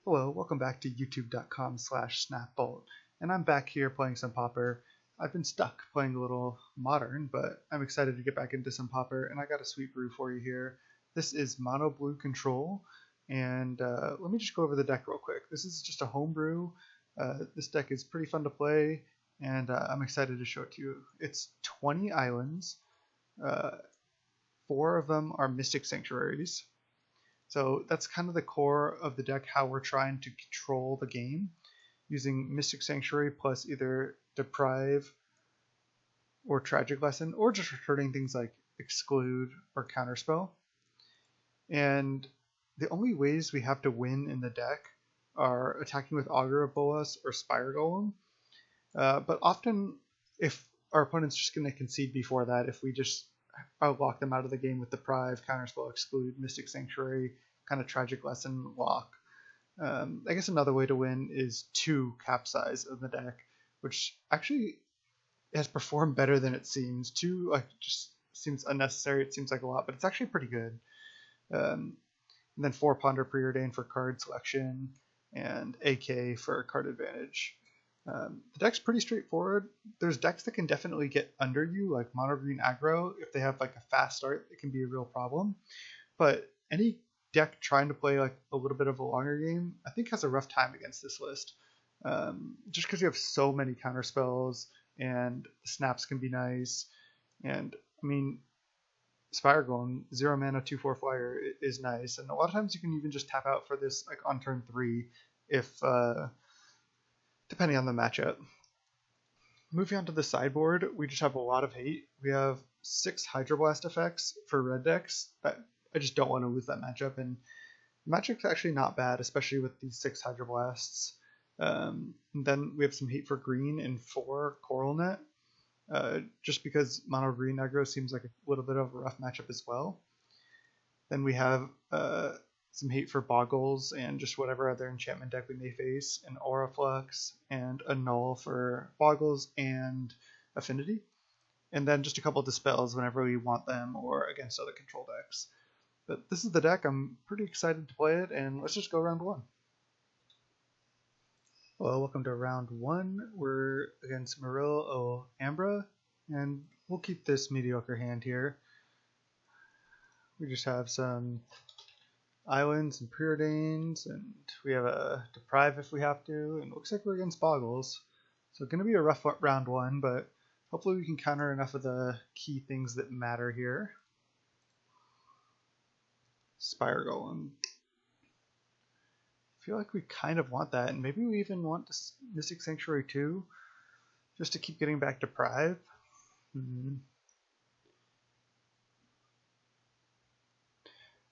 Hello, welcome back to youtube.com/snapbolt, and I'm back here playing some Pauper. I've been stuck playing a little Modern, but I'm excited to get back into some Pauper, and I got a sweet brew for you here. This is Mono Blue Control, and let me just go over the deck real quick. This is just a home brew. This deck is pretty fun to play, and I'm excited to show it to you. It's 20 islands. 4 of them are Mystic Sanctuaries. So that's kind of the core of the deck, how we're trying to control the game, using Mystic Sanctuary plus either Deprive or Tragic Lesson, or just returning things like Exclude or Counterspell. And the only ways we have to win in the deck are attacking with Augur of Bolas or Spire Golem. But often, if our opponent's just going to concede before that, if we just outlock them out of the game with Deprive, Counterspell, Exclude, Mystic Sanctuary, kind of Tragic Lesson, lock. I guess another way to win is 2 Capsize of the deck, which actually has performed better than it seems. 2 just seems unnecessary. It seems like a lot, but it's actually pretty good. And then 4 Ponder Preordain for card selection, and AK for card advantage. The deck's pretty straightforward. There's decks that can definitely get under you, like mono green aggro. If they have like a fast start, it can be a real problem. But any deck trying to play like a little bit of a longer game, I think has a rough time against this list. Just because you have so many counter spells, and the snaps can be nice. And I mean, Spire Golem, 0 mana, 2/4 flyer is nice. And a lot of times you can even just tap out for this like on turn 3 if depending on the matchup. Moving on to the sideboard, we just have a lot of hate. We have 6 Hydroblast effects for red decks. I just don't want to lose that matchup, and the matchup's actually not bad, especially with these 6 Hydroblasts. And then we have some hate for green and 4 Coral Net, just because mono green aggro seems like a little bit of a rough matchup as well. Then we have some hate for Boggles and just whatever other enchantment deck we may face, an Aura Flux, and a Null for Boggles and Affinity. And then just a couple of Dispels whenever we want them or against other control decks. But this is the deck. I'm pretty excited to play it, and let's just go round 1. Hello, welcome to round 1. We're against Marilla Ambra, and we'll keep this mediocre hand here. We just have some islands and preordains, and we have a Deprive if we have to, and it looks like we're against Boggles. So it's going to be a rough round 1, but hopefully we can counter enough of the key things that matter here. Spire Golem. I feel like we kind of want that, and maybe we even want Mystic Sanctuary too, just to keep getting back Deprive. This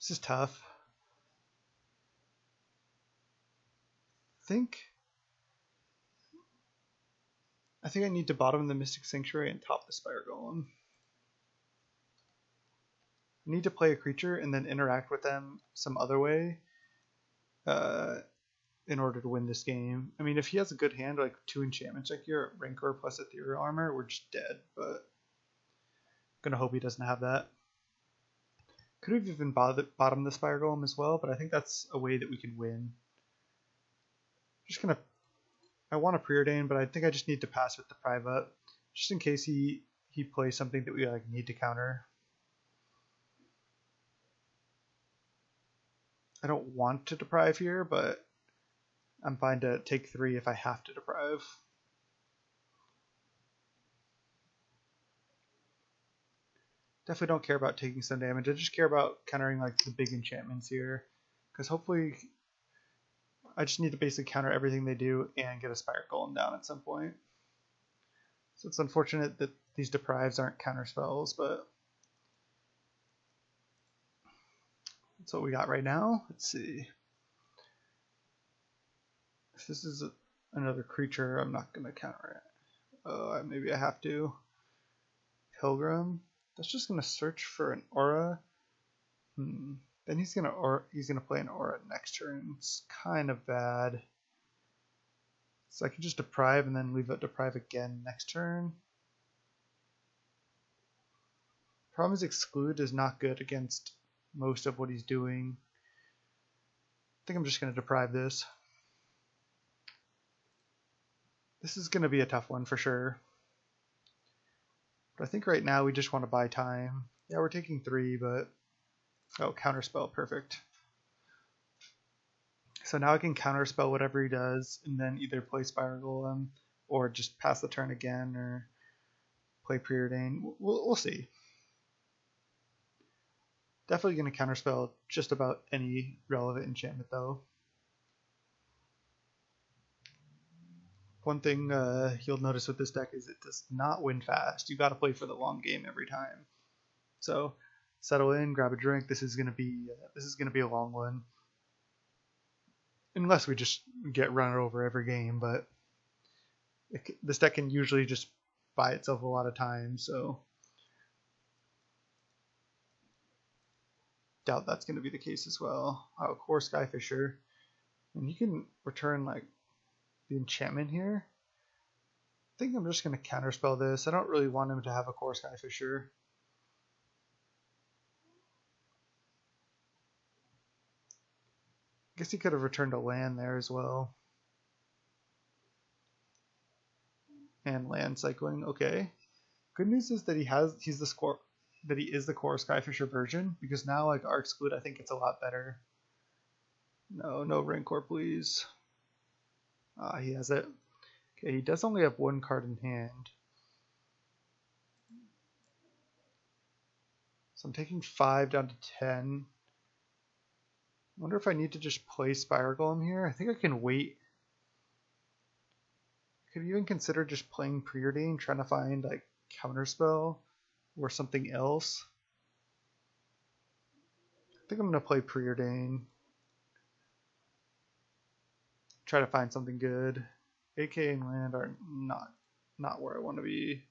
is tough. I think I need to bottom the Mystic Sanctuary and top the Spire Golem. I need to play a creature and then interact with them some other way in order to win this game. I mean, if he has a good hand, like 2 enchantments like here, Rancor plus Ethereal Armor, we're just dead, but I'm gonna hope he doesn't have that. Could have even bottomed the Spire Golem as well, but I think that's a way that we can win. I want to preordain, but I think I just need to pass with Deprive up, just in case he plays something that we like need to counter. I don't want to Deprive here, but I'm fine to take 3 if I have to Deprive. Definitely don't care about taking some damage. I just care about countering like the big enchantments here, because hopefully I just need to basically counter everything they do and get a Spire Golem down at some point. So it's unfortunate that these Deprives aren't counter spells, but that's what we got right now. Let's see. If this is another creature, I'm not going to counter it. Maybe I have to. Pilgrim. That's just going to search for an Aura. Then he's gonna play an Aura next turn. It's kind of bad. So I can just Deprive and then leave it Deprive again next turn. Problem is Exclude is not good against most of what he's doing. I think I'm just gonna Deprive this. This is going to be a tough one for sure. But I think right now we just want to buy time. Yeah, we're taking 3, but... Oh, counterspell, perfect. So now I can counterspell whatever he does, and then either play Spire Golem, or just pass the turn again, or play Preordain. We'll see. Definitely going to counterspell just about any relevant enchantment, though. One thing you'll notice with this deck is it does not win fast. You got to play for the long game every time. So settle in, grab a drink. This is going to be a long one, unless we just get run over every game. But this deck can usually just buy itself a lot of time. So doubt that's going to be the case as well. Oh, Core Skyfisher, and you can return like the enchantment here. I think I'm just going to counterspell this. I don't really want him to have a Core Skyfisher. I guess he could have returned a land there as well. And land cycling, okay. Good news is that he is the Core Skyfisher version, because now like our exclude I think it's a lot better. No Rancor, please. He has it. Okay, he does only have 1 card in hand. So I'm taking 5 down to 10. I wonder if I need to just play Spire Golem here. I think I can wait. Could even consider just playing Preordain, trying to find like Counterspell or something else. I think I'm going to play Preordain. Try to find something good. AK and land are not where I want to be.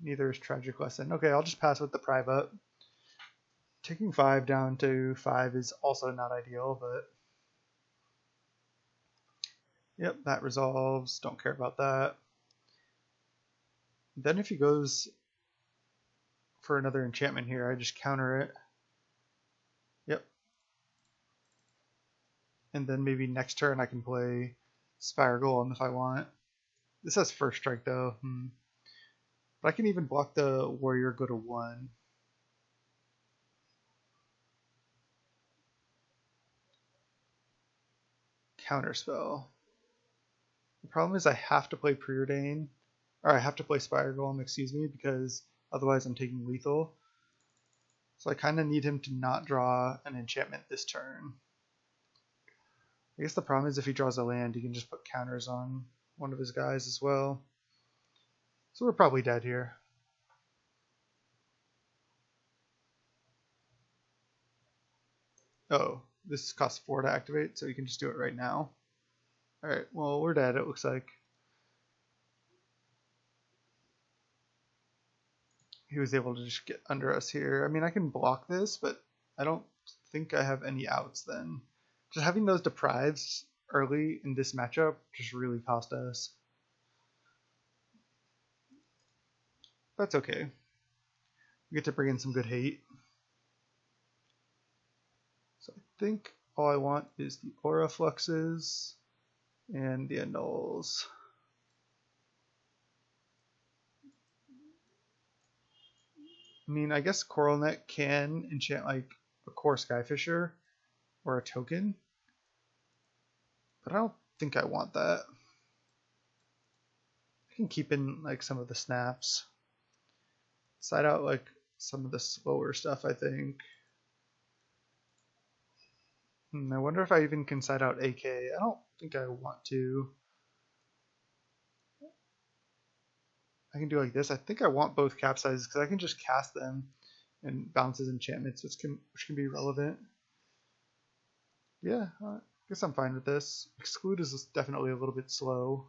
Neither is Tragic Lesson. Okay, I'll just pass with the Deprive up. Taking 5 down to 5 is also not ideal, but yep, that resolves. Don't care about that. Then if he goes for another enchantment here, I just counter it. Yep. And then maybe next turn I can play Spire Golem if I want. This has first strike though. But I can even block the warrior, go to 1. Counterspell. The problem is I have to play Preordain, or I have to play Spire Golem, excuse me, because otherwise I'm taking lethal. So I kind of need him to not draw an enchantment this turn. I guess the problem is if he draws a land, he can just put counters on one of his guys as well. So we're probably dead here. Oh, this costs 4 to activate, so you can just do it right now. Alright, well, we're dead, it looks like. He was able to just get under us here. I mean, I can block this, but I don't think I have any outs then. Just having those deprives early in this matchup just really cost us. That's okay. We get to bring in some good hate. So I think all I want is the Aura Fluxes and the Annuls. I mean, I guess CoralNet can enchant like a Core Skyfisher or a token, but I don't think I want that. I can keep in like some of the snaps. Side out like some of the slower stuff, I think. I wonder if I even can side out AK. I don't think I want to. I can do like this. I think I want both capsizes because I can just cast them and bounce his enchantments, which can be relevant. Yeah, I guess I'm fine with this. Exclude is definitely a little bit slow.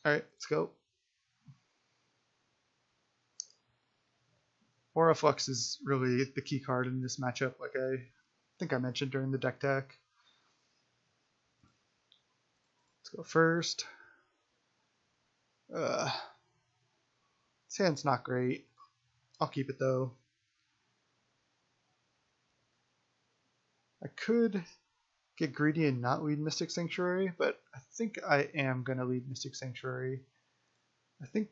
Alright, let's go. Aura Flux is really the key card in this matchup, like I think I mentioned during the deck tech. Let's go first. This hand's not great. I'll keep it though. I could get greedy and not lead Mystic Sanctuary, but I think I am going to lead Mystic Sanctuary. I think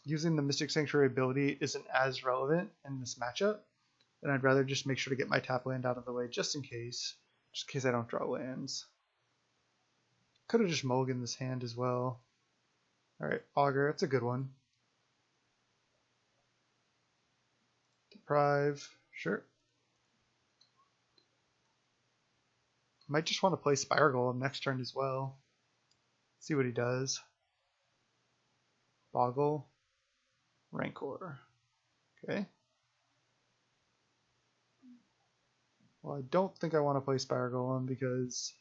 using the Mystic Sanctuary ability isn't as relevant in this matchup, and I'd rather just make sure to get my tap land out of the way just in case I don't draw lands. Could have just mulliganed this hand as well. Alright, Augur, that's a good one. Deprive, sure. Might just want to play Spire Golem next turn as well. See what he does. Boggle, Rancor. Okay. Well, I don't think I want to play Spire Golem because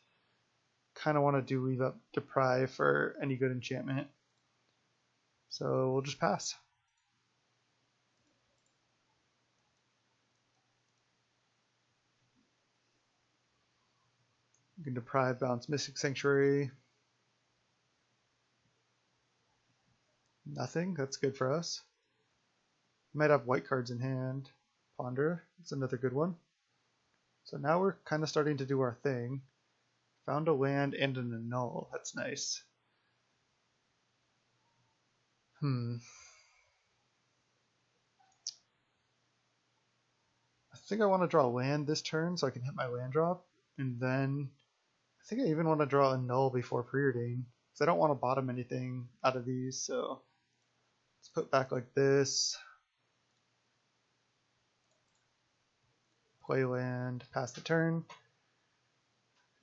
I kind of want to leave up Deprive for any good enchantment. So we'll just pass. You can Deprive, bounce Mystic Sanctuary. Nothing, that's good for us. Might have white cards in hand. Ponder, that's another good one. So now we're kind of starting to do our thing. Found a land and an annul, that's nice. I think I want to draw land this turn so I can hit my land drop. And then I think I even want to draw a null before preordain. Because I don't want to bottom anything out of these, so let's put back like this. Play land, pass the turn.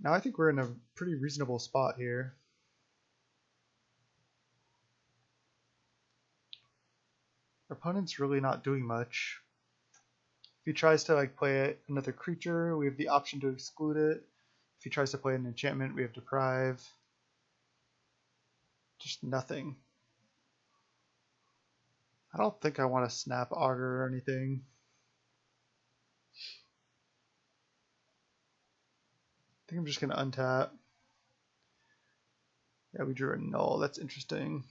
Now I think we're in a pretty reasonable spot here. Our opponent's really not doing much. If he tries to play another creature, we have the option to exclude it. If he tries to play an enchantment, we have Deprive. Just nothing. I don't think I want to snap Augur or anything. I think I'm just going to untap. Yeah, we drew a null. That's interesting.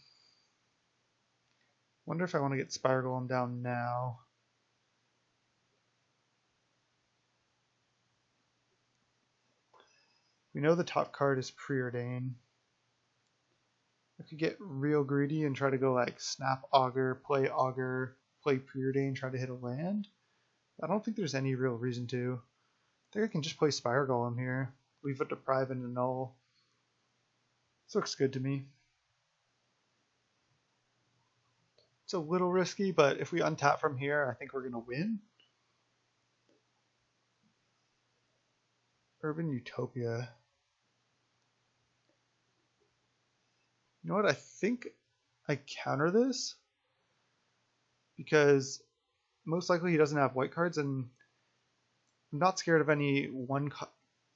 Wonder if I want to get Spire Golem down now. We know the top card is Preordain. I could get real greedy and try to go snap Augur, play Preordain, try to hit a land. I don't think there's any real reason to. I think I can just play Spire Golem here. Leave a Deprive and a null. This looks good to me. It's a little risky, but if we untap from here, I think we're going to win. Urban Utopia. You know what? I think I counter this because most likely he doesn't have white cards, and I'm not scared of any one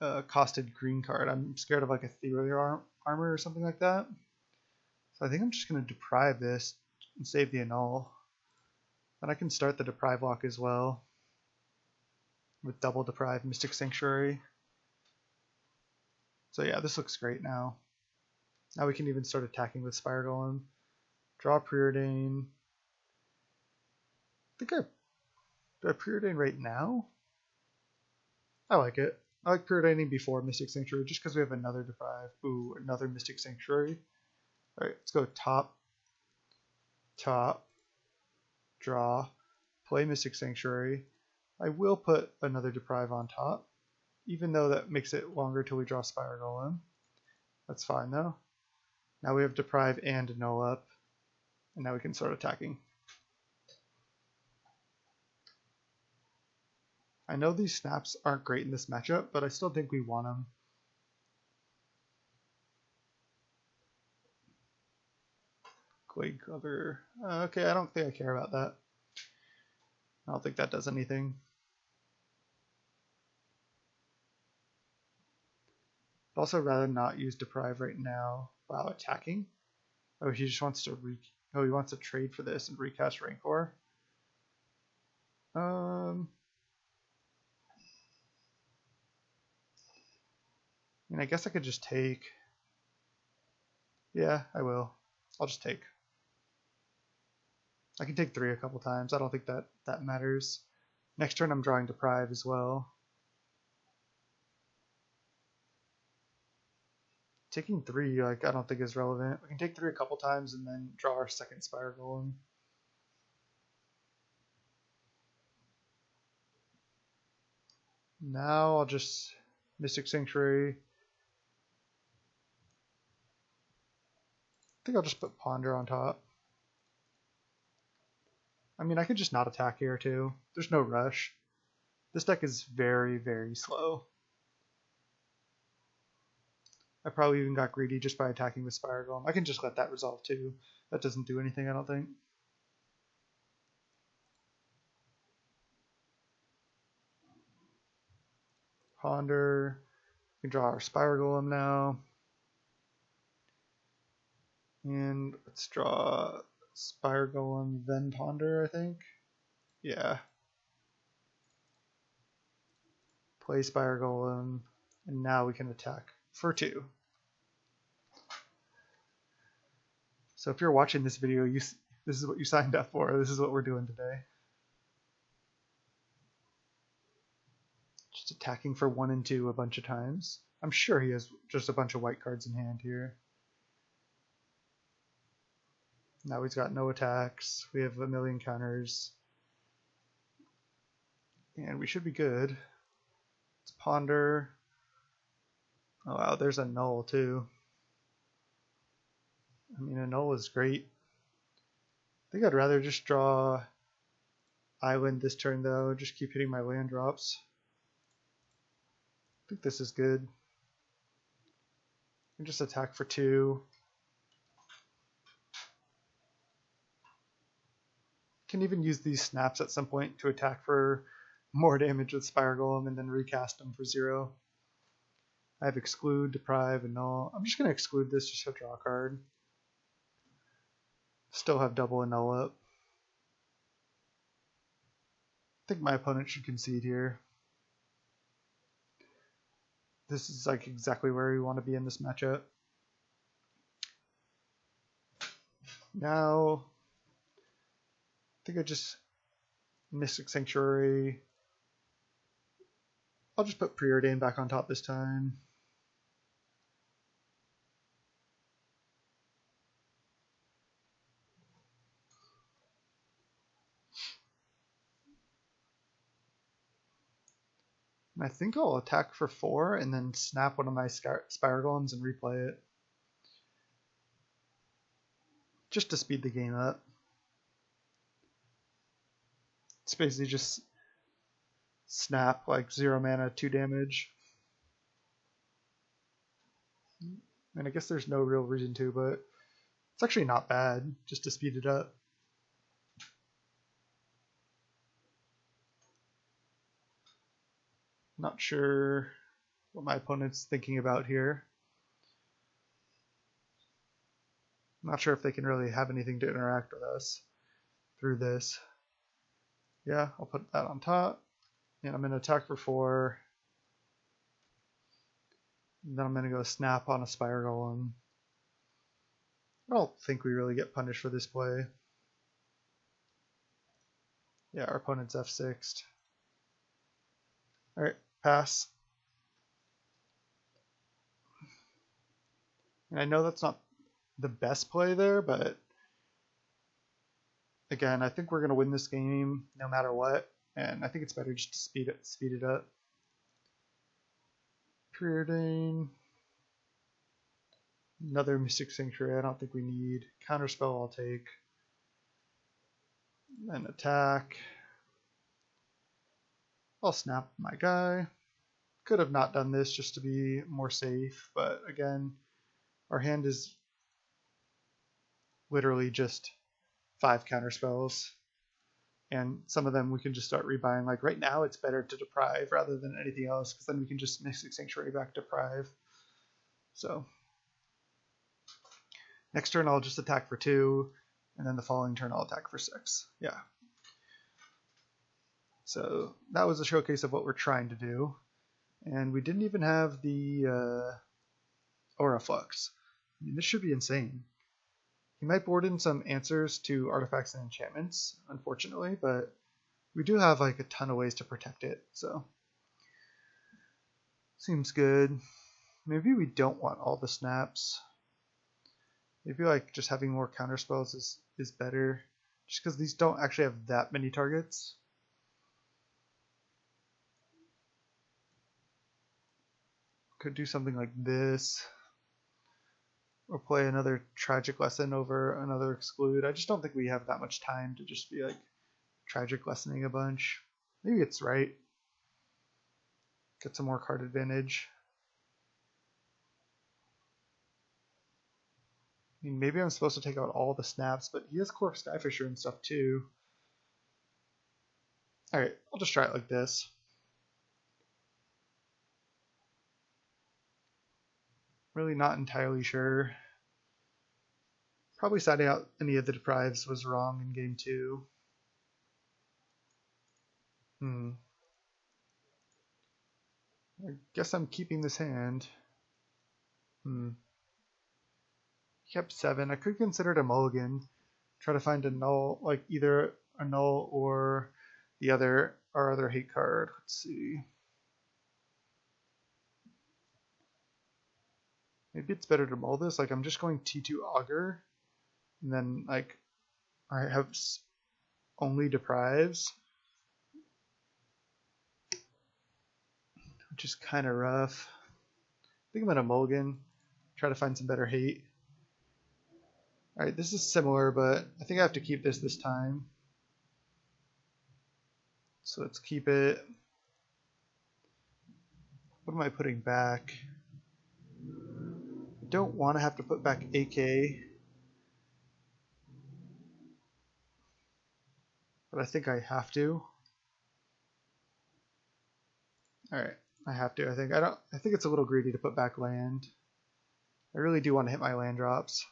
costed green card. I'm scared of Ethereal Armor or something like that. So I think I'm just going to Deprive this and save the annul. Then I can start the Deprive lock as well with double Deprive Mystic Sanctuary. So yeah, this looks great now. Now we can even start attacking with Spire Golem. Draw Preordain. I think do I Preordain right now? I like it. I like Preordaining before Mystic Sanctuary just because we have another Deprive. Ooh, another Mystic Sanctuary. Alright, let's go top, draw, play Mystic Sanctuary. I will put another Deprive on top, even though that makes it longer till we draw Spire Golem. That's fine though. Now we have Deprive and Null up, and now we can start attacking. I know these snaps aren't great in this matchup, but I still think we want them. Glade Cover. Okay, I don't think I care about that. I don't think that does anything. I'd also rather not use Deprive right now while attacking. Oh, he just wants to he wants to trade for this and recast Rancor. I mean, I guess I could just take. Yeah, I will. I'll just take. I can take 3 a couple times. I don't think that matters. Next turn I'm drawing Deprive as well. Taking 3, like, I don't think is relevant. We can take 3 a couple times and then draw our second Spire Golem. Now I'll just Mystic Sanctuary. I think I'll just put Ponder on top. I mean, I could just not attack here too. There's no rush. This deck is very, very slow. I probably even got greedy just by attacking the Spire Golem. I can just let that resolve too. That doesn't do anything, I don't think. Ponder. We can draw our Spire Golem now. And let's draw Spire Golem, then Ponder, I think. Yeah. Play Spire Golem, and now we can attack for 2. So if you're watching this video, this is what you signed up for. This is what we're doing today. Just attacking for 1 and 2 a bunch of times. I'm sure he has just a bunch of white cards in hand here. Now he's got no attacks. We have a million counters. And we should be good. Let's ponder. Oh wow, there's a null too. I mean, a null is great. I think I'd rather just draw island this turn though. Just keep hitting my land drops. I think this is good. And just attack for 2. Can even use these snaps at some point to attack for more damage with Spire Golem and then recast them for 0. I have exclude, deprive, and null. I'm just going to exclude this just to draw a card. Still have double and null up. I think my opponent should concede here. This is like exactly where we want to be in this matchup. Now, I think I just Mystic Sanctuary. I'll just put Preordain back on top this time. And I think I'll attack for 4 and then snap one of my Spire Golems and replay it. Just to speed the game up. It's basically just snap, like 0 mana, 2 damage. And I guess there's no real reason to, but it's actually not bad, just to speed it up. Not sure what my opponent's thinking about here. Not sure if they can really have anything to interact with us through this. Yeah, I'll put that on top. And I'm going to attack for 4. And then I'm going to go snap on a Spire Golem. I don't think we really get punished for this play. Yeah, our opponent's F6'd. Alright, pass. And I know that's not the best play there, but again, I think we're going to win this game no matter what, and I think it's better just to speed it up. Preordain. Another Mystic Sanctuary I don't think we need. Counterspell I'll take. Then attack. I'll snap my guy. Could have not done this just to be more safe, but again, our hand is literally just 5 counterspells, and some of them we can just start rebuying. Like right now, it's better to deprive rather than anything else, because then we can just Mystic Sanctuary back deprive. So next turn I'll just attack for 2, and then the following turn I'll attack for 6. Yeah. So that was a showcase of what we're trying to do, and we didn't even have the Aura Flux. I mean, this should be insane. He might board in some answers to artifacts and enchantments, unfortunately, but we do have like a ton of ways to protect it, so seems good. Maybe we don't want all the snaps. Maybe like just having more counterspells is better. Just because these don't actually have that many targets. Could do something like this. Or play another Tragic Lesson over another Exclude. I just don't think we have that much time to just be like Tragic Lessening a bunch. Maybe it's right. Get some more card advantage. I mean, maybe I'm supposed to take out all the snaps, but he has Core Skyfisher and stuff too. Alright, I'll just try it like this. Really not entirely sure. Probably siding out any of the Deprives was wrong in game 2. I guess I'm keeping this hand. Kept 7. I could consider it a mulligan. Try to find a null, like either a null or the other, our other hate card. Let's see. Maybe it's better to mull this. Like I'm just going T2 Augur, and then like I have only Deprives, which is kind of rough. I think I'm gonna mulligan. Try to find some better hate. Alright, this is similar, but I think I have to keep this time. So let's keep it. What am I putting back? I don't want to have to put back AK. But I think I have to. Alright, I have to, I think. I think it's a little greedy to put back land. I really do want to hit my land drops.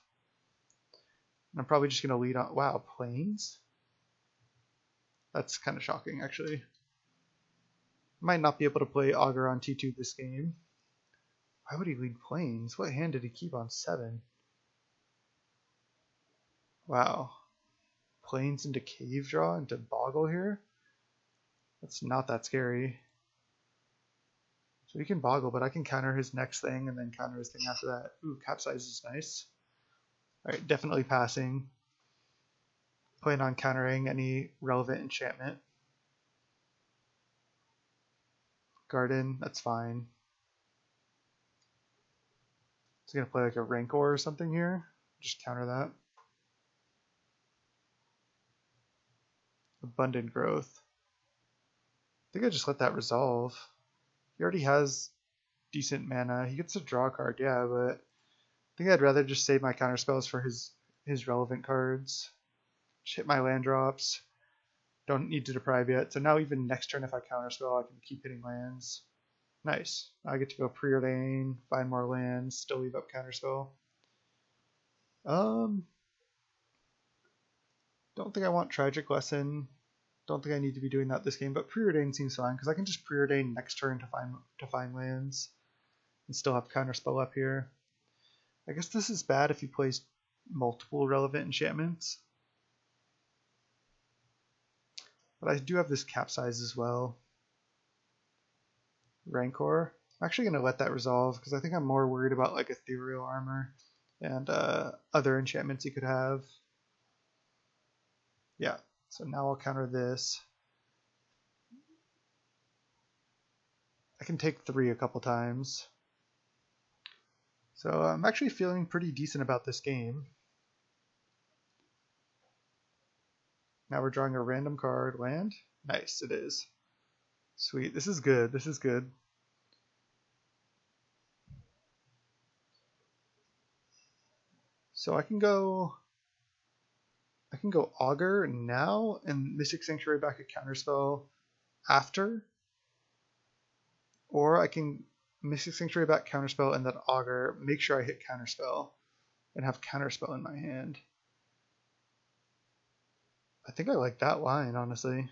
I'm probably just going to lead on. Wow, plains? That's kind of shocking, actually. Might not be able to play Augur on T2 this game. Why would he lead plains? What hand did he keep on 7? Wow. Plains into Cave Draw, into Boggle here? That's not that scary. So he can Boggle, but I can counter his next thing and then counter his thing after that. Ooh, Capsize is nice. Alright, definitely passing. Plan on countering any relevant enchantment. Garden, that's fine. He's gonna play like a Rancor or something here. Just counter that. Abundant Growth. I think I just let that resolve. He already has decent mana. He gets to draw a card, yeah, but I think I'd rather just save my counterspells for his relevant cards. Just hit my land drops. Don't need to deprive yet. So now even next turn if I counterspell, I can keep hitting lands. Nice. I get to go preordain, find more lands, still leave up counterspell. Don't think I want Tragic Lesson. Don't think I need to be doing that this game, but preordain seems fine because I can just preordain next turn to find lands and still have counterspell up here. I guess this is bad if he plays multiple relevant enchantments. But I do have this Capsize as well. Rancor. I'm actually going to let that resolve because I think I'm more worried about like Ethereal Armor and other enchantments he could have. Yeah, so now I'll counter this. I can take 3 a couple times. So I'm actually feeling pretty decent about this game. Now we're drawing a random card. Land? Nice, it is. Sweet, this is good, this is good. So I can go Augur now and Mystic Sanctuary back a counterspell after. Or I can Mystic Sanctuary back counterspell and then Augur, make sure I hit counterspell and have counterspell in my hand. I think I like that line, honestly.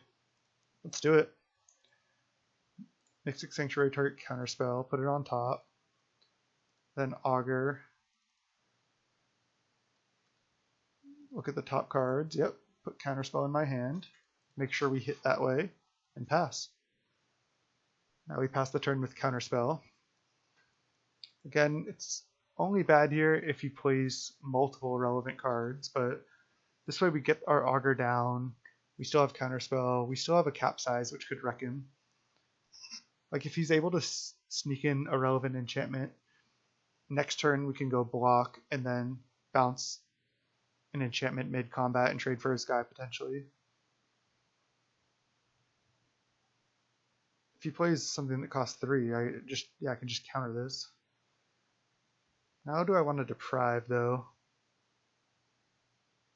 Let's do it. Mystic Sanctuary target counterspell, put it on top. Then Augur. Look at the top cards. Yep, put counterspell in my hand. Make sure we hit that way and pass. Now we pass the turn with counterspell. Again, it's only bad here if he plays multiple relevant cards, but this way we get our Augur down, we still have Counterspell, we still have a Capsize which could wreck him. Like if he's able to sneak in a relevant enchantment, next turn we can go block and then bounce an enchantment mid-combat and trade for his guy potentially. If he plays something that costs 3, I can just counter this. Now do I want to deprive though?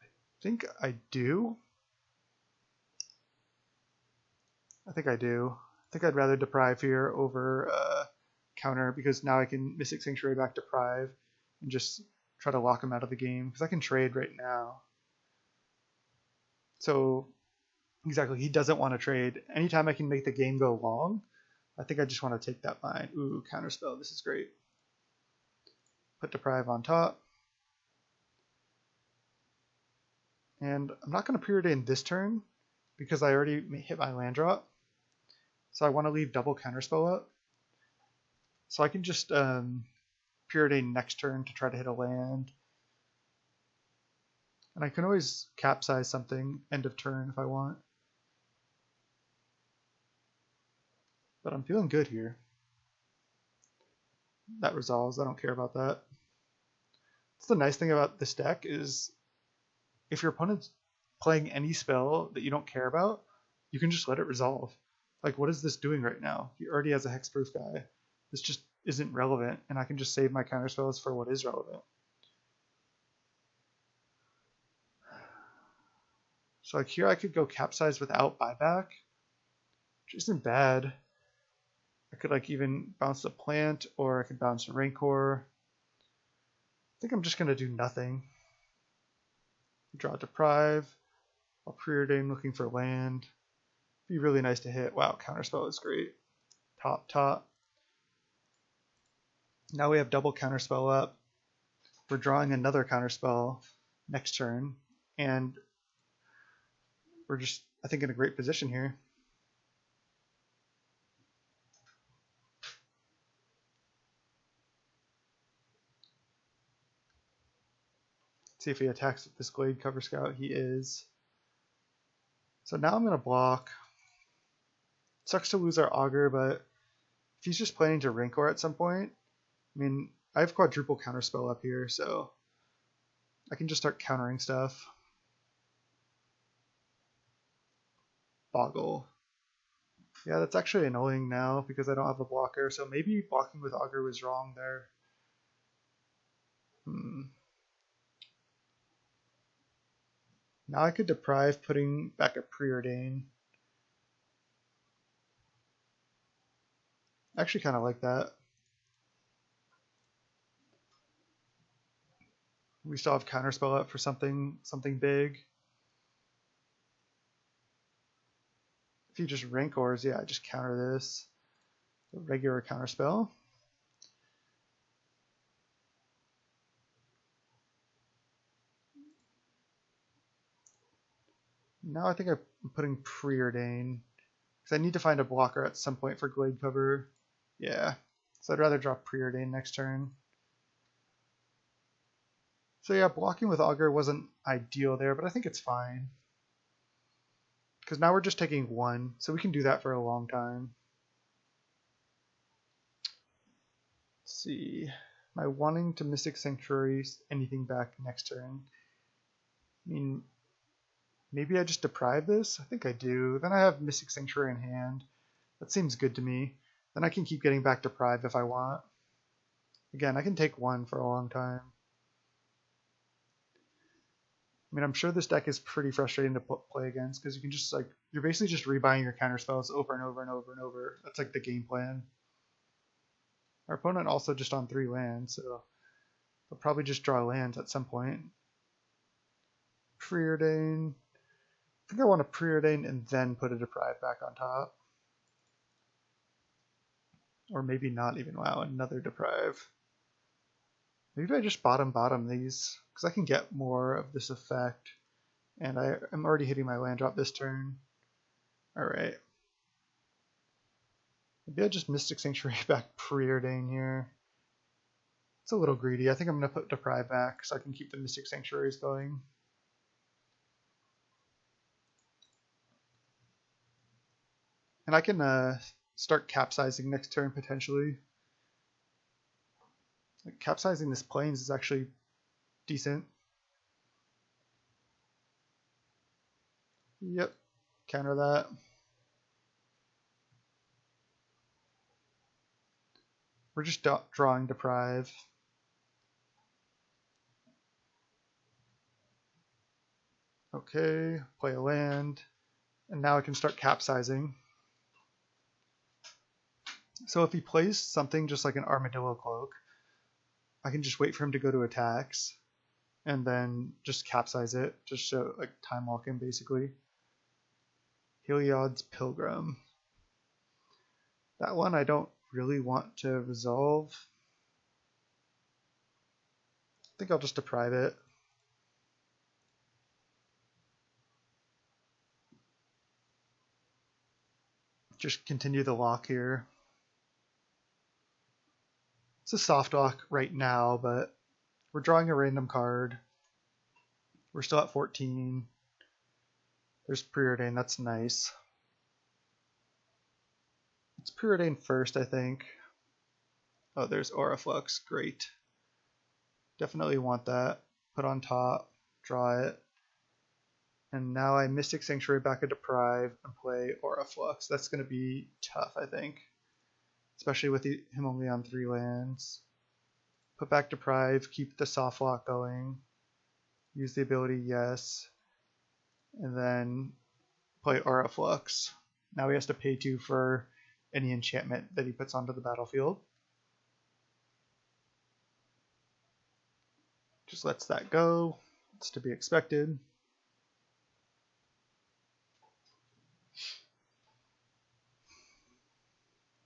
I think I do. I think I'd rather deprive here over counter, because now I can Mystic Sanctuary back deprive and just try to lock him out of the game, because I can trade right now. So exactly, he doesn't want to trade. Anytime I can make the game go long, I think I just want to take that line. Ooh, Counterspell, this is great. Put deprive on top. And I'm not going to preordain this turn because I already hit my land drop. So I want to leave double Counterspell up. So I can just preordain next turn to try to hit a land. And I can always capsize something end of turn if I want. But I'm feeling good here. That resolves, I don't care about that. That's the nice thing about this deck is if your opponent's playing any spell that you don't care about, you can just let it resolve. Like, what is this doing right now? He already has a hexproof guy. This just isn't relevant, and I can just save my counterspells for what is relevant. So like here I could go capsize without buyback, which isn't bad. I could like even bounce the plant, or I could bounce Rancor. I think I'm just going to do nothing. Draw Deprive. I'll preordain looking for land. Be really nice to hit. Wow, Counterspell is great. Top. Now we have double Counterspell up. We're drawing another Counterspell next turn, and we're just, I think, in a great position here. See if he attacks with this Glade Cover Scout. He is. So now I'm going to block. Sucks to lose our Augur, but if he's just planning to Rancor at some point, I mean, I have quadruple Counterspell up here, so I can just start countering stuff. Boggle. Yeah, that's actually annoying now because I don't have a blocker, so maybe blocking with Augur was wrong there. Now I could deprive, putting back a preordain. I actually kind of like that. We still have Counterspell up for something big. If he just Rancors, yeah, just counter this. A regular Counterspell. Now I think I'm putting preordain, because I need to find a blocker at some point for Glade Cover. Yeah, so I'd rather drop preordain next turn. So yeah, blocking with Augur wasn't ideal there, but I think it's fine. Because now we're just taking 1, so we can do that for a long time. Let's see. Am I wanting to Mystic Sanctuary anything back next turn? I mean, maybe I just deprive this? I think I do. Then I have Mystic Sanctuary in hand. That seems good to me. Then I can keep getting back deprived if I want. Again, I can take 1 for a long time. I mean, I'm sure this deck is pretty frustrating to play against because you can just like, you're basically just rebuying your counterspells over and over and over and over. That's like the game plan. Our opponent also just on 3 lands, so they'll probably just draw lands at some point. Preordain. I think I want to preordain and then put a deprive back on top. Or maybe not even. Wow, another deprive. Maybe I just bottom these, because I can get more of this effect. And I'm already hitting my land drop this turn. Alright. Maybe I just Mystic Sanctuary back preordain here. It's a little greedy. I think I'm going to put Deprive back so I can keep the Mystic Sanctuaries going. And I can start capsizing next turn potentially. Like, capsizing this Plains is actually decent. Yep, counter that. We're just drawing Deprive. Okay, play a land. And now I can start capsizing. So if he plays something just like an Armadillo Cloak, I can just wait for him to go to attacks and then just capsize it, just to like time walk him basically. Heliod's Pilgrim. That one I don't really want to resolve. I think I'll just deprive it. Just continue the lock here. It's a soft lock right now, but we're drawing a random card. We're still at 14. There's Preordain, that's nice. Let's Preordain first, I think. Oh, there's Aura Flux, great. Definitely want that. Put on top, draw it. And now I Mystic Sanctuary back a Deprive and play Aura Flux. That's going to be tough, I think. Especially with him only on 3 lands. Put back Deprive, keep the soft lock going. Use the ability, yes. And then play Aura Flux. Now he has to pay 2 for any enchantment that he puts onto the battlefield. Just lets that go. It's to be expected.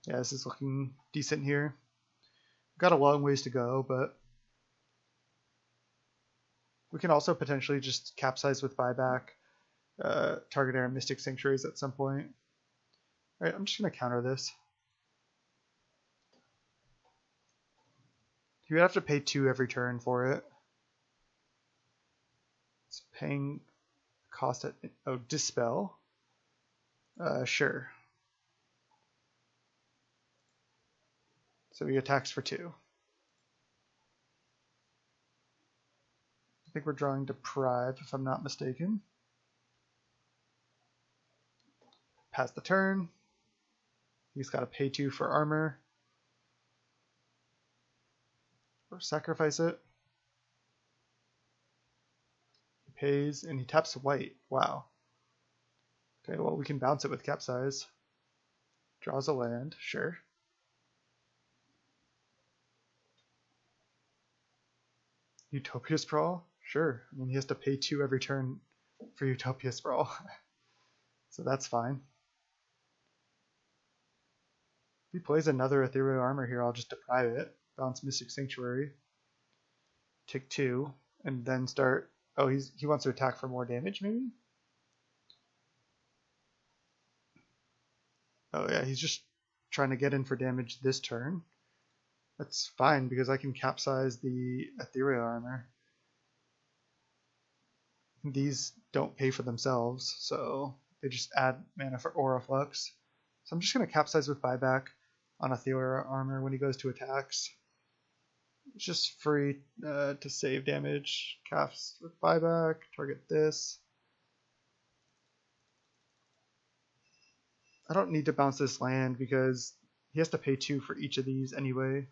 Yeah, this is looking decent here. Got a long ways to go, but we can also potentially just capsize with buyback, target our Mystic Sanctuaries at some point. Alright, I'm just going to counter this. You would have to pay 2 every turn for it. It's paying cost at, oh, Dispel. Sure. So he attacks for 2. I think we're drawing Deprive, if I'm not mistaken. Pass the turn. He's got to pay 2 for armor. Or sacrifice it. He pays, and he taps white. Wow. Okay, well, we can bounce it with Capsize. Draws a land, sure. Utopia Sprawl? Sure. I mean, he has to pay 2 every turn for Utopia Sprawl. So that's fine. If he plays another Ethereal Armor here, I'll just deprive it. Bounce Mystic Sanctuary. Take 2. And then start... Oh, he wants to attack for more damage, maybe? Oh yeah, he's just trying to get in for damage this turn. That's fine, because I can capsize the Ethereal Armor. These don't pay for themselves, so they just add mana for Aura Flux. So I'm just going to capsize with buyback on Ethereal Armor when he goes to attacks. It's just free to save damage. Caps with buyback, target this. I don't need to bounce this land because he has to pay 2 for each of these anyway.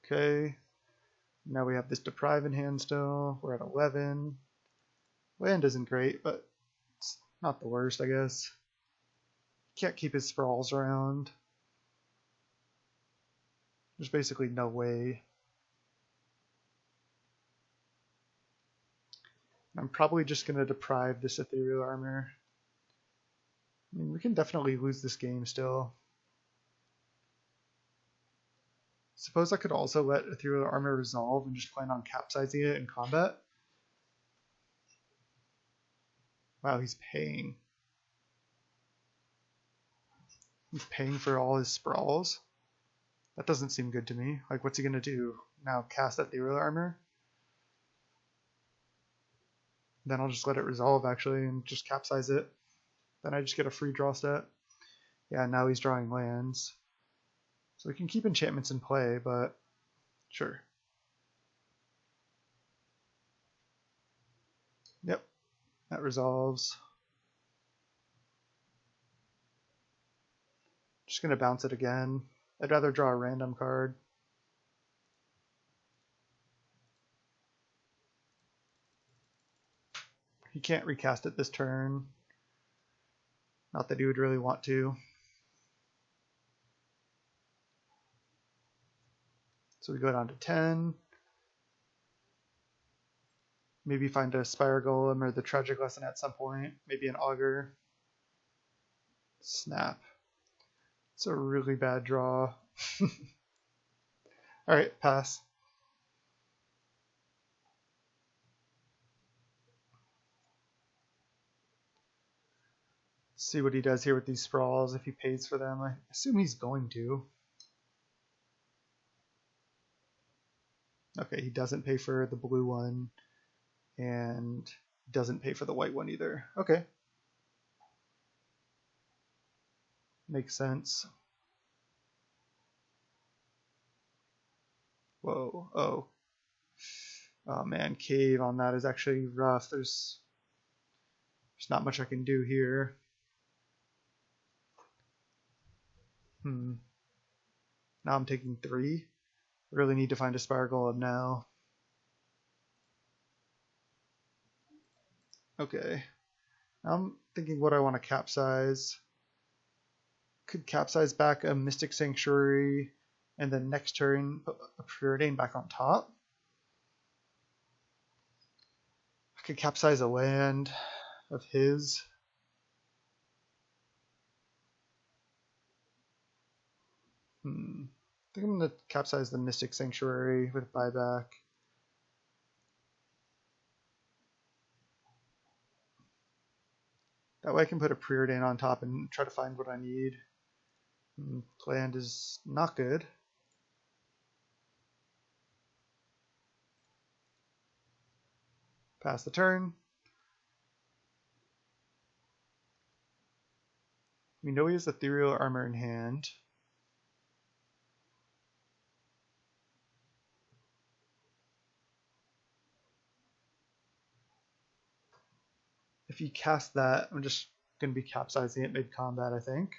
Okay, now we have this Deprive in hand still. We're at 11. Land isn't great, but it's not the worst, I guess. Can't keep his sprawls around. There's basically no way. I'm probably just going to deprive this Ethereal Armor. I mean, we can definitely lose this game still. Suppose I could also let Ethereal Armor resolve and just plan on capsizing it in combat. Wow, he's paying. He's paying for all his sprawls. That doesn't seem good to me. Like, what's he gonna do? Now cast Ethereal Armor? Then I'll just let it resolve, actually, and just capsize it. Then I just get a free draw stat. Yeah, now he's drawing lands. So we can keep enchantments in play, but sure. Yep, that resolves. Just gonna bounce it again. I'd rather draw a random card. He can't recast it this turn. Not that he would really want to. So we go down to 10. Maybe find a Spire Golem or the Tragic Lesson at some point. Maybe an Augur. Snap. It's a really bad draw. Alright, pass. See what he does here with these sprawls, if he pays for them. I assume he's going to. Okay, he doesn't pay for the blue one, and doesn't pay for the white one either. Okay. Makes sense. Whoa, oh. Oh man, cave on that is actually rough. There's not much I can do here. Now I'm taking 3. Really need to find a Spire Golem now. Okay. Now I'm thinking what I want to capsize. Could capsize back a Mystic Sanctuary and then next turn put a Preordain back on top. I could capsize a land of his. I think I'm going to capsize the Mystic Sanctuary with buyback. That way I can put a Preordain on top and try to find what I need. Land is not good. Pass the turn. We know he has Ethereal Armor in hand. If he casts that, I'm just going to be capsizing it mid-combat, I think.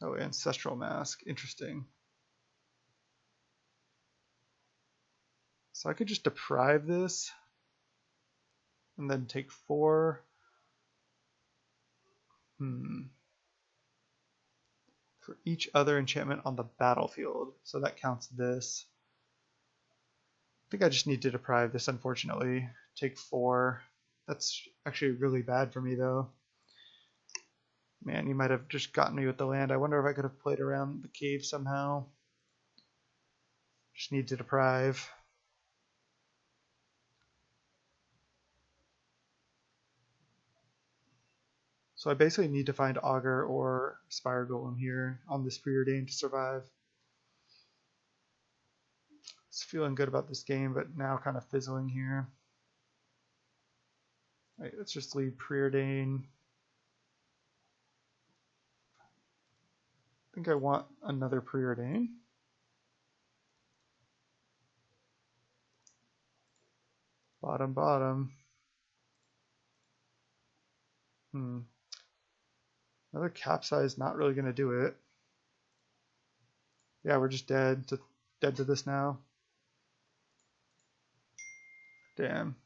Oh, Ancestral Mask. Interesting. So I could just deprive this and then take 4. For each other enchantment on the battlefield. So that counts this. I think I just need to deprive this, unfortunately. Take 4. That's actually really bad for me, though. Man, you might have just gotten me with the land. I wonder if I could have played around the cave somehow. Just need to deprive. So I basically need to find Augur or Spire Golem here on this Preordain to survive. It's feeling good about this game, but now kind of fizzling here. All right, let's just leave Preordain. I think I want another Preordain. Bottom, bottom. Another capsize, not really going to do it. Yeah, we're just dead to this now. Damn.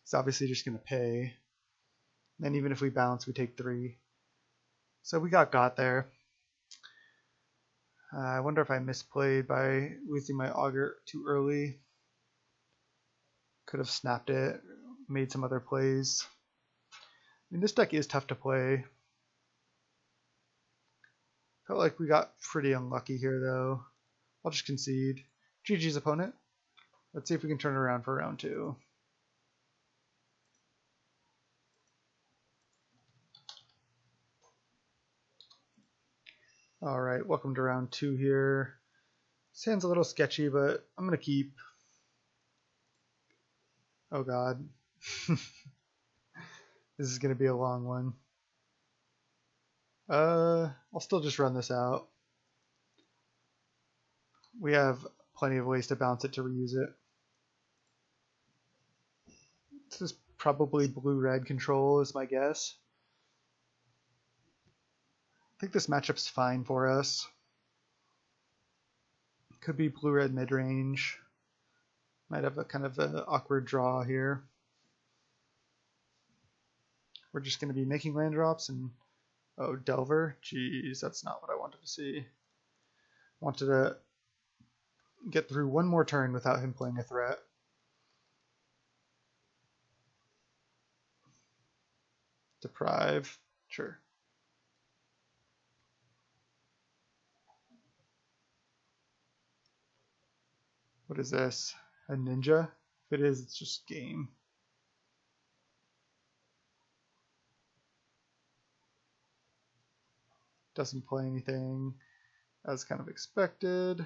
It's obviously just going to pay. And even if we bounce, we take 3. So we got there. I wonder if I misplayed by losing my Augur too early. Could have snapped it, made some other plays. I mean, this deck is tough to play. Felt like we got pretty unlucky here, though. I'll just concede. GG's opponent. Let's see if we can turn it around for round 2. Alright, welcome to round 2 here. This hand's a little sketchy, but I'm going to keep. Oh god. This is going to be a long one. I'll still just run this out. We have plenty of ways to bounce it to reuse it. This is probably blue-red control is my guess. I think this matchup's fine for us. Could be blue-red mid-range. Might have a kind of an awkward draw here. We're just going to be making land drops and... Oh, Delver? Jeez, that's not what I wanted to see. Wanted to get through one more turn without him playing a threat. Deprive. Sure. What is this? A ninja? If it is, it's just game. Doesn't play anything as kind of expected.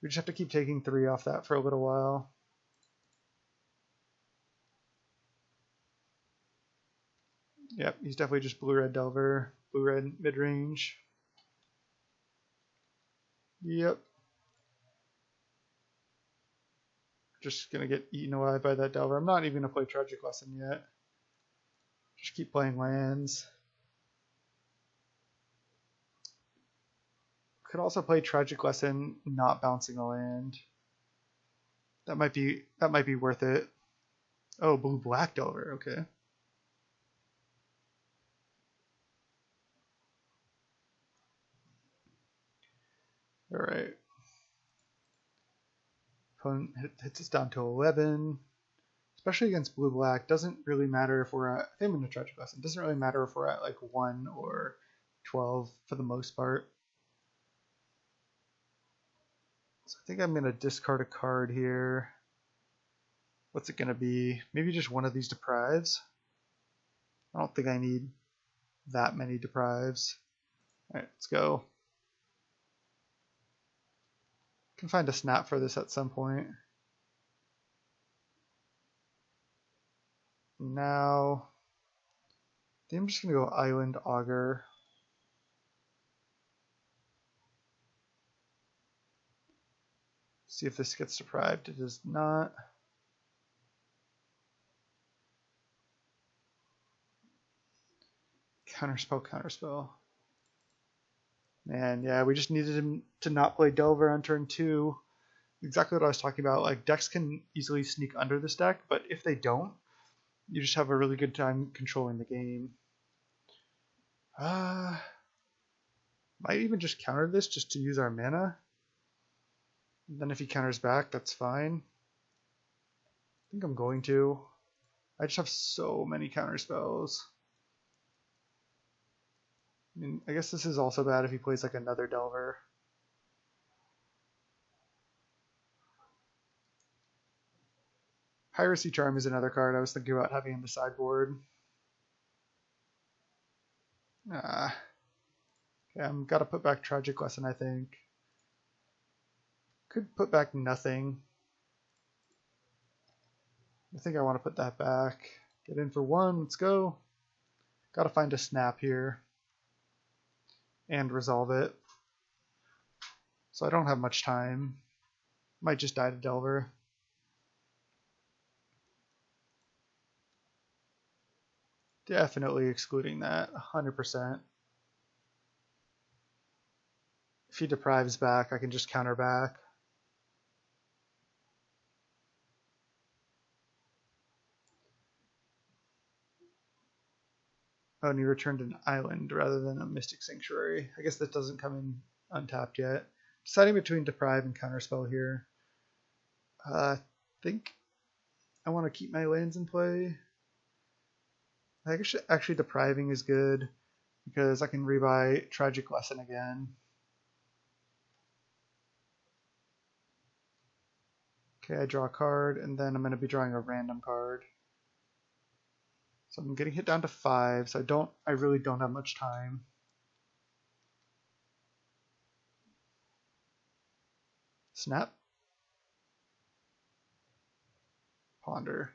We just have to keep taking 3 off that for a little while. Yep, he's definitely just blue-red Delver, blue-red mid-range. Yep. Just gonna get eaten alive by that Delver. I'm not even gonna play Tragic Lesson yet. Just keep playing lands. Could also play Tragic Lesson, not bouncing a land. That might be worth it. Oh, blue-black Delver. Okay. All right. Opponent hits us down to 11. Especially against blue-black. Doesn't really matter if we're at... I think I'm in a Tragic Lesson. Doesn't really matter if we're at like 1 or 12 for the most part. So I think I'm going to discard a card here. What's it going to be? Maybe just one of these Deprives. I don't think I need that many Deprives. Alright, let's go. Can find a snap for this at some point. Now, I think I'm just going to go Island Augur. See if this gets deprived. It does not. Counterspell, counterspell. Man, yeah, we just needed him to not play Delver on turn 2. Exactly what I was talking about. Like, decks can easily sneak under this deck, but if they don't, you just have a really good time controlling the game. Might even just counter this just to use our mana. And then if he counters back, that's fine. I think I'm going to. I just have so many counter spells. I mean, I guess this is also bad if he plays like another Delver. Piracy Charm is another card I was thinking about having in the sideboard. Okay, I'm gotta put back Tragic Lesson, I think. Could put back nothing. I think I want to put that back. Get in for 1, let's go. Gotta find a snap here. And resolve it. So I don't have much time. Might just die to Delver. Definitely excluding that, 100%. If he deprives back, I can just counter back. Oh, and he returned an island rather than a Mystic Sanctuary. I guess that doesn't come in untapped yet. Deciding between Deprive and Counterspell here. I think I want to keep my lands in play. I guess actually Depriving is good because I can rebuy Tragic Lesson again. Okay, I draw a card, and then I'm going to be drawing a random card. So I'm getting hit down to 5, so I really don't have much time. Snap. Ponder.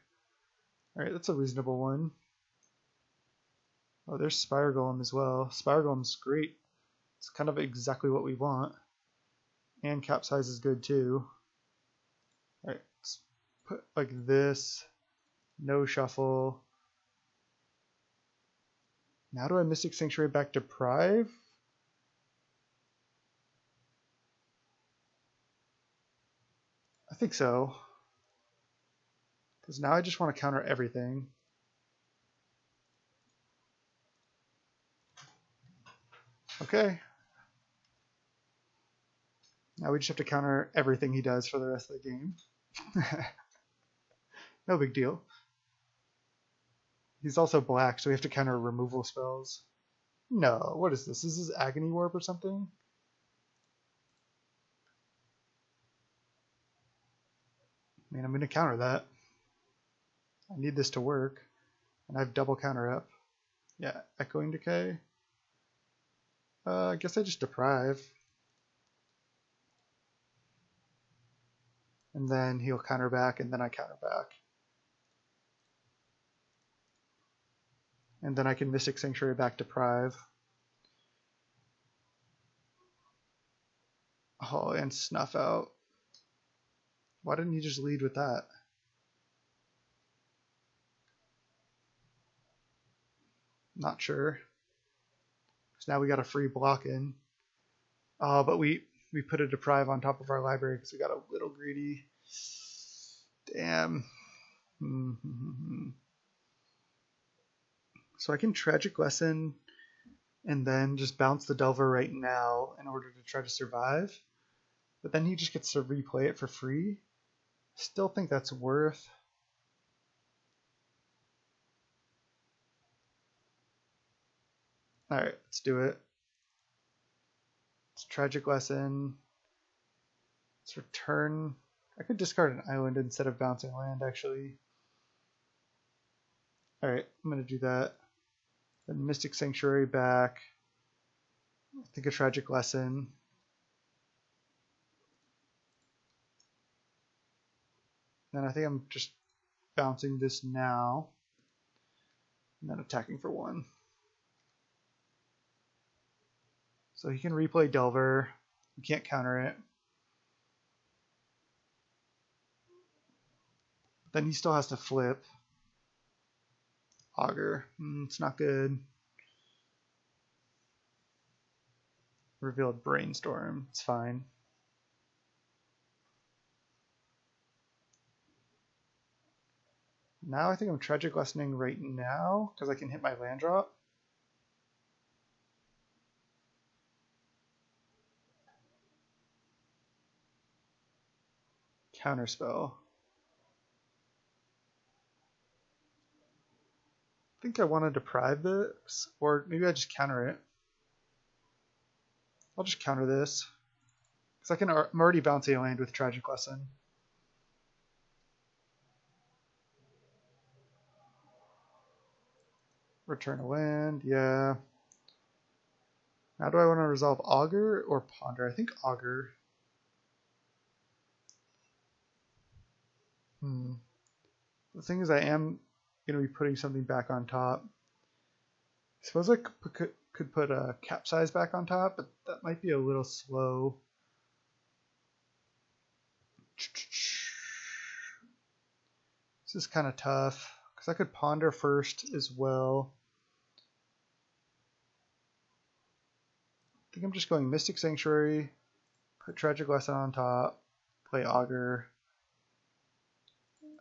Alright, that's a reasonable one. Oh, there's Spire Golem as well. Spire Golem's great. It's kind of exactly what we want. And Capsize is good too. Alright, let's put like this. No shuffle. Now do I Mystic Sanctuary back Deprive? I think so. Because now I just want to counter everything. Okay. Now we just have to counter everything he does for the rest of the game. No big deal. He's also black, so we have to counter removal spells. No, what is this? Is this Agony Warp or something? I mean, I'm going to counter that. I need this to work. And I have double counter up. Yeah, Echoing Decay. I guess I just Deprive. And then he'll counter back, and then I counter back. And then I can Mystic Sanctuary back Deprive. Oh, and Snuff out. Why didn't he just lead with that? Not sure. So now we got a free block in. Oh, but we put a Deprive on top of our library because we got a little greedy. Damn. So I can Tragic Lesson and then just bounce the Delver right now in order to try to survive. But then he just gets to replay it for free. Still think that's worth. Alright, let's do it. It's Tragic Lesson. Let's return. I could discard an island instead of bouncing land, actually. Alright, I'm going to do that. Then Mystic Sanctuary back. I think a Tragic Lesson. Then I think I'm just bouncing this now. And then attacking for 1. So he can replay Delver. You can't counter it. Then he still has to flip. Augur. It's not good. Revealed Brainstorm. It's fine. Now I think I'm Tragic Lessening right now because I can hit my land drop. Counterspell. I think I want to Deprive this, or maybe I just counter it. I'll just counter this because I'm already bouncing a land with Tragic Lesson. Return a land, yeah. Now do I want to resolve Augur or Ponder? I think Augur. The thing is, I am going to be putting something back on top. I suppose I could put a Capsize back on top, but that might be a little slow. This is kind of tough because I could Ponder first as well. I think I'm just going Mystic Sanctuary, put Tragic Lesson on top, play Augur.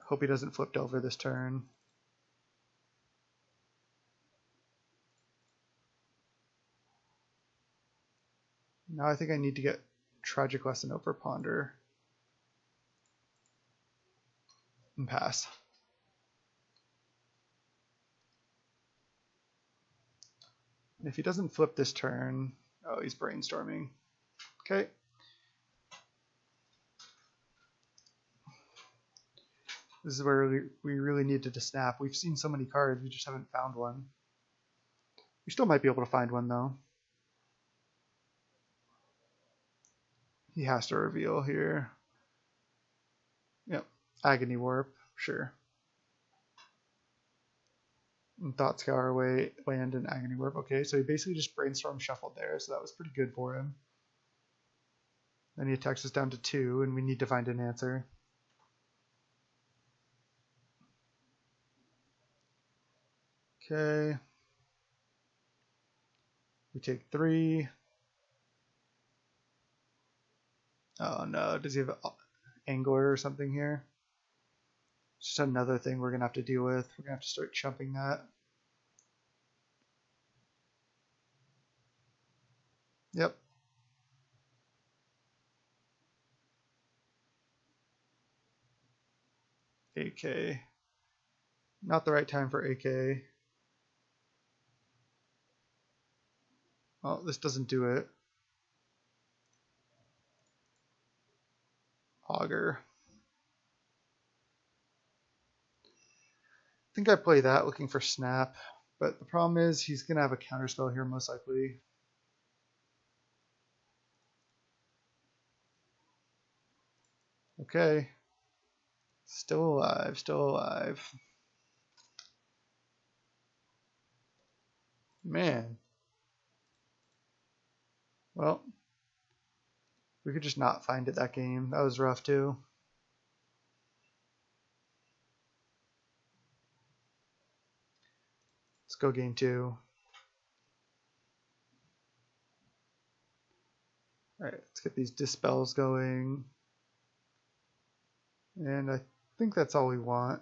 Hope he doesn't flip Delver this turn. Now I think I need to get Tragic Lesson over Ponder. And pass. And if he doesn't flip this turn, oh, he's brainstorming. Okay. This is where we really needed to snap. We've seen so many cards, we just haven't found one. We still might be able to find one though. He has to reveal here. Yep, Agony Warp, sure. And Thought Scour away, land and Agony Warp. Okay, so he basically just Brainstorm shuffled there, so that was pretty good for him. Then he attacks us down to 2, and we need to find an answer. Okay. We take 3. Oh no, does he have an Angler or something here? It's just another thing we're going to have to deal with. We're going to have to start chumping that. Yep. AK. Not the right time for AK. Well, this doesn't do it. Augur. I think I play that looking for Snap, but the problem is he's going to have a counterspell here most likely. Okay. Still alive, still alive. Man. Well, we could just not find it that game. That was rough too. Let's go game 2. Alright, let's get these dispels going. And I think that's all we want.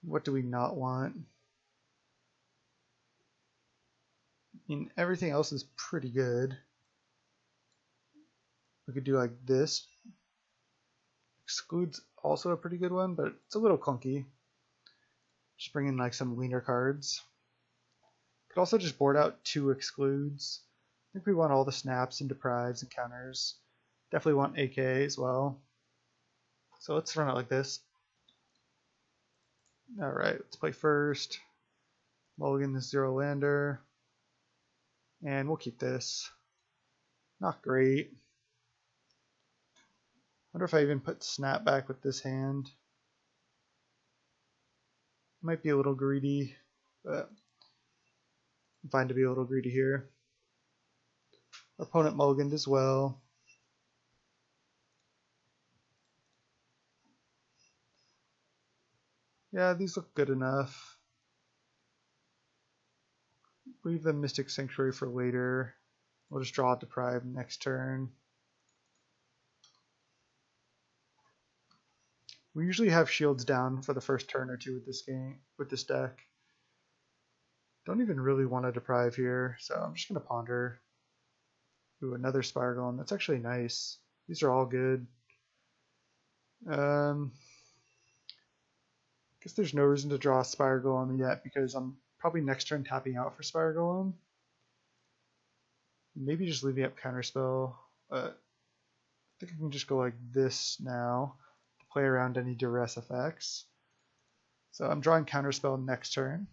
What do we not want? I mean, everything else is pretty good. We could do like this. Exclude's also a pretty good one, but it's a little clunky. Just bring in like some leaner cards. Could also just board out 2 excludes. I think we want all the snaps and deprives and counters. Definitely want AK as well. So let's run it like this. Alright, let's play first. Mulligan the 0 lander. And we'll keep this. Not great. Wonder if I even put Snap back with this hand. Might be a little greedy, but I'm fine to be a little greedy here. Our opponent mulliganed as well. Yeah, these look good enough. Leave the Mystic Sanctuary for later. We'll just draw a Deprive next turn. We usually have shields down for the first turn or 2 with this game, with this deck. Don't even really want to Deprive here, so I'm just going to Ponder. Ooh, another Spire Golem. That's actually nice. These are all good. Guess there's no reason to draw a Spire Golem yet because I'm probably next turn tapping out for Spire Golem. Maybe just leaving up Counterspell, but I think I can just go like this now to play around any duress effects. So I'm drawing Counterspell next turn.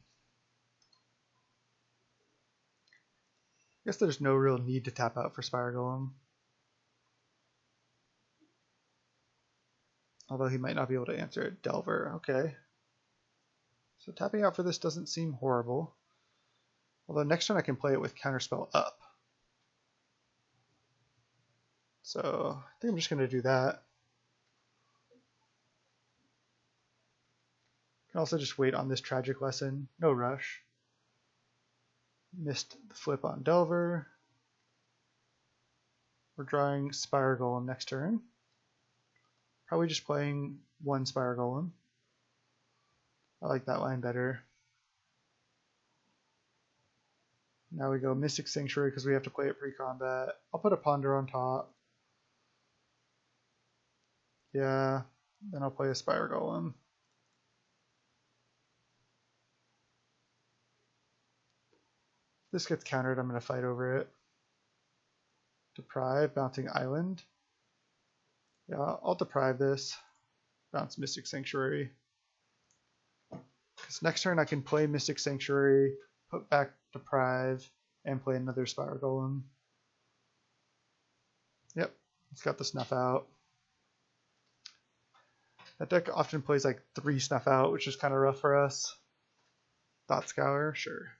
I guess there's no real need to tap out for Spire Golem. Although he might not be able to answer it. Delver, okay. So tapping out for this doesn't seem horrible. Although next turn I can play it with Counterspell up. So I think I'm just going to do that. Can also just wait on this Tragic Lesson. No rush. Missed the flip on Delver. We're drawing Spire Golem next turn. Probably just playing 1 Spire Golem. I like that line better. Now we go Mystic Sanctuary because we have to play it pre-combat. I'll put a Ponder on top. Yeah, then I'll play a Spire Golem. If this gets countered, I'm going to fight over it. Deprive, Bouncing Island. Yeah, I'll deprive this. Bounce Mystic Sanctuary. Because next turn I can play Mystic Sanctuary, put back Deprive, and play another Spire Golem. Yep, it's got the Snuff Out. That deck often plays like 3 Snuff Out, which is kind of rough for us. Thought Scour, sure.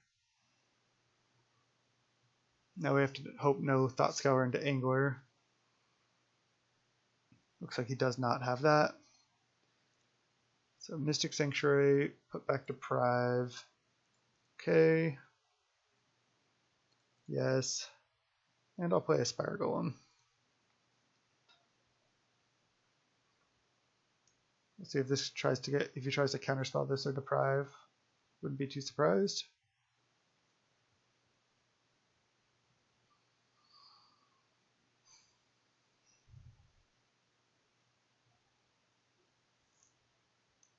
Now we have to hope no Thought Scour into Angler. Looks like he does not have that. So Mystic Sanctuary, put back Deprive. Okay. Yes. And I'll play a Spire Golem. Let's see if this tries to get, if he tries to counterspell this or Deprive. Wouldn't be too surprised.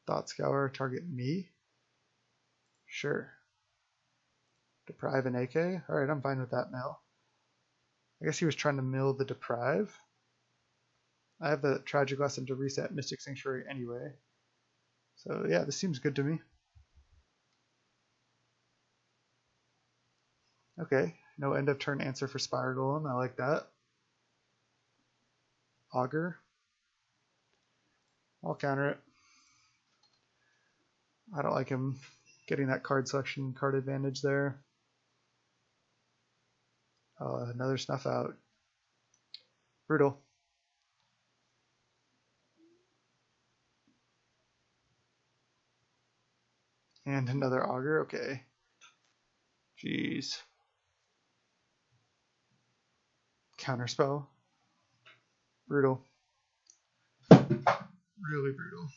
Thought Scour, target me? Sure. Deprive and AK? Alright, I'm fine with that now. I guess he was trying to mill the Deprive. I have the Tragic Lesson to reset Mystic Sanctuary anyway. So yeah, this seems good to me. Okay, no end of turn answer for Spire Golem, I like that. Augur. I'll counter it. I don't like him getting that card selection, card advantage there. Another Snuff Out. Brutal. And another Augur, okay. Jeez. Counterspell. Brutal. Really brutal.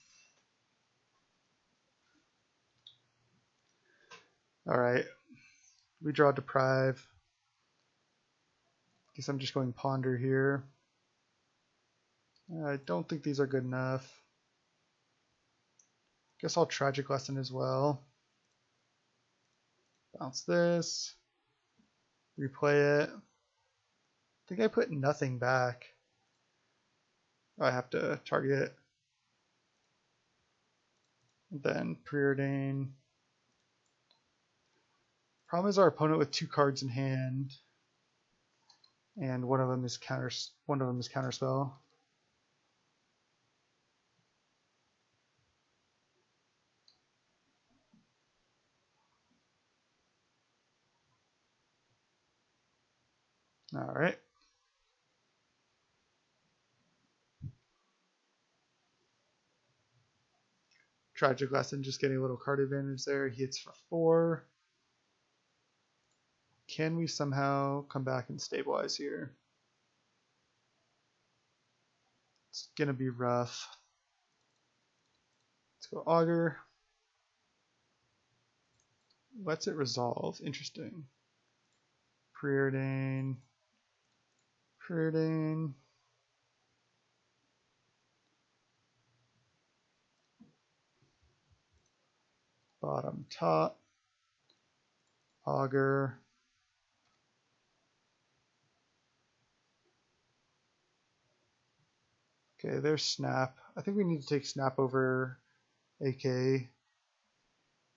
Alright. We draw Deprive. Guess I'm just going Ponder here. I don't think these are good enough. Guess I'll Tragic Lesson as well. Bounce this. Replay it. I think I put nothing back. I have to target it. Then Preordain. Problem is our opponent with 2 cards in hand, and one of them is counterspell. All right. Tragic Lesson, just getting a little card advantage there. He hits for 4. Can we somehow come back and stabilize here? It's going to be rough. Let's go Augur. Lets it resolve. Interesting. Preordain. Preordain. Bottom, top. Augur. Okay, there's Snap. I think we need to take Snap over AK.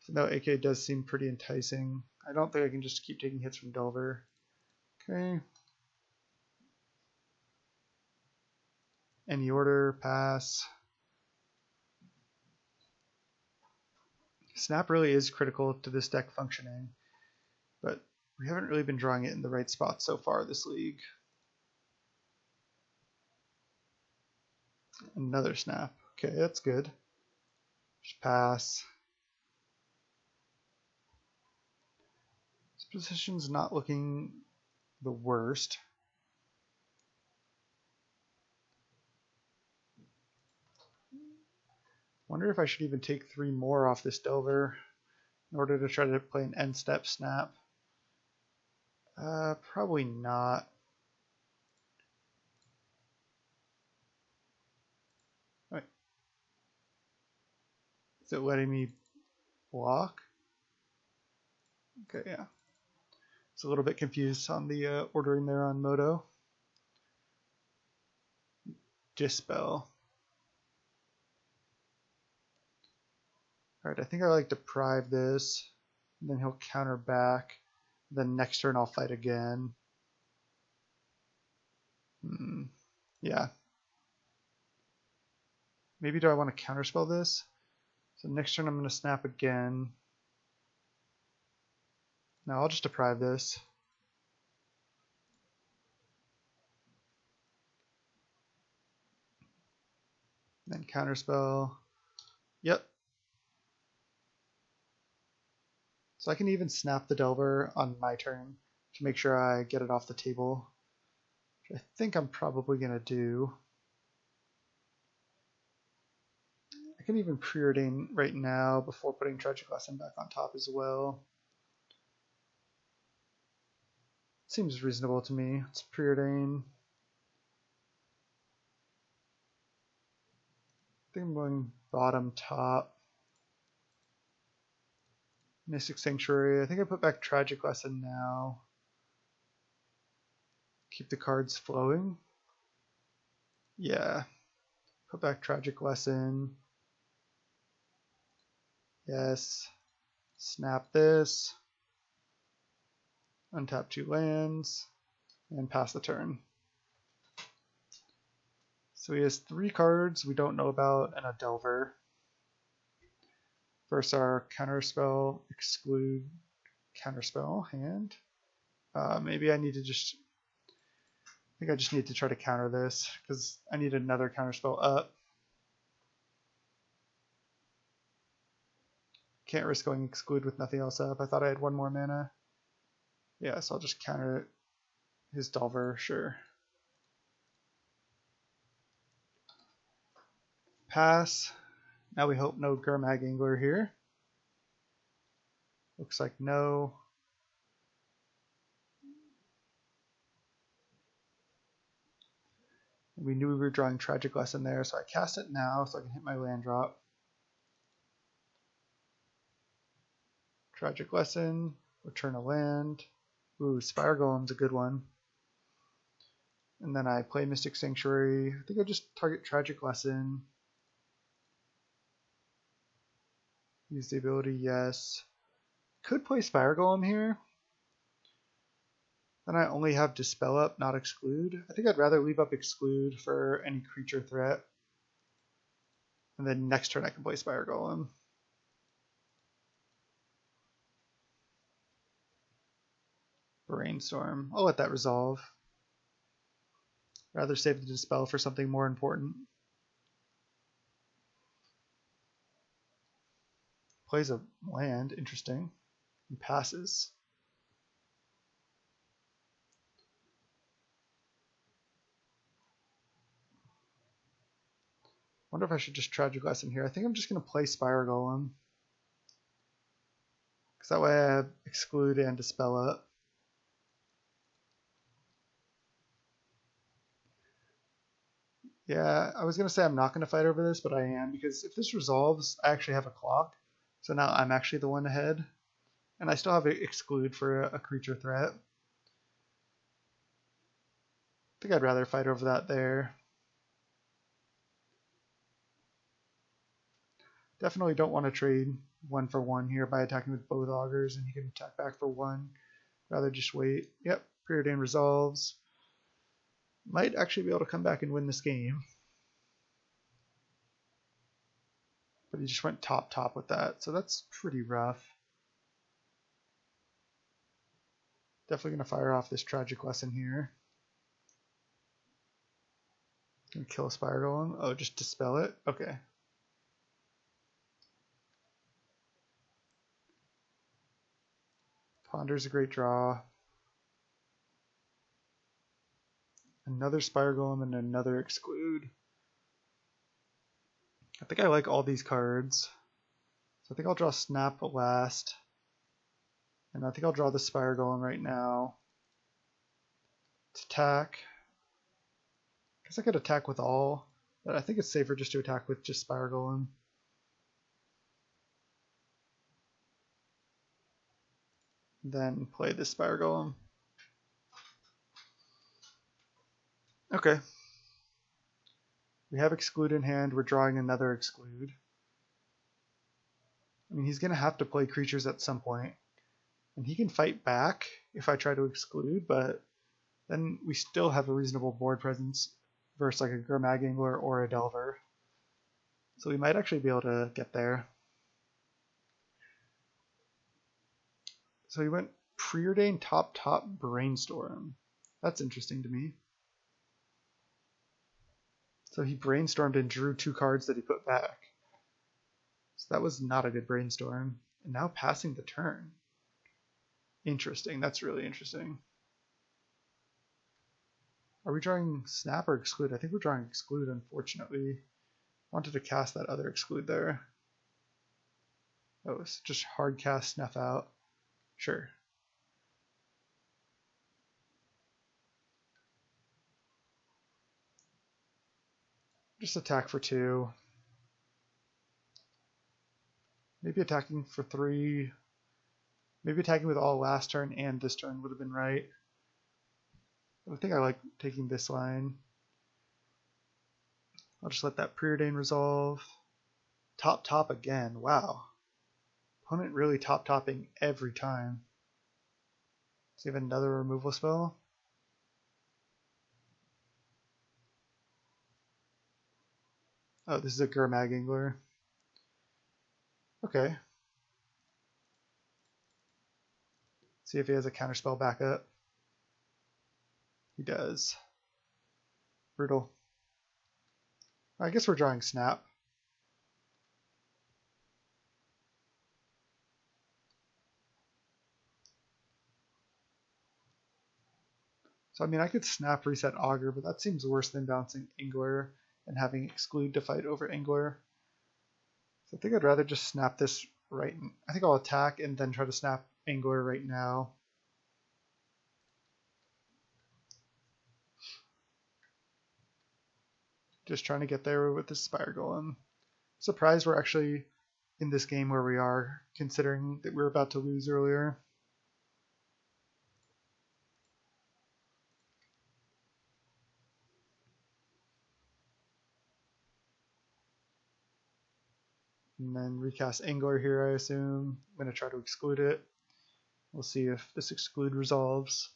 No, AK does seem pretty enticing. I don't think I can just keep taking hits from Delver. Okay. Any order, pass. Snap really is critical to this deck functioning, but we haven't really been drawing it in the right spot so far this league. Another Snap. Okay, that's good. Just pass. This position's not looking the worst. Wonder if I should even take 3 more off this Delver in order to try to play an end step Snap. Probably not. Wait. Is it letting me block? Okay, yeah. It's a little bit confused on the ordering there on Moto. Dispel. Alright, I think I like Deprive this. And then he'll counter back. Then next turn I'll fight again. Yeah. Maybe do I want to counterspell this? So next turn I'm going to snap again. Now I'll just Deprive this. Then counterspell. Yep. So I can even snap the Delver on my turn to make sure I get it off the table, which I think I'm probably going to do. I can even preordain right now before putting Tragic Lesson back on top as well. Seems reasonable to me. Let's preordain. I think I'm going bottom, top. Mystic Sanctuary. I think I put back Tragic Lesson now. Keep the cards flowing. Yeah. Put back Tragic Lesson. Yes. Snap this. Untap 2 lands. And pass the turn. So he has 3 cards we don't know about and a Delver. First, our counterspell, exclude counterspell hand. Maybe I need to just. I think I just need to try to counter this because I need another counterspell up. Can't risk going exclude with nothing else up. I thought I had 1 more mana. Yeah, so I'll just counter it. His Delver, sure. Pass. Now we hope no Gurmag Angler here. Looks like no. We knew we were drawing Tragic Lesson there, so I cast it now so I can hit my land drop. Tragic Lesson, return a land. Ooh, Spire Golem's a good one. And then I play Mystic Sanctuary. I think I just target Tragic Lesson. Use the ability, yes. Could play Spire Golem here. Then I only have Dispel up, not Exclude. I think I'd rather leave up Exclude for any creature threat. And then next turn I can play Spire Golem. Brainstorm. I'll let that resolve. Rather save the Dispel for something more important. Plays a land, interesting. And passes. Wonder if I should just Tragic Lesson here. I think I'm just going to play Spire Golem. Because that way I have Exclude and Dispel up. Yeah, I was going to say I'm not going to fight over this, but I am. Because if this resolves, I actually have a clock. So now I'm actually the one ahead. And I still have Exclude for a creature threat. I think I'd rather fight over that there. Definitely don't want to trade 1 for 1 here by attacking with both Augurs, and he can attack back for 1. Rather just wait. Yep, Preordain resolves. Might actually be able to come back and win this game. But he just went top with that, so that's pretty rough. Definitely going to fire off this Tragic Lesson here. Gonna kill a Spire Golem. Oh, just Dispel it? Okay. Ponder's a great draw. Another Spire Golem and another Exclude. I think I like all these cards. So I think I'll draw Snap last. And I think I'll draw the Spire Golem right now. To attack. I guess I could attack with all, but I think it's safer just to attack with just Spire Golem. Then play this Spire Golem. Okay. We have Exclude in hand. We're drawing another Exclude. I mean, he's going to have to play creatures at some point. And he can fight back if I try to Exclude, but then we still have a reasonable board presence versus like a Gurmag Angler or a Delver. So we might actually be able to get there. So he went Preordain top Brainstorm. That's interesting to me. So he brainstormed and drew 2 cards that he put back. So that was not a good brainstorm. And now passing the turn. Interesting. That's really interesting. Are we drawing Snap or Exclude? I think we're drawing Exclude, unfortunately. I wanted to cast that other Exclude there. Oh, it's just hard cast Snuff out. Sure. Just attack for 2. Maybe attacking for 3. Maybe attacking with all last turn and this turn would have been right. I think I like taking this line. I'll just let that Preordain resolve. Top again. Wow. Opponent really topping every time. Does he have another removal spell? Oh, this is a Gurmag Angler. Okay. See if he has a counterspell backup. He does. Brutal. I guess we're drawing Snap. So I mean, I could Snap Reset Augur, but that seems worse than bouncing Angler and having Exclude to fight over Angler. So I think I'd rather just snap this right. I think I'll attack and then try to snap Angler right now. Just trying to get there with this Spire Golem. Surprised we're actually in this game where we are, considering that we were about to lose earlier. And then recast Angler here, I assume. I'm going to try to exclude it. We'll see if this exclude resolves.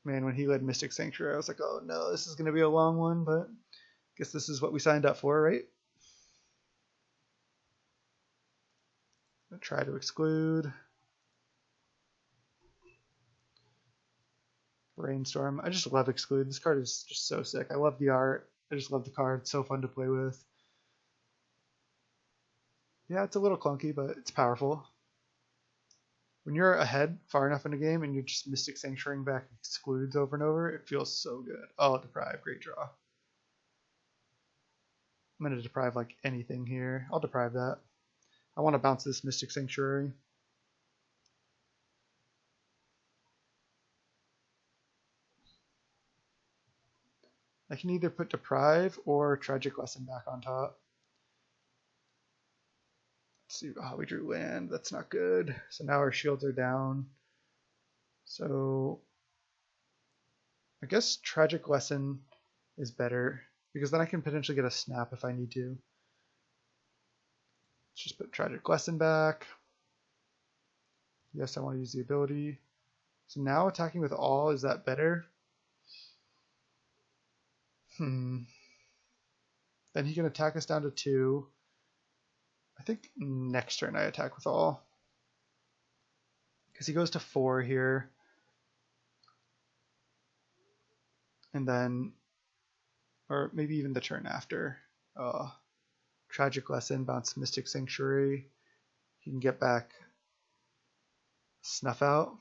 Man, when he led Mystic Sanctuary, I was like, oh no, this is going to be a long one, but I guess this is what we signed up for, right? I'm going to try to exclude. Brainstorm. I just love exclude. This card is just so sick. I love the art. I just love the card. It's so fun to play with. Yeah, it's a little clunky, but it's powerful. When you're ahead far enough in a game and you're just Mystic Sanctuarying back excludes over and over, it feels so good. Oh, Deprive. Great draw. I'm going to Deprive like anything here. I'll Deprive that. I want to bounce this Mystic Sanctuary. I can either put Deprive or Tragic Lesson back on top. Let's see. Oh, we drew land. That's not good. So now our shields are down. So I guess Tragic Lesson is better because then I can potentially get a snap if I need to. Let's just put Tragic Lesson back. Yes, I want to use the ability. So now attacking with all, is that better? Then he can attack us down to 2. I think next turn I attack with all. Because he goes to 4 here. And then, or maybe even the turn after. Tragic Lesson, bounce Mystic Sanctuary. He can get back Snuff Out.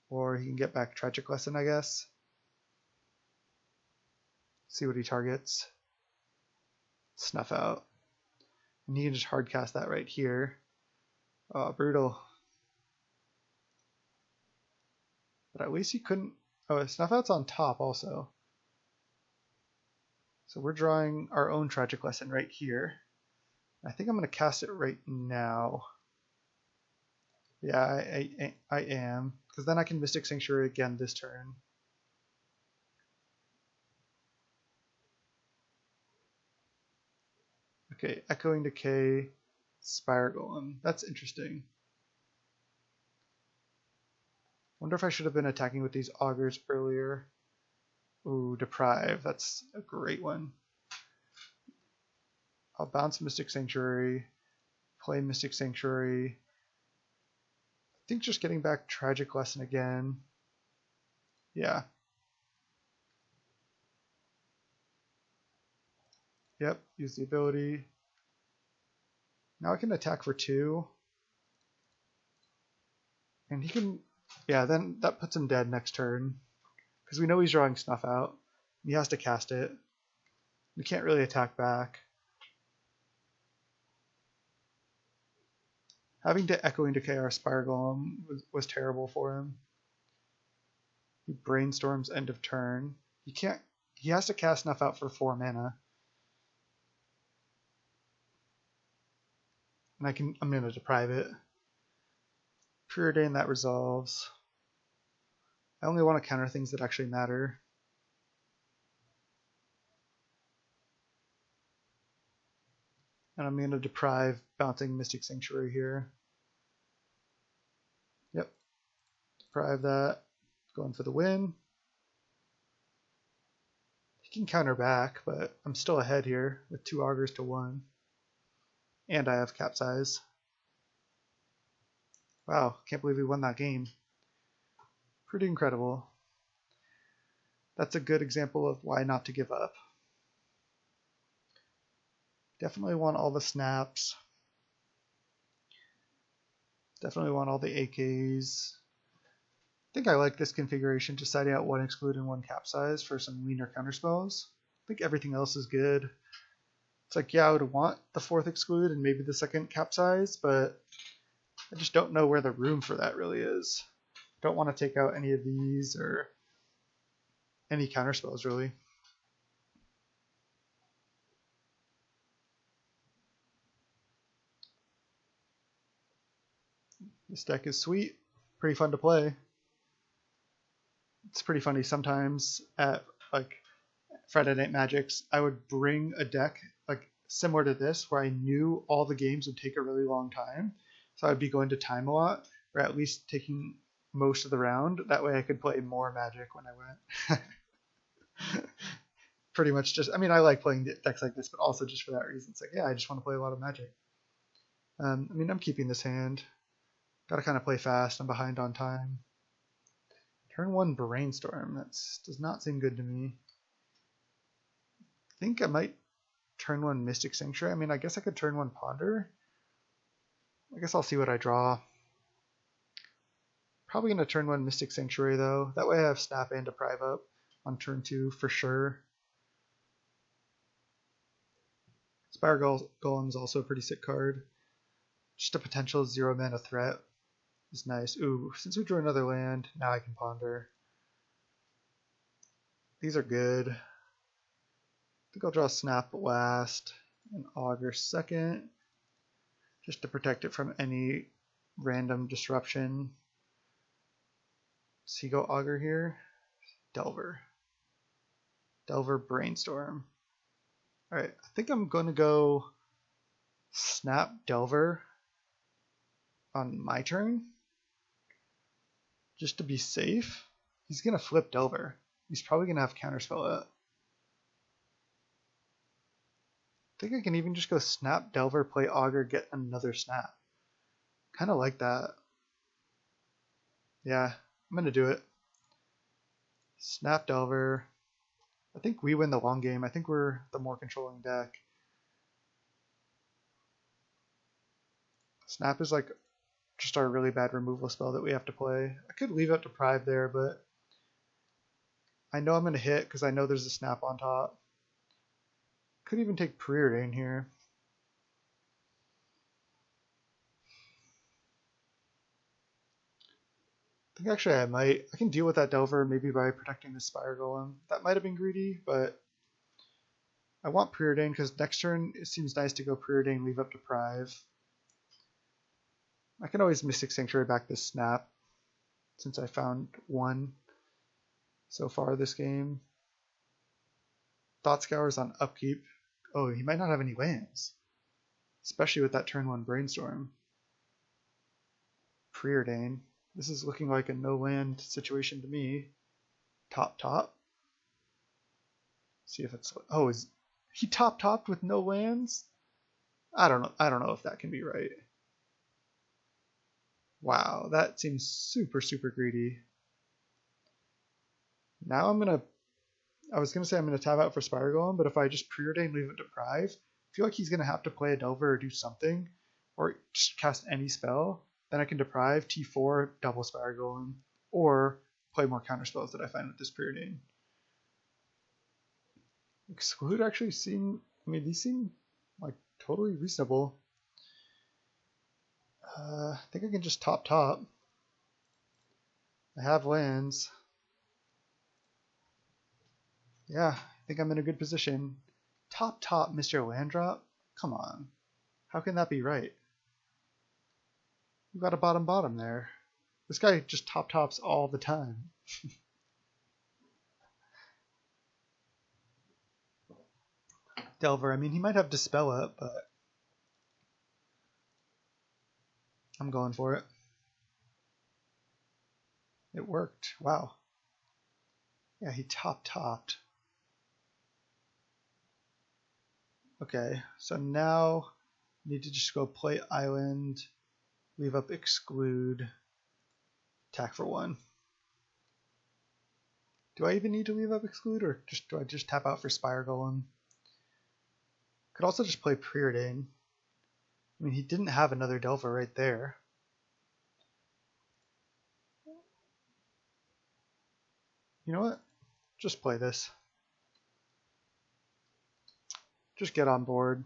Or he can get back Tragic Lesson, I guess. See what he targets. Snuff Out. And he can just hard cast that right here. Oh, brutal. But at least he couldn't. Oh, Snuff Out's on top also. So we're drawing our own Tragic Lesson right here. I think I'm going to cast it right now. Yeah, I am. Because then I can Mystic Sanctuary again this turn. Okay, Echoing Decay, Spire Golem. That's interesting. Wonder if I should have been attacking with these augurs earlier. Ooh, Deprive. That's a great one. I'll bounce Mystic Sanctuary, play Mystic Sanctuary. I think just getting back Tragic Lesson again. Yeah. Yep, use the ability. Now I can attack for 2. And he can, yeah, then that puts him dead next turn. Because we know he's drawing Snuff out. He has to cast it. We can't really attack back. Having to Echoing Decay our Spire Golem was terrible for him. He brainstorms end of turn. He has to cast Snuff out for 4 mana. And I'm gonna deprive it. Preordain, that resolves. I only want to counter things that actually matter. And I'm going to deprive bouncing Mystic Sanctuary here. Yep. Deprive that. Going for the win. He can counter back, but I'm still ahead here with 2 augurs to 1. And I have Capsize. Wow, can't believe we won that game. Pretty incredible. That's a good example of why not to give up. Definitely want all the snaps. Definitely want all the AKs. I think I like this configuration, just siding out 1 exclude and 1 capsize for some leaner counterspells. I think everything else is good. It's like, yeah, I would want the 4th exclude and maybe the 2nd capsize, but I just don't know where the room for that really is. Don't want to take out any of these or any counterspells really. This deck is sweet, pretty fun to play. It's pretty funny sometimes at like Friday Night Magics, I would bring a deck like similar to this where I knew all the games would take a really long time. So I'd be going to time a lot, or at least taking most of the round. That way I could play more Magic when I went. Pretty much just, I mean, I like playing decks like this, but also just for that reason. It's like, yeah, I just want to play a lot of Magic. I mean, I'm keeping this hand. Gotta kind of play fast. I'm behind on time. Turn 1 Brainstorm. That does not seem good to me. I think I might turn 1 Mystic Sanctuary. I mean, I guess I could turn 1 Ponder. I guess I'll see what I draw. Probably going to turn 1 Mystic Sanctuary, though. That way I have Snap and Deprive up on turn 2 for sure. Spire Golem is also a pretty sick card. Just a potential 0 mana threat is nice. Ooh, since we drew another land, now I can Ponder. These are good. I think I'll draw Snap last and Augur second, just to protect it from any random disruption. So you go Augur here, Delver Brainstorm. Alright, I think I'm going to go Snap Delver on my turn, just to be safe. He's going to flip Delver. He's probably going to have Counterspell it. I think I can even just go Snap Delver, play Augur, get another Snap. Kind of like that. Yeah, I'm going to do it. Snap Delver. I think we win the long game. I think we're the more controlling deck. Snap is like just our really bad removal spell that we have to play. I could leave out Deprive there, but I know I'm going to hit because I know there's a Snap on top. Could even take Preordain here. I think actually I might. I can deal with that Delver maybe by protecting the Spire Golem. That might have been greedy, but I want Preordain because next turn it seems nice to go Preordain, leave up Deprive. I can always Mystic Sanctuary back this Snap since I found 1 so far this game. Thought Scour's on upkeep. Oh, he might not have any lands. especially with that turn 1 Brainstorm. Preordain. This is looking like a no land situation to me. Top. See if it's, oh, is he topped with no lands? I don't know if that can be right. Wow, that seems super greedy. Now I was gonna say I'm gonna tap out for Spire Golem, but if I just preordain leave it Deprive, I feel like he's gonna have to play a Delver or do something, or just cast any spell. Then I can Deprive, T4, double Spire Golem, or play more counter spells that I find with this preordain. Exclude actually seem, I mean, these seem like totally reasonable. I think I can just top. I have lands. Yeah, I think I'm in a good position. Top, Mr. Land Drop? Come on. How can that be right? We've got a bottom there. This guy just tops all the time. Delver, I mean, he might have Dispel up, but I'm going for it. It worked. Wow. Yeah, he topped. Okay, so now I need to just go play Island, leave up Exclude, attack for 1. Do I even need to leave up Exclude, or do I just tap out for Spire Golem? Could also just play Preordain. I mean, he didn't have another Delver right there. You know what? Just play this. Just get on board.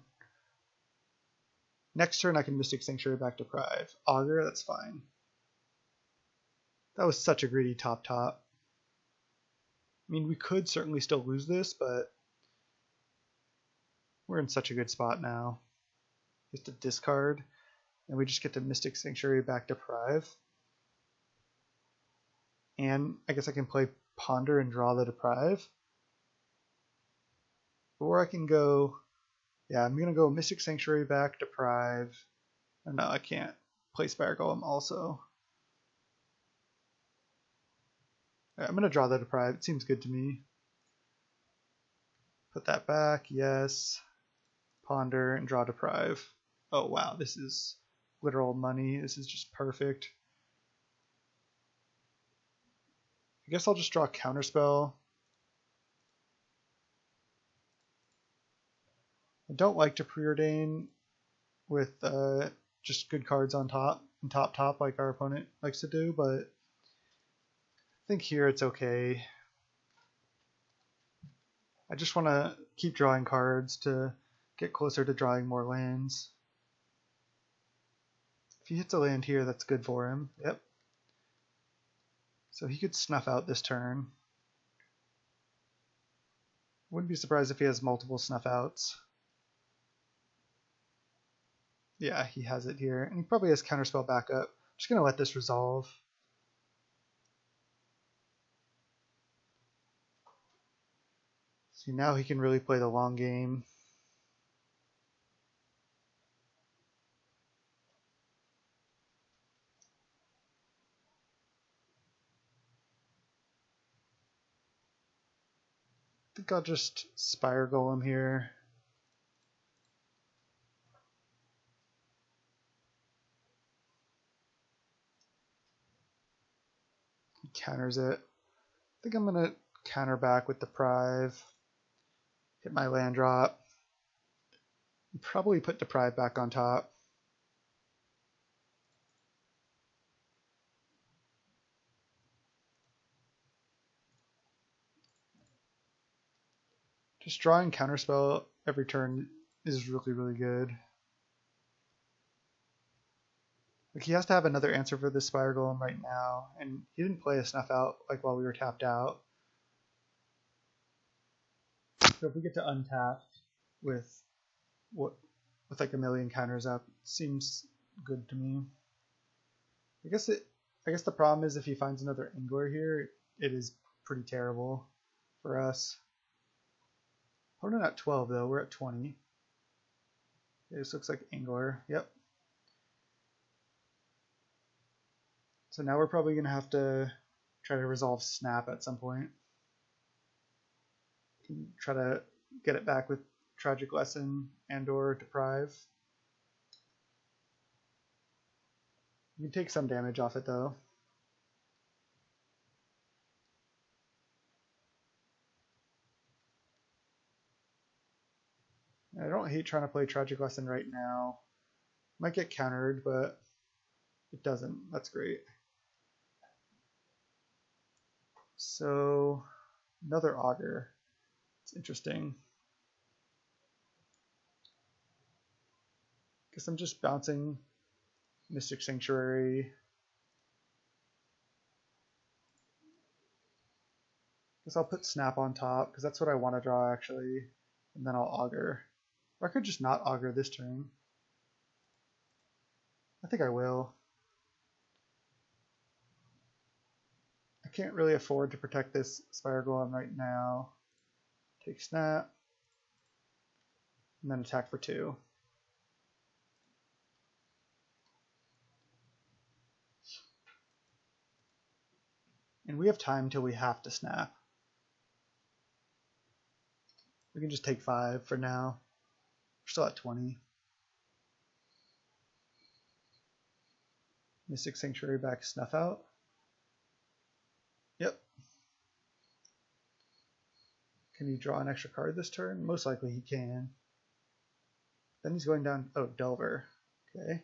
Next turn I can Mystic Sanctuary back to Deprive. Augur, that's fine. That was such a greedy top. I mean, we could certainly still lose this, but we're in such a good spot now. Just to discard, and we just get to Mystic Sanctuary back to Deprive. And I guess I can play Ponder and draw the Deprive. Or I can go, yeah, I'm going to go Mystic Sanctuary back, Deprive. Oh, no, I can't. Play Spire Golem also. Right, I'm going to draw the Deprive. It seems good to me. Put that back, yes. Ponder and draw Deprive. Oh wow, this is literal money. This is just perfect. I guess I'll just draw Counterspell. I don't like to preordain with just good cards on top and top like our opponent likes to do, but I think here it's okay. I just want to keep drawing cards to get closer to drawing more lands. If he hits a land here, that's good for him. Yep. So he could snuff out this turn. Wouldn't be surprised if he has multiple snuff outs. Yeah, he has it here. And he probably has Counterspell backup. Just going to let this resolve. See, now he can really play the long game. I think I'll just Spire Golem here. He counters it. I think I'm going to counter back with Deprive. Hit my land drop. And probably put Deprive back on top. Just drawing Counterspell every turn is really good. Like, he has to have another answer for this Spire Golem right now, and he didn't play a Snuff Out like while we were tapped out. So if we get to untap with like a million counters up, it seems good to me. I guess the problem is if he finds another Angler here, it is pretty terrible for us. We're not at 12 though, we're at 20. Okay, this looks like Angler. Yep. So now we're probably going to have to try to resolve Snap at some point. Try to get it back with Tragic Lesson and or Deprive. You can take some damage off it though. I don't hate trying to play Tragic Lesson right now. Might get countered, but it doesn't. That's great. So another Augur. It's interesting. Guess I'm just bouncing Mystic Sanctuary. Guess I'll put Snap on top because that's what I want to draw actually, and then I'll Augur. Or I could just not Augur this turn. I think I will. I can't really afford to protect this Spire Golem right now. Take Snap, and then attack for 2. And we have time till we have to Snap. We can just take 5 for now. We're still at 20. Mystic Sanctuary back, Snuff out. Yep. Can he draw an extra card this turn? Most likely he can. Then he's going down. Oh, Delver. Okay.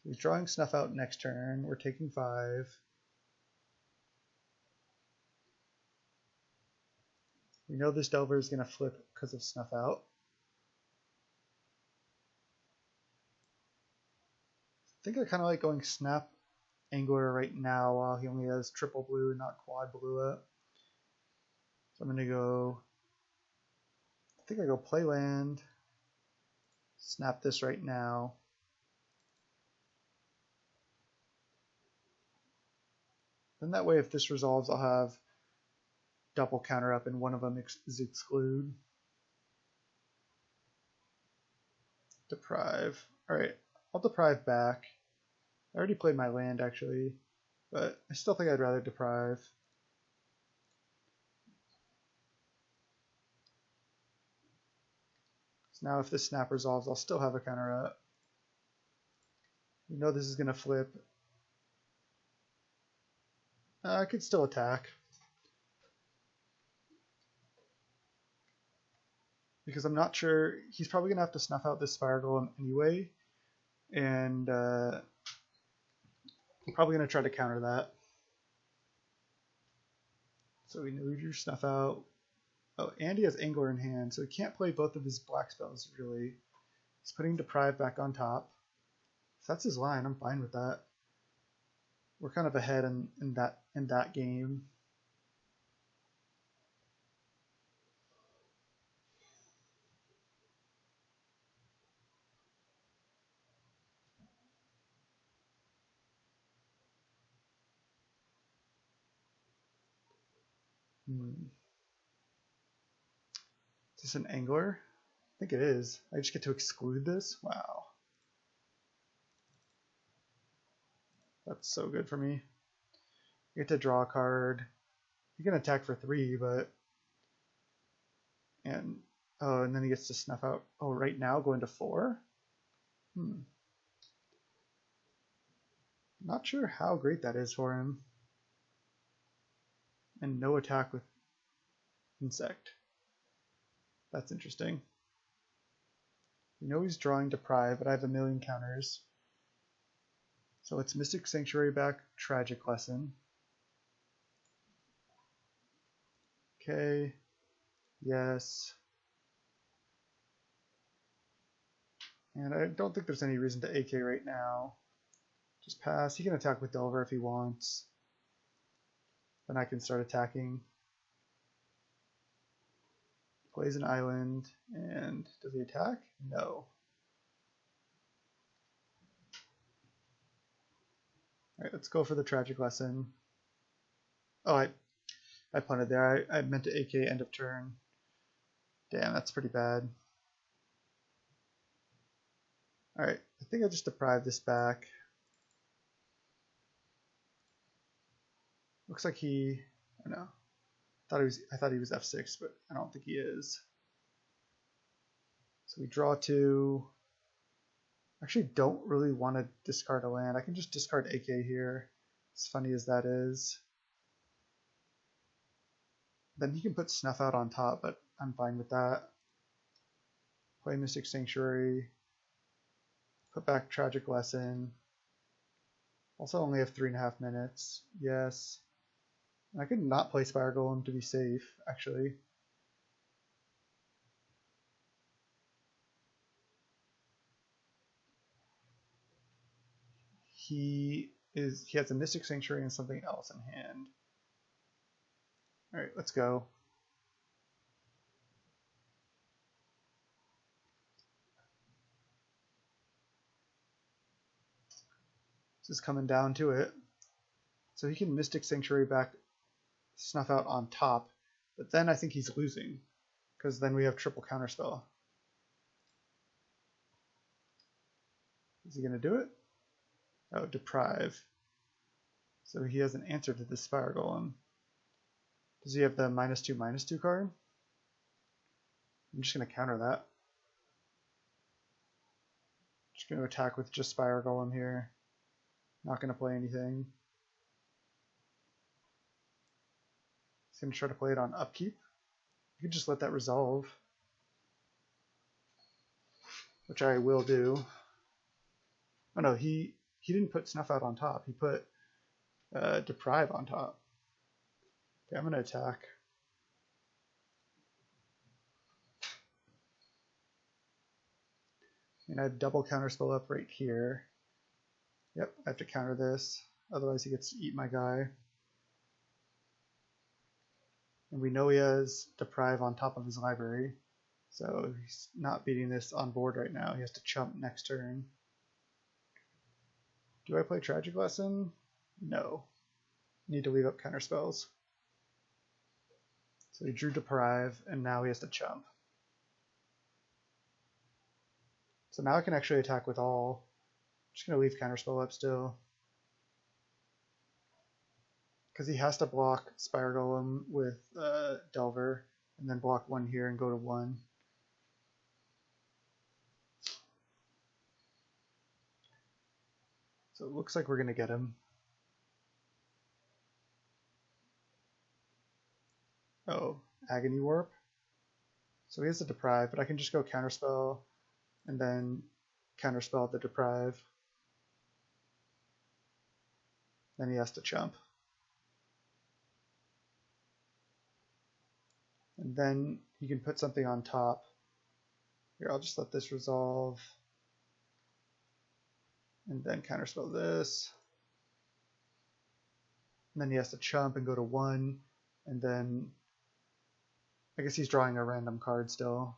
So he's drawing Snuff out next turn. We're taking 5. We know this Delver is going to flip because of Snuff out. I think I kind of like going Snap Angler right now while he only has triple blue, not quad blue up. So I'm going to go, I think I go play land, Snap this right now. Then that way if this resolves I'll have double counter up and one of them is exclude. Deprive. Alright, I'll Deprive back. I already played my land actually, but I still think I'd rather Deprive. So now if this Snap resolves, I'll still have a counter up. You know this is going to flip. I could still attack. Because I'm not sure, he's probably going to have to Snuff out this Spire Golem anyway. And I'm probably going to try to counter that. So we know we drew Snuff out. Oh, and he has Angler in hand, so he can't play both of his black spells really. He's putting Deprive back on top. If that's his line, I'm fine with that. We're kind of ahead in that game. Is this an Angler? I think it is. I just get to exclude this? Wow. That's so good for me. I get to draw a card. He can attack for 3, but... And then he gets to Snuff out. Oh, right now going to 4? Not sure how great that is for him. And no attack with Insect. That's interesting. You know he's drawing Deprive, but I have a million counters. So it's Mystic Sanctuary back, Tragic Lesson. Okay. Yes. And I don't think there's any reason to AK right now. Just pass. He can attack with Delver if he wants. Then I can start attacking. Plays an island, and does he attack? No. Alright, let's go for the Tragic Lesson. Oh, I punted there. I meant to AK end of turn. Damn, that's pretty bad. Alright, I think I just deprived this back. Looks like he, I don't know. I thought he was F6, but I don't think he is. So we draw 2. Actually don't really want to discard a land. I can just discard AK here, as funny as that is. Then he can put Snuff out on top, but I'm fine with that. Play Mystic Sanctuary. Put back Tragic Lesson. Also only have 3.5 minutes. Yes. I could not play Spire Golem to be safe, actually. He has a Mystic Sanctuary and something else in hand. Alright, let's go. This is coming down to it. So he can Mystic Sanctuary back Snuff out on top, but then I think he's losing, because then we have triple counterspell. Is he going to do it? Oh, Deprive. So he has an answer to this Spire Golem. Does he have the -2/-2 card? I'm just going to counter that. Just going to attack with just Spire Golem here. Not going to play anything. He's going to try to play it on upkeep. You can just let that resolve, which I will do. Oh no, he didn't put Snuff out on top. He put Deprive on top. Okay, I'm going to attack. And I have double counterspell up right here. Yep, I have to counter this. Otherwise he gets to eat my guy. And we know he has Deprive on top of his library. So he's not beating this on board right now. He has to chump next turn. Do I play Tragic Lesson? No. Need to leave up counterspells. So he drew Deprive, and now he has to chump. So now I can actually attack with all. Just going to leave counterspell up still. Because he has to block Spire Golem with Delver, and then block 1 here and go to 1. So it looks like we're going to get him. Oh, Agony Warp. So he has a Deprive, but I can just go Counterspell, and then Counterspell the Deprive. Then he has to chump. And then he can put something on top. Here, I'll just let this resolve. And then counterspell this. And then he has to chump and go to 1. And then I guess he's drawing a random card still.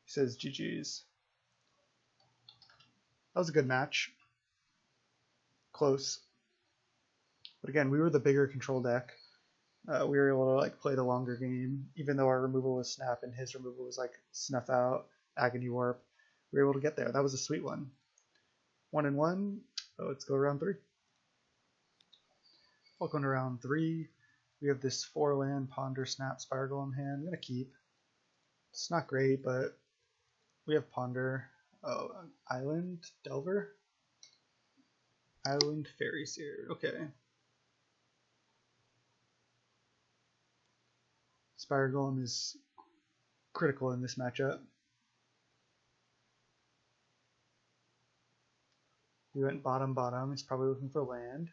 He says GG's. That was a good match. Close. But again, we were the bigger control deck. We were able to like play the longer game, even though our removal was Snap and his removal was like Snuff Out, Agony Warp. We were able to get there. That was a sweet one. 1-1. Oh, let's go round 3. Welcome to round 3. We have this 4-land Ponder Snap Spire Golem hand. I'm gonna keep. It's not great, but we have Ponder. Oh, Island Delver. Island Faerie Seer. Okay. Spire Golem is critical in this matchup. He went bottom. He's probably looking for land.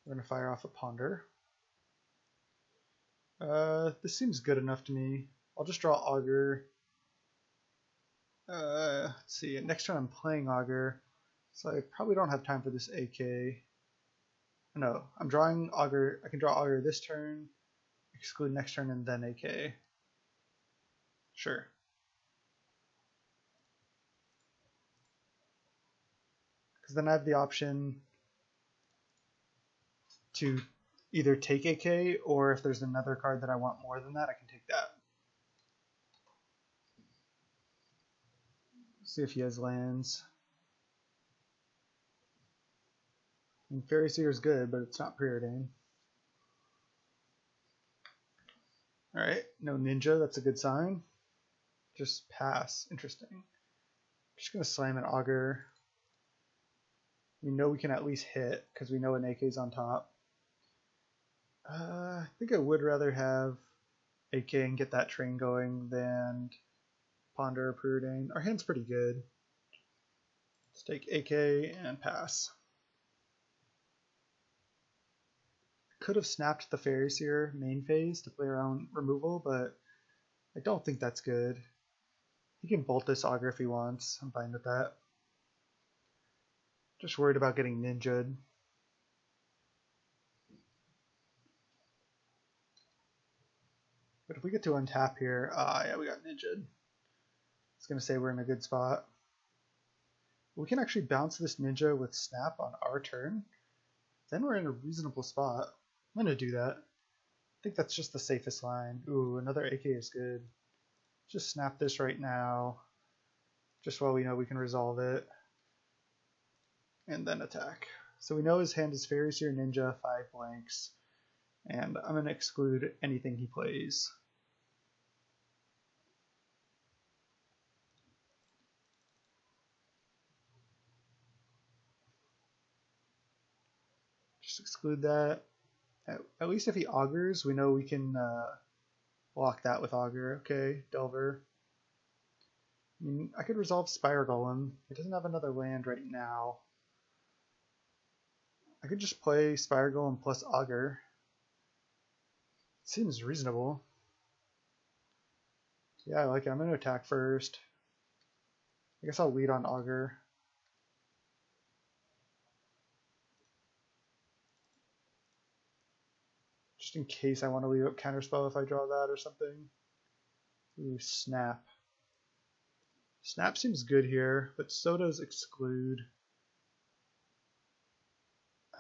We're going to fire off a Ponder. This seems good enough to me. I'll just draw Augur. Let's see. Next turn I'm playing Augur, so I probably don't have time for this AK. No, I'm drawing Augur. I can draw Augur this turn, exclude next turn, and then AK. Sure. Because then I have the option to either take AK, or if there's another card that I want more than that, I can take that. See if he has lands. I mean, Faerie Seer is good, but it's not preordained. Alright, no ninja, that's a good sign. Just pass. Interesting. Just gonna slam an Augur. We know we can at least hit, because we know an AK is on top. I think I would rather have AK and get that train going than Ponder or Preordain. Our hand's pretty good. Let's take AK and pass. Could have snapped the Faerie Seer main phase to play around removal, but I don't think that's good. He can bolt this Augur if he wants. I'm fine with that. Just worried about getting ninja'd. But if we get to untap here, yeah, we got ninja'd. It's going to say we're in a good spot. We can actually bounce this ninja with snap on our turn. Then we're in a reasonable spot. I'm going to do that. I think that's just the safest line. Ooh, another AK is good. Just snap this right now. Just while we know we can resolve it. And then attack. So we know his hand is Faerie Seer Ninja, 5 blanks. And I'm going to exclude anything he plays. Just exclude that. At least if he augurs, we know we can block that with Augur. Okay, Delver. I mean, I could resolve Spire Golem. It doesn't have another land right now. I could just play Spire Golem plus Augur. Seems reasonable. Yeah, I like it. I'm going to attack first. I guess I'll lead on Augur. Just in case I want to leave up Counterspell if I draw that or something. Ooh, Snap. Snap seems good here, but so does Exclude.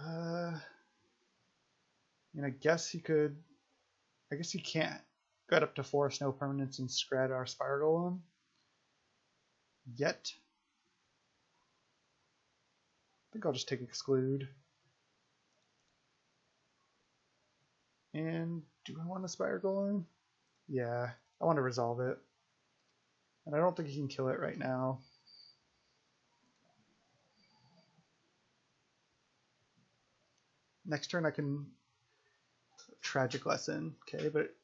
I mean, I guess he could... I guess he can't get up to 4 snow permanents and scred our Spire Golem. Yet. I think I'll just take Exclude. And do I want to Spire Golem? Yeah, I want to resolve it. And I don't think he can kill it right now. Next turn I can Tragic Lesson. Okay, but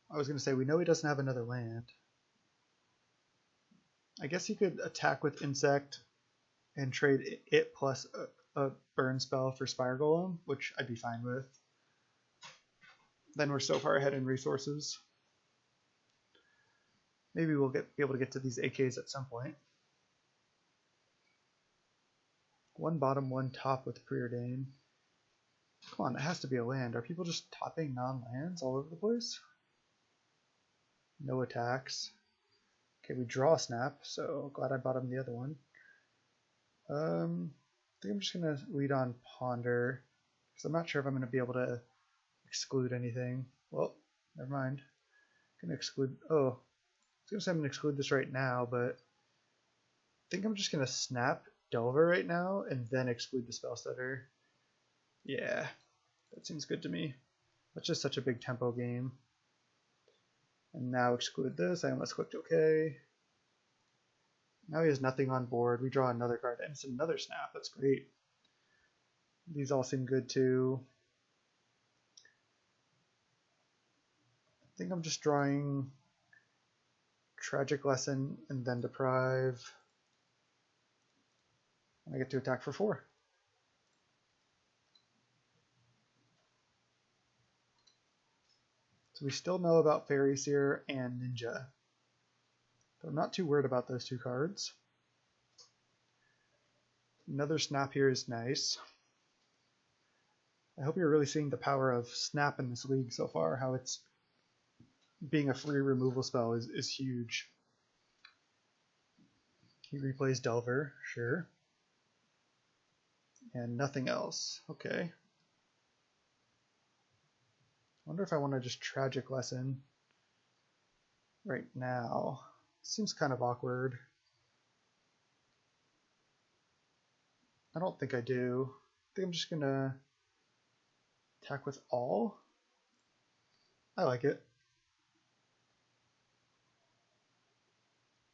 I was going to say, we know he doesn't have another land. I guess he could attack with Insect and trade it plus a burn spell for Spire Golem, which I'd be fine with. Then we're so far ahead in resources. Maybe we'll be able to get to these AKs at some point. 1 bottom, 1 top with Preordain. Come on, it has to be a land. Are people just topping non-lands all over the place? No attacks. Okay, we draw a Snap, so glad I bottomed the other one. I think I'm just going to lead on Ponder, because I'm not sure if I'm going to be able to exclude anything. Well, never mind. I'm going to exclude... Oh, I was going to say I'm going to exclude this right now, but I think I'm just going to Snap Delver right now, and then exclude the Spellstutter. Yeah, that seems good to me. That's just such a big tempo game. And now exclude this. I almost clicked OK. Now he has nothing on board. We draw another card, and it's another Snap. That's great. These all seem good too. I think I'm just drawing Tragic Lesson and then Deprive. And I get to attack for 4. So we still know about Faerie Seer and Ninja. So I'm not too worried about those 2 cards. Another Snap here is nice. I hope you're really seeing the power of Snap in this league so far, how it's being a free removal spell is huge. He replays Delver, sure. And nothing else. Okay. I wonder if I want to just Tragic Lesson right now. seems kind of awkward. I don't think I do. I think I'm just gonna attack with all. I like it.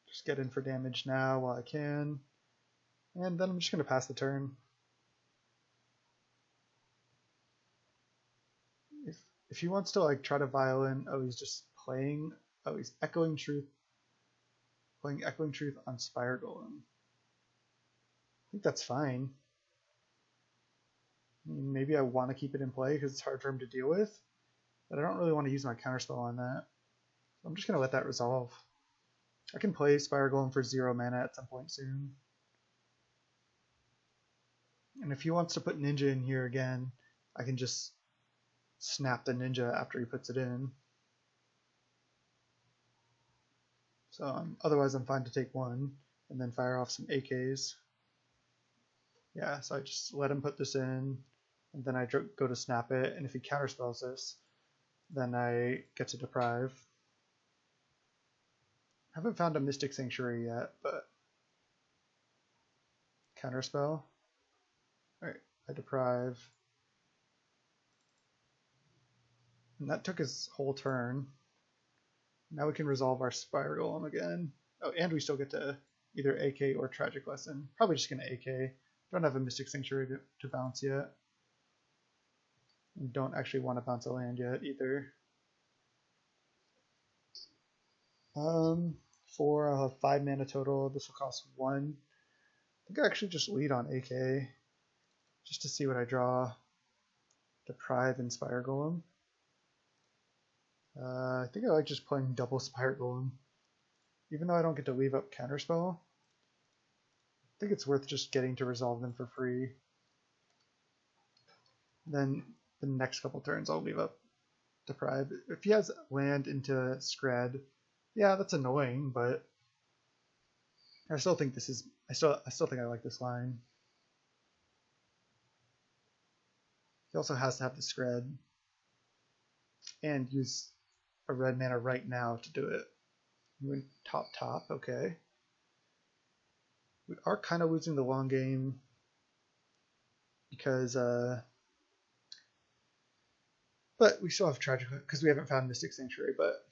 Just get in for damage now while I can. And then I'm just gonna pass the turn. If he wants to like try to violin, oh, he's just playing, oh, he's Echoing Truth, playing Echoing Truth on Spire Golem. I think that's fine. I mean, maybe I want to keep it in play because it's hard for him to deal with, but I don't really want to use my counterspell on that. So I'm just going to let that resolve. I can play Spire Golem for 0 mana at some point soon. And if he wants to put Ninja in here again, I can just snap the Ninja after he puts it in. So otherwise I'm fine to take 1 and then fire off some AKs. Yeah, so I just let him put this in, and then I go to snap it, and if he counterspells this, then I get to Deprive. I haven't found a Mystic Sanctuary yet, but counterspell. Alright, I Deprive. And that took his whole turn. Now we can resolve our Spire Golem again. Oh, and we still get to either AK or Tragic Lesson. Probably just going to AK. Don't have a Mystic Sanctuary to bounce yet. And don't actually want to bounce a land yet either. 4, I'll have 5 mana total. This will cost 1. I think I actually just lead on AK. Just to see what I draw. Deprive and Spire Golem. I think I like just playing double Spire Golem. Even though I don't get to leave up Counterspell, I think it's worth just getting to resolve them for free. Then the next couple turns I'll leave up Deprive. If he has land into Scred, yeah, that's annoying, but I still think this is I still think I like this line. He also has to have the Scred and use a red mana right now to do it. We went top, okay. We are kind of losing the long game because, but we still have Tragic because we haven't found Mystic Sanctuary. But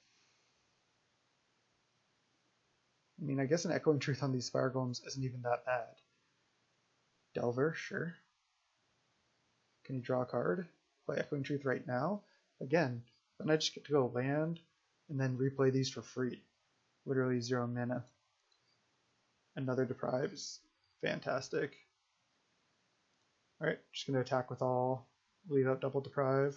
I mean, I guess an Echoing Truth on these Spire Golems isn't even that bad. Delver, sure. Can you draw a card? Play Echoing Truth right now. Again, then I just get to go land and then replay these for free. Literally 0 mana. Another Deprive is fantastic. Alright, just going to attack with all. Leave out double Deprive.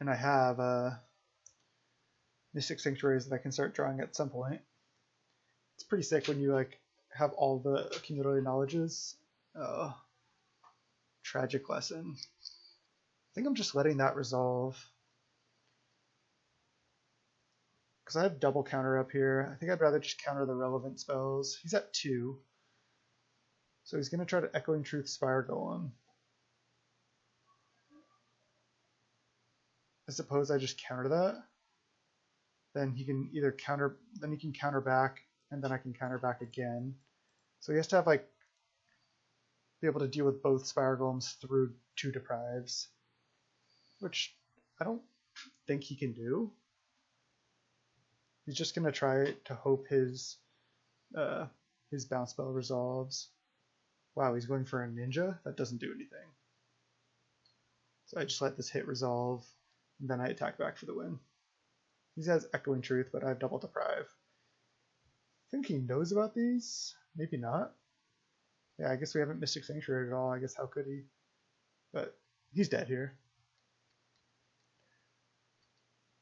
And I have Mystic Sanctuaries that I can start drawing at some point. It's pretty sick when you like have all the accumulated knowledges. Tragic Lesson. I think I'm just letting that resolve. Because I have double counter up here. I think I'd rather just counter the relevant spells. He's at 2. So he's going to try to Echoing Truth Spire Golem. I suppose I just counter that. Then he can either counter, then he can counter back, and then I can counter back again. So he has to have like be able to deal with both Spire Golems through 2 Deprives, which I don't think he can do. He's just gonna try to hope his bounce spell resolves. Wow, he's going for a Ninja? That doesn't do anything. So I just let this hit resolve, and then I attack back for the win. He has Echoing Truth, but I have double Deprive. I think he knows about these. Maybe not. Yeah, I guess we haven't Mystic Sanctuary at all. I guess how could he? But he's dead here.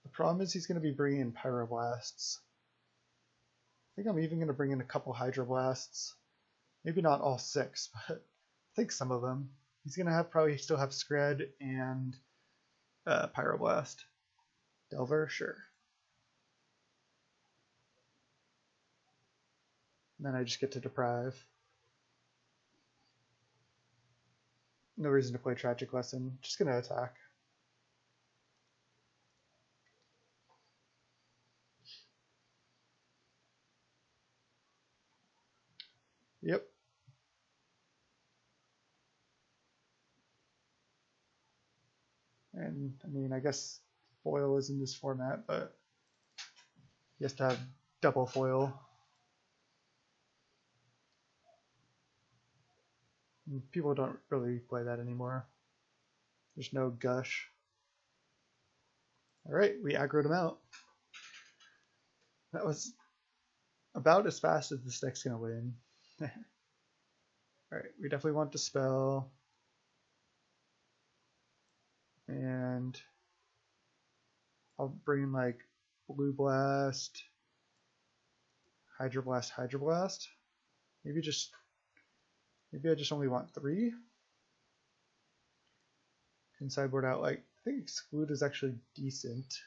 The problem is he's going to be bringing in Pyroblasts. I think I'm even going to bring in a couple Hydroblasts. Maybe not all 6, but I think some of them. He's going to have probably still have Scred and Pyroblast. Delver, sure. And then I just get to Deprive. No reason to play Tragic Lesson. Just going to attack. Yep. And I mean, I guess foil is in this format, but he has to have double foil. And people don't really play that anymore. There's no gush. Alright, we aggroed him out. That was about as fast as this deck's gonna win. Alright, we definitely want to spell. And I'll bring in like Blue Blast, Hydroblast, Hydroblast. Maybe I just only want 3. Can sideboard out like, I think Exclude is actually decent.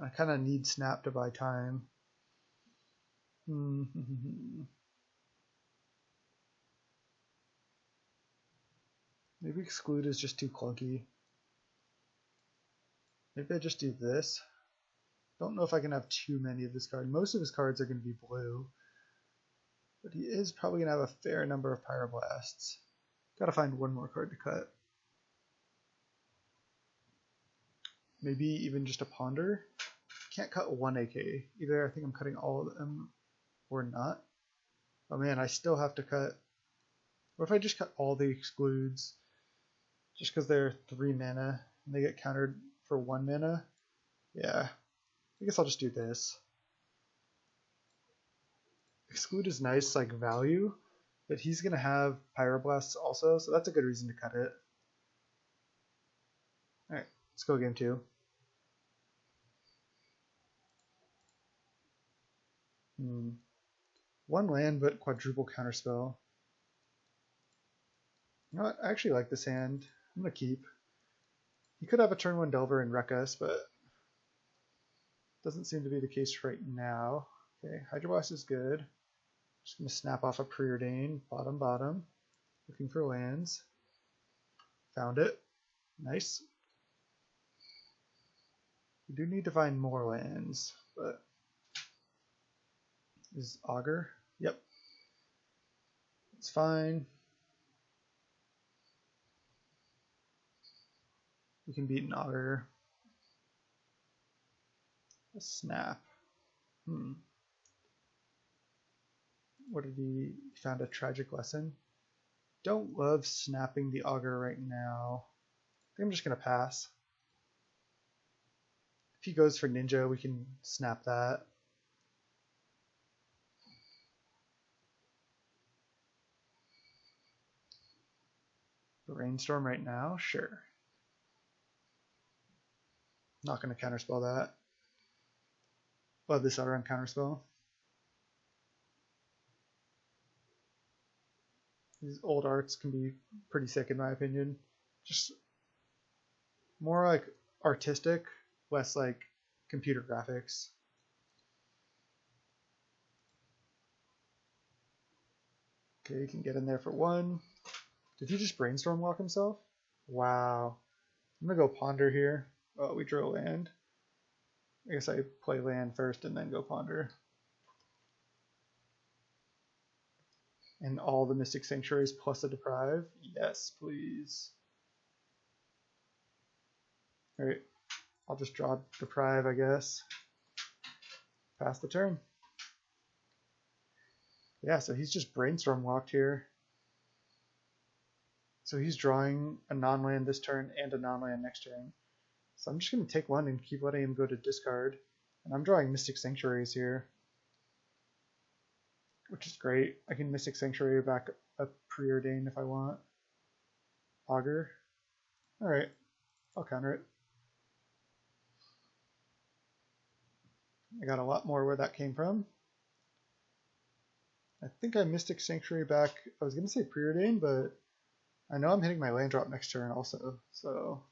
I kind of need Snap to buy time. Maybe Exclude is just too clunky. Maybe I just do this. Don't know if I can have too many of this card. Most of his cards are going to be blue. But he is probably going to have a fair number of Pyroblasts. Gotta find one more card to cut. Maybe even just a Ponder. Can't cut 1 AK. Either I think I'm cutting all of them or not. Oh man, I still have to cut. What if I just cut all the Excludes? Just because they're 3 mana and they get countered for 1 mana? Yeah. I guess I'll just do this. Exclude is nice, like value, but he's going to have Pyroblasts also, so that's a good reason to cut it. Alright, let's go game 2. One land, but quadruple counterspell. You know what? I actually like this hand. I'm going to keep. He could have a turn 1 Delver and wreck us, but doesn't seem to be the case right now. Okay, Hydroblast is good. Just going to snap off a Preordain, bottom. Looking for lands. Found it. Nice. We do need to find more lands, but is Augur? Yep. It's fine. We can beat an Augur. A snap. What did he found a tragic lesson? Don't love snapping the Augur right now. I think I'm just gonna pass. If he goes for Ninja, we can snap that. Brainstorm right now? Sure. Not gonna counterspell that. Love this outrun counterspell. These old arts can be pretty sick in my opinion. Just more like artistic, less like computer graphics. Okay, he can get in there for 1. Did he just brainstorm walk himself? Wow. I'm gonna go Ponder here. Oh, we drew a land. I guess I play land first and then go Ponder. And all the Mystic Sanctuaries plus a Deprive? Yes, please. Alright, I'll just draw Deprive, I guess. Pass the turn. Yeah, so he's just Brainstorm walked here. So he's drawing a non-land this turn and a non-land next turn. So I'm just going to take 1 and keep letting him go to discard. And I'm drawing Mystic Sanctuaries here, which is great. I can Mystic Sanctuary back a Preordain if I want. Augur. Alright, I'll counter it. I got a lot more where that came from. I think I Mystic Sanctuary back, I was going to say Preordain, but I know I'm hitting my land drop next turn also, so,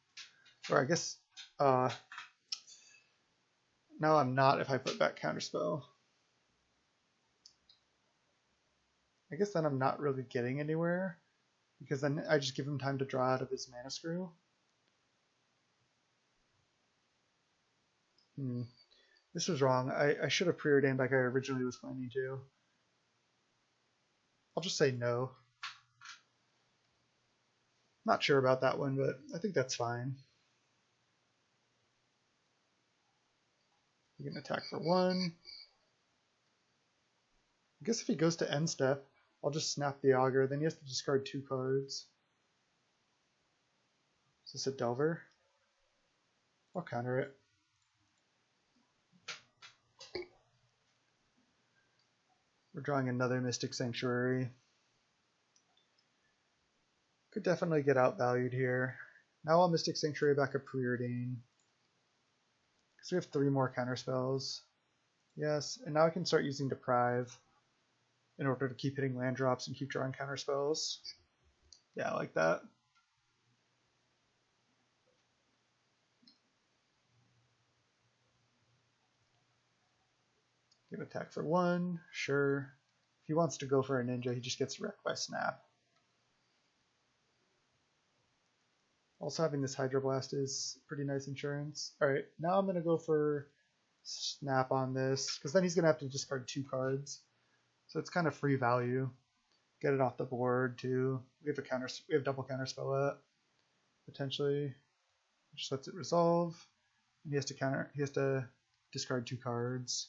or I guess, no I'm not if I put back Counterspell. I guess then I'm not really getting anywhere, because then I just give him time to draw out of his Mana Screw. This was wrong. I should have preordained like I originally was planning to. I'll just say no. Not sure about that one, but I think that's fine. He can attack for 1. I guess if he goes to end step, I'll just snap the Augur, then he has to discard 2 cards. Is this a Delver? I'll counter it. We're drawing another Mystic Sanctuary. Could definitely get outvalued here. Now I'll Mystic Sanctuary back up Preordain. Because we have 3 more counterspells. Yes, and now I can start using Deprive in order to keep hitting land drops and keep drawing counterspells. Yeah, I like that. Give attack for 1, sure. If he wants to go for a ninja, he just gets wrecked by snap. Also having this Hydroblast is pretty nice insurance. Alright, now I'm going to go for snap on this, because then he's going to have to discard 2 cards. So it's kind of free value. Get it off the board too. We have double counterspell up, potentially. Just lets it resolve. And he has to discard 2 cards.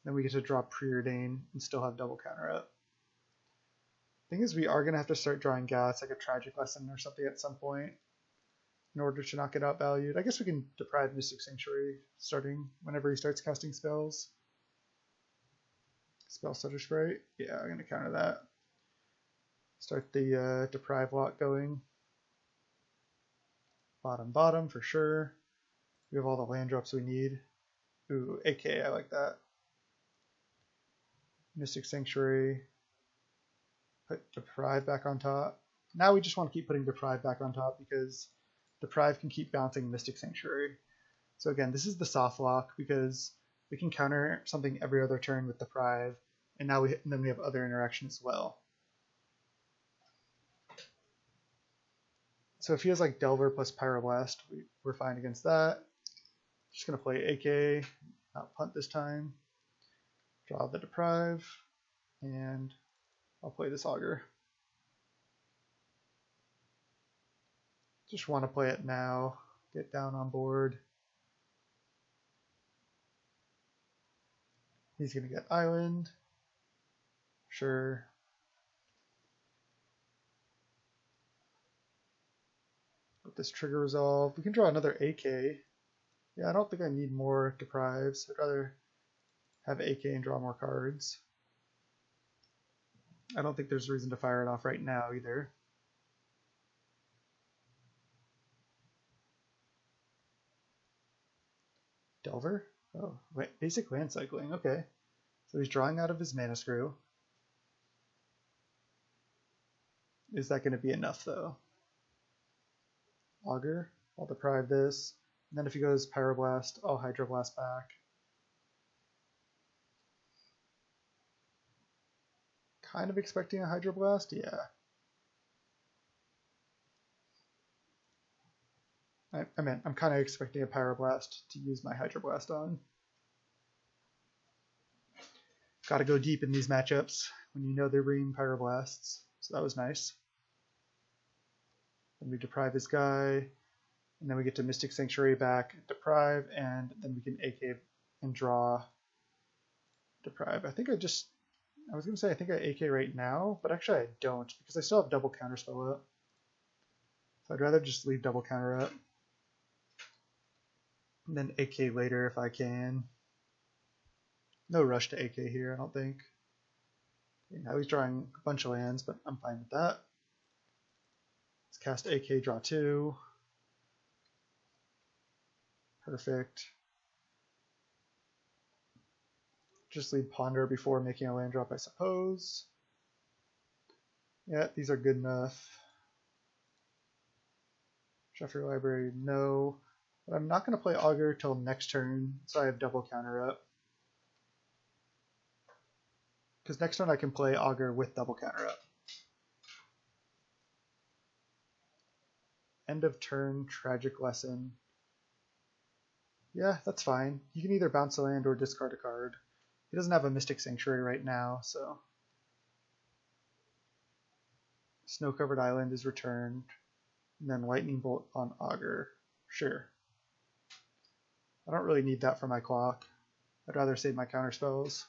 Then we get to draw Preordain and still have double counter up. Thing is, we are going to have to start drawing Gas, like a Tragic Lesson or something at some point, in order to not get outvalued. I guess we can Deprive Mystic Sanctuary starting whenever he starts casting spells. Spell Stutter Sprite. Yeah, I'm going to counter that. Start the Deprive lot going. Bottom for sure. We have all the land drops we need. Ooh, AK, I like that. Mystic Sanctuary. Put Deprive back on top. Now we just want to keep putting Deprive back on top because Deprive can keep bouncing Mystic Sanctuary. So again, this is the soft lock because we can counter something every other turn with Deprive, and now then we have other interaction as well. So if he has like Delver plus Pyroblast, we're fine against that. Just gonna play AK, not punt this time. Draw the Deprive, and I'll play this Augur. Just want to play it now, get down on board. He's going to get Island. Sure. Let this trigger resolve. We can draw another AK. Yeah, I don't think I need more Deprives. I'd rather have AK and draw more cards. I don't think there's a reason to fire it off right now either. Delver? Oh, wait, basic land cycling, okay. So he's drawing out of his Mana Screw. Is that going to be enough though? Augur, I'll Deprive this. And then if he goes Pyroblast, I'll Hydroblast back. Kind of expecting a Hydroblast, yeah. I'm kind of expecting a Pyroblast to use my Hydroblast on. Gotta go deep in these matchups when you know they're bringing Pyroblasts. So that was nice. Then we Deprive this guy, and then we get to Mystic Sanctuary back, Deprive, and then we can AK and draw Deprive. I was going to say I think I AK right now, but actually I don't, because I still have double counterspell up. So I'd rather just leave double counter up. And then AK later if I can. No rush to AK here, I don't think. Okay, now he's drawing a bunch of lands, but I'm fine with that. Let's cast AK, draw 2. Perfect. Just leave Ponder before making a land drop, I suppose. Yeah, these are good enough. Shuffle Library, no. But I'm not going to play Augur till next turn, so I have double counter up. Because next turn I can play Augur with double counter up. End of turn, Tragic Lesson. Yeah, that's fine. He can either bounce a land or discard a card. He doesn't have a Mystic Sanctuary right now, so Snow-covered island is returned, and then lightning bolt on Augur. Sure. I don't really need that for my clock. I'd rather save my counter spells.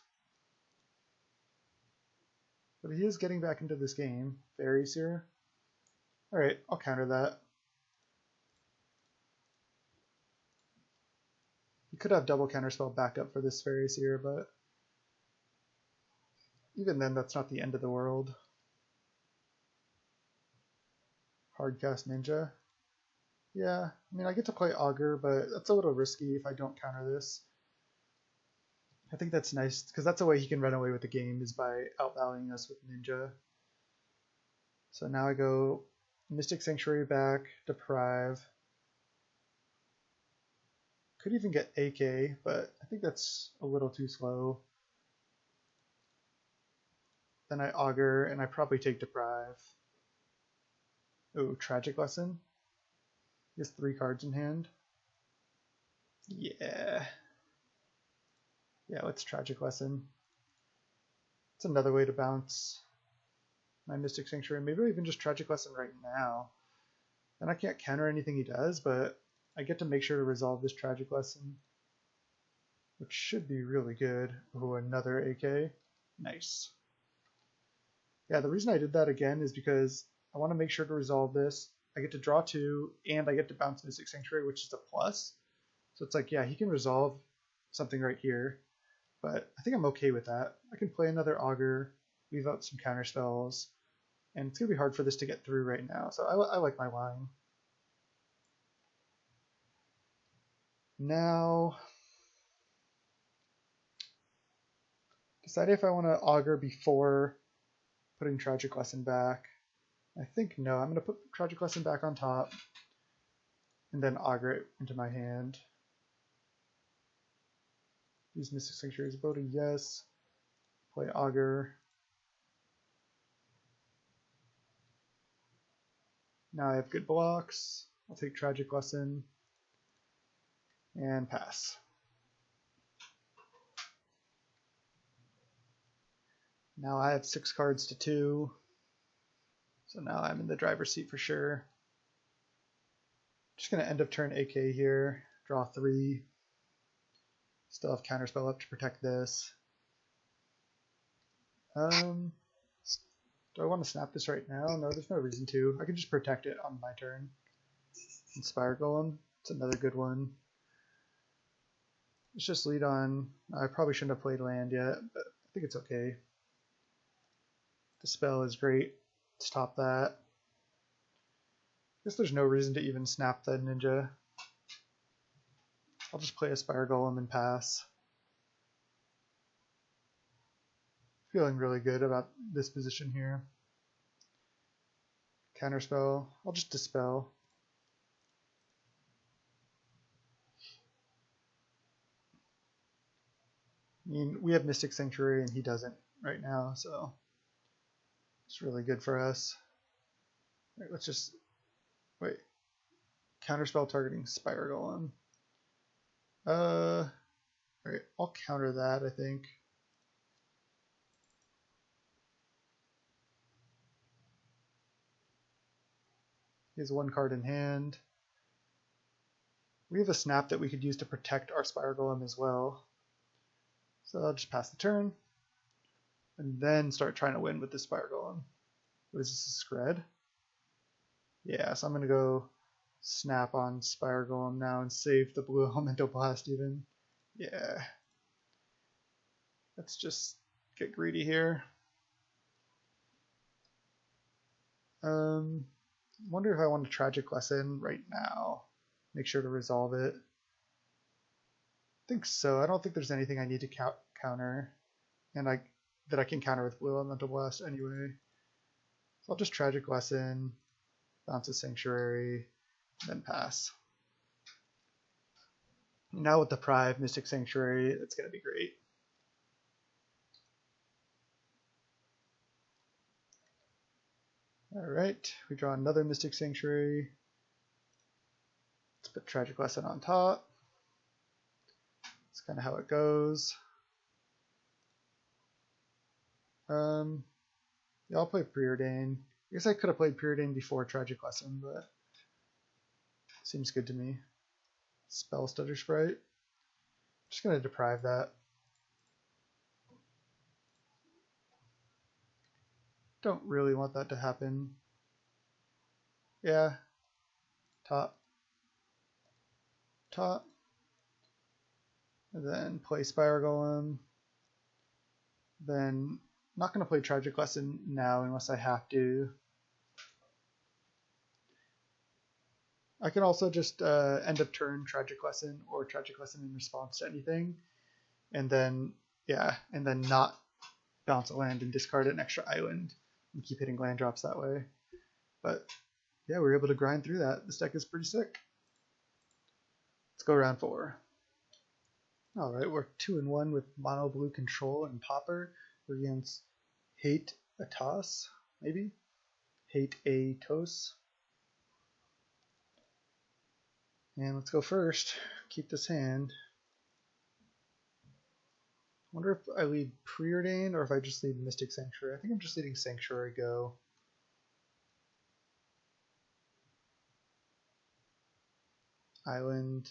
But he is getting back into this game. Faerie Seer. Alright, I'll counter that. You could have double counterspell backup for this Faerie Seer, but even then, that's not the end of the world. Hardcast Ninja. Yeah, I mean, I get to play Augur, but that's a little risky if I don't counter this. I think that's nice, because that's a way he can run away with the game, is by outvaluing us with Ninja. So now I go Mystic Sanctuary back, Deprive. Could even get AK, but I think that's a little too slow. Then I Augur, and I probably take Deprive. Oh, Tragic Lesson. He has 3 cards in hand. Yeah. Yeah, let's Tragic Lesson. It's another way to bounce my Mystic Sanctuary. Maybe even just Tragic Lesson right now. And I can't counter anything he does, but I get to make sure to resolve this Tragic Lesson, which should be really good. Oh, another AK. Nice. Yeah, the reason I did that again is because I want to make sure to resolve this. I get to draw 2, and I get to bounce Mystic Sanctuary, which is a plus. So it's like, yeah, he can resolve something right here, but I think I'm okay with that. I can play another Augur, leave out some counter spells, and it's going to be hard for this to get through right now, so I like my line. Now, decide if I want to Augur before putting Tragic Lesson back. I think no, I'm going to put Tragic Lesson back on top, and then Augur it into my hand. Use Mystic Sanctuary's ability, yes. Play Augur. Now I have good blocks. I'll take Tragic Lesson and pass. Now I have 6 cards to 2. So now I'm in the driver's seat for sure. Just going to end of turn AK here. Draw 3. Still have counterspell up to protect this. Do I want to snap this right now? No, there's no reason to. I can just protect it on my turn. And Spire Golem, it's another good one. Let's just lead on. I probably shouldn't have played land yet, but I think it's okay. The spell is great. Stop that. I guess there's no reason to even snap the ninja. I'll just play a Spire Golem and pass. Feeling really good about this position here. Counterspell. I'll just dispel. I mean, we have Mystic Sanctuary and he doesn't right now, so it's really good for us. All right, let's just wait. Counterspell targeting Spire Golem. Alright, I'll counter that, I think. He has 1 card in hand. We have a snap that we could use to protect our Spire Golem as well. So I'll just pass the turn. And then start trying to win with the Spire Golem. What is this, a Scred? Yeah, so I'm going to go snap on Spire Golem now and save the blue Elemental Blast even. Yeah. Let's just get greedy here. Wonder if I want a Tragic Lesson right now. Make sure to resolve it. I think so. I don't think there's anything I need to counter. And that I can counter with blue Elemental Blast anyway. So I'll just Tragic Lesson, bounce a Sanctuary, then pass. Now with the Deprive, Mystic Sanctuary, that's going to be great. Alright, we draw another Mystic Sanctuary. Let's put Tragic Lesson on top. That's kind of how it goes. Yeah, I'll play Preordain. I guess I could have played Preordain before Tragic Lesson, but seems good to me. Spell Stutter Sprite. Just gonna deprive that. Don't really want that to happen. Yeah. Top. Top. And then play Spire Golem. Then not gonna play Tragic Lesson now unless I have to. I can also just end of turn Tragic Lesson or Tragic Lesson in response to anything, and then not bounce a land and discard an extra island and keep hitting land drops that way. But yeah, we were able to grind through that. This deck is pretty sick. Let's go round 4. All right, we're 2-1 with mono blue control and Pauper. We're against Hate a Toss, maybe Hate a Toss. And let's go first. Keep this hand. Wonder if I lead Preordain or if I just lead Mystic Sanctuary. I think I'm just leading Sanctuary Go. Island,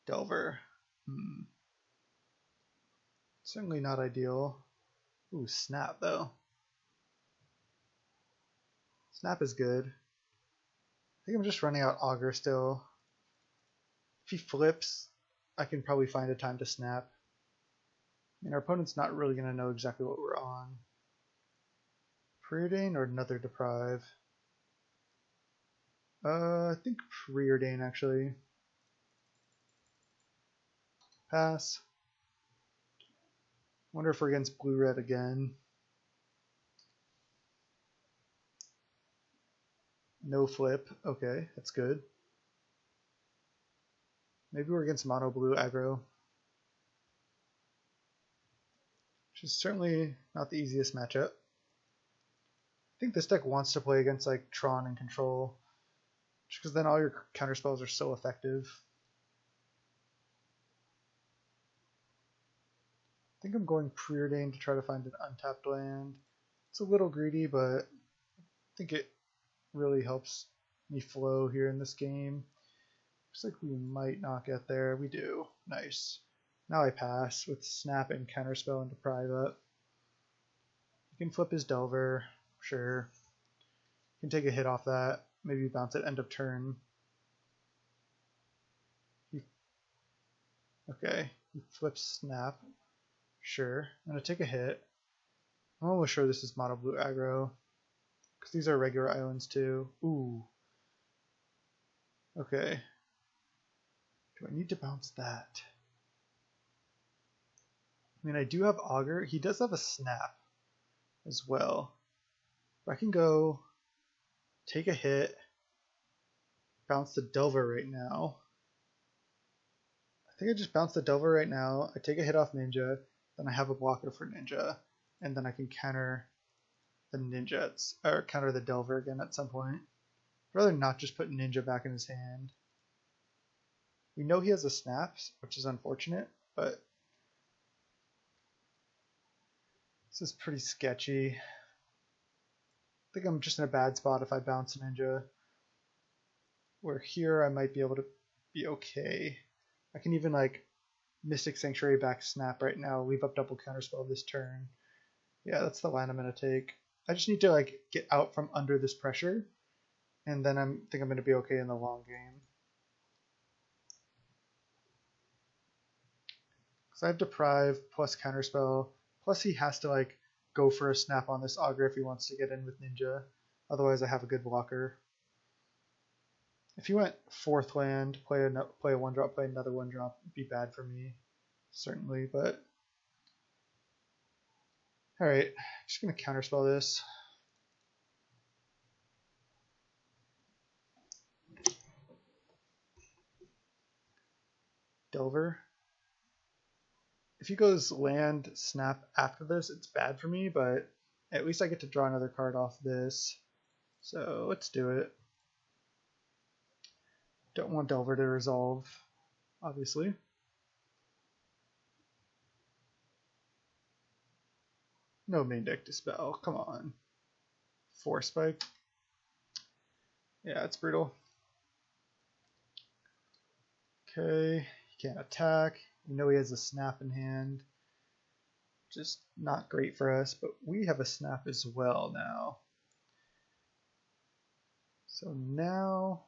Delver. Certainly not ideal. Ooh, Snap though. Snap is good. I think I'm just running out Augur still. If he flips, I can probably find a time to snap. I mean, our opponent's not really going to know exactly what we're on. Preordain or another Deprive? I think Preordain actually. Pass. Wonder if we're against blue-red again. No flip. Okay, that's good. Maybe we're against mono blue aggro, which is certainly not the easiest matchup. I think this deck wants to play against like Tron and Control, just because then all your counterspells are so effective. I think I'm going Preordain to try to find an untapped land. It's a little greedy, but I think it really helps me flow here in this game. Looks like we might not get there. We do. Nice. Now I pass with Snap and Counterspell and Deprive up. You can flip his Delver. Sure. You can take a hit off that. Maybe bounce at end of turn. Okay. He flips Snap. Sure. I'm going to take a hit. I'm almost sure this is mono blue aggro, because these are regular islands too. Ooh. Okay. Do I need to bounce that? I mean, I do have Augur. He does have a Snap as well. But I can go take a hit, bounce the Delver right now. I think I just bounce the Delver right now. I take a hit off Ninja, then I have a blocker for Ninja, and then I can counter the Ninja, or counter the Delver again at some point. I'd rather not just put Ninja back in his hand. We know he has a Snap, which is unfortunate, but this is pretty sketchy. I think I'm just in a bad spot if I bounce Ninja. Where here I might be able to be okay. I can even like Mystic Sanctuary back Snap right now, leave up double counterspell this turn. Yeah, that's the line I'm gonna take. I just need to like get out from under this pressure, and then I think I'm gonna be okay in the long game. So I have Deprive plus Counterspell, plus he has to like go for a snap on this Augur if he wants to get in with Ninja. Otherwise I have a good blocker. If he went 4th land, play a 1-drop, play another 1-drop, it'd be bad for me, certainly, but... Alright, just gonna Counterspell this. Delver. If he goes land, snap after this, it's bad for me, but at least I get to draw another card off this. So let's do it. Don't want Delver to resolve, obviously. No main deck Dispel, come on. Force Spike. Yeah, it's brutal. Okay, he can't attack. We know he has a snap in hand. Just not great for us, but we have a snap as well now. So now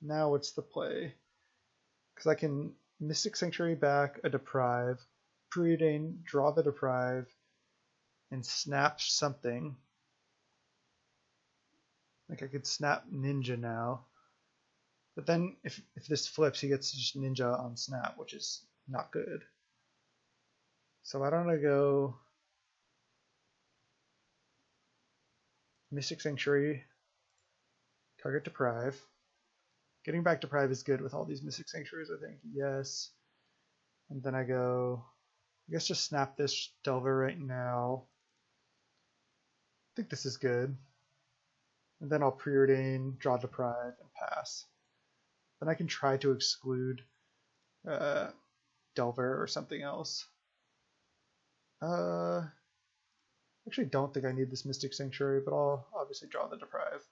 what's the play? Because I can Mystic Sanctuary back a Deprive, Preordain, draw the Deprive, and snap something. Like I could snap Ninja now. But then if this flips, he gets just Ninja on snap, which is not good. So why don't I go Mystic Sanctuary, target Deprive. Getting back Deprive is good with all these Mystic Sanctuaries, I think. Yes. And then I go, I guess just snap this Delver right now. I think this is good. And then I'll Preordain, draw Deprive, and pass. Then I can try to exclude Delver or something else. Actually don't think I need this Mystic Sanctuary, but I'll obviously draw the Deprive.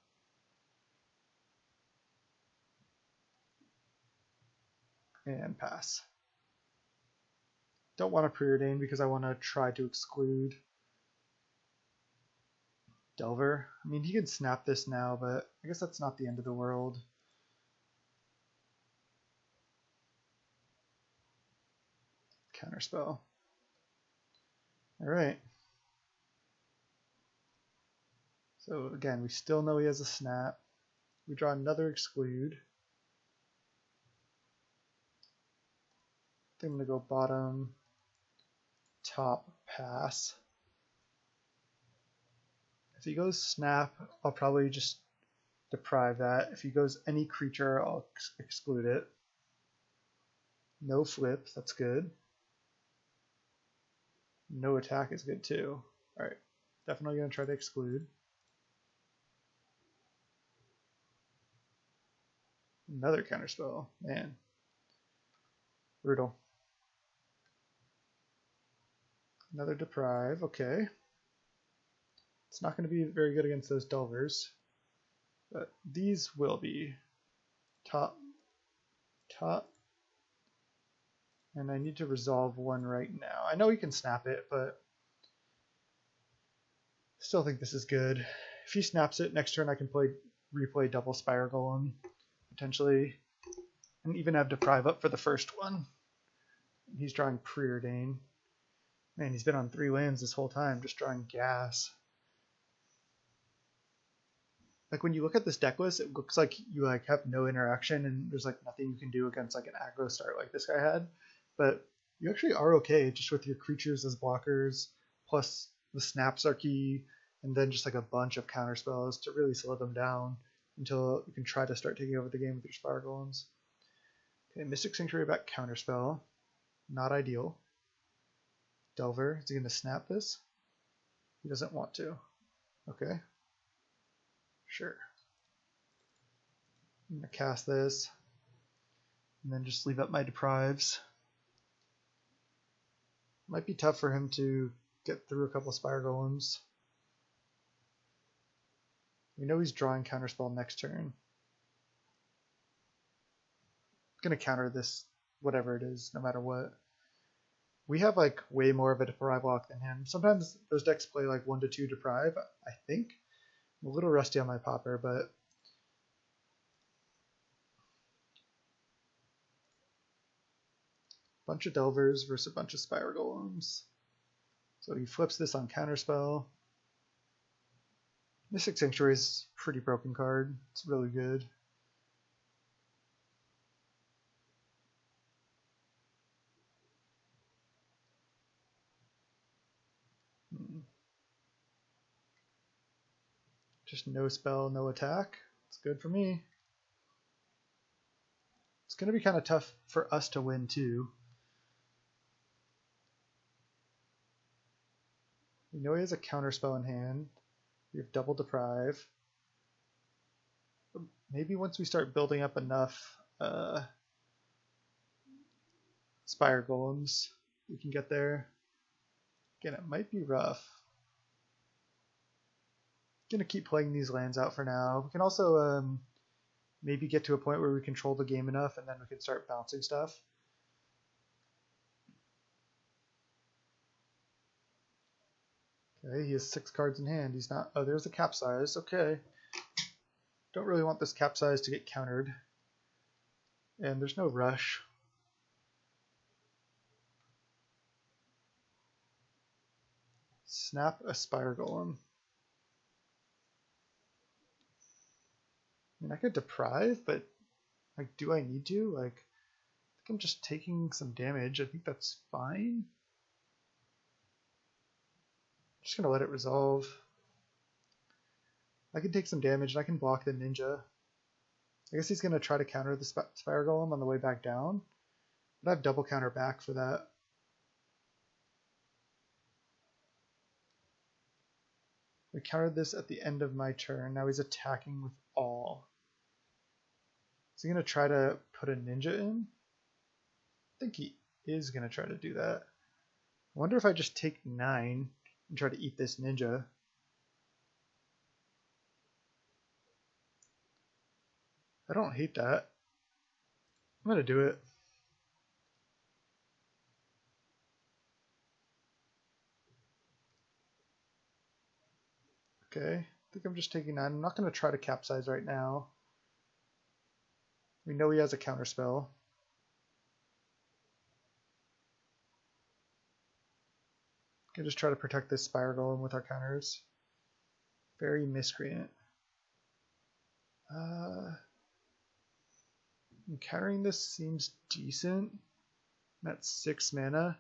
And pass. Don't want to Preordain because I want to try to exclude Delver. I mean, he can snap this now, but I guess that's not the end of the world. Counterspell. Alright. So again, we still know he has a snap. We draw another exclude. I think I'm going to go bottom, top, pass. If he goes snap, I'll probably just Deprive that. If he goes any creature, I'll exclude it. No flip, that's good. No attack is good too. Alright, definitely going to try to exclude. Another counterspell, man. Brutal. Another Deprive, okay. It's not going to be very good against those Delvers, but these will be. Top, top, and I need to resolve one right now. I know he can snap it, but still think this is good. If he snaps it, next turn I can replay double Spire Golem, potentially, and even have Deprive up for the first one. He's drawing Preordain. Man, he's been on 3 lands this whole time, just drawing gas. Like when you look at this deck list, it looks like you have no interaction and there's nothing you can do against an aggro start like this guy had. But you actually are okay just with your creatures as blockers, plus the snaps are key, and then just a bunch of counter spells to really slow them down until you can try to start taking over the game with your Spire Golems. Okay, Mystic Sanctuary back counterspell. Not ideal. Delver, is he going to snap this? He doesn't want to. Okay. Sure. I'm going to cast this, and then just leave up my Deprives. Might be tough for him to get through a couple of Spire Golems. We know he's drawing Counterspell next turn. I'm going to counter this, whatever it is, no matter what. We have way more of a Deprive lock than him. Sometimes those decks play 1 to 2 Deprive, I think. I'm a little rusty on my Pauper, but bunch of Delvers versus a bunch of Spire Golems. So he flips this on Counterspell. Mystic Sanctuary is a pretty broken card. It's really good. Just no spell, no attack. It's good for me. It's going to be kind of tough for us to win too. We know he has a counterspell in hand. We have double Deprive. Maybe once we start building up enough Spire Golems, we can get there. Again, it might be rough. gonna keep playing these lands out for now. We can also maybe get to a point where we control the game enough, and then we can start bouncing stuff. Okay, he has 6 cards in hand. He's not. Oh, there's a capsize. Okay. Don't really want this capsize to get countered. And there's no rush. Snap a Spire Golem. I mean, I could deprive, but like, do I need to? Like, I think I'm just taking some damage. I think that's fine. Just gonna let it resolve. I can take some damage and I can block the ninja. I guess he's gonna try to counter the Spire Golem on the way back down. But I have double counter back for that. We countered this at the end of my turn. Now he's attacking with all. Is he gonna try to put a ninja in? I think he is gonna try to do that. I wonder if I just take 9 and try to eat this ninja. I don't hate that. I'm gonna do it. Okay, I think I'm just taking 9. I'm not gonna try to capsize right now. We know he has a counterspell. Can just try to protect this Spire Golem with our counters. Faerie Miscreant. Countering this seems decent. I'm at 6 mana.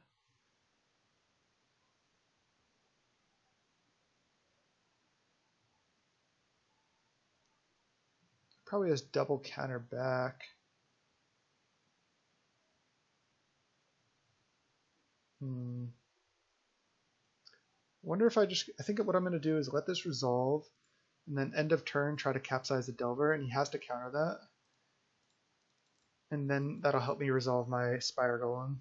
Probably has double counter back. Wonder if I think what I'm going to do is let this resolve, and then end of turn try to capsize the Delver, and he has to counter that. And then that'll help me resolve my Spire Golem.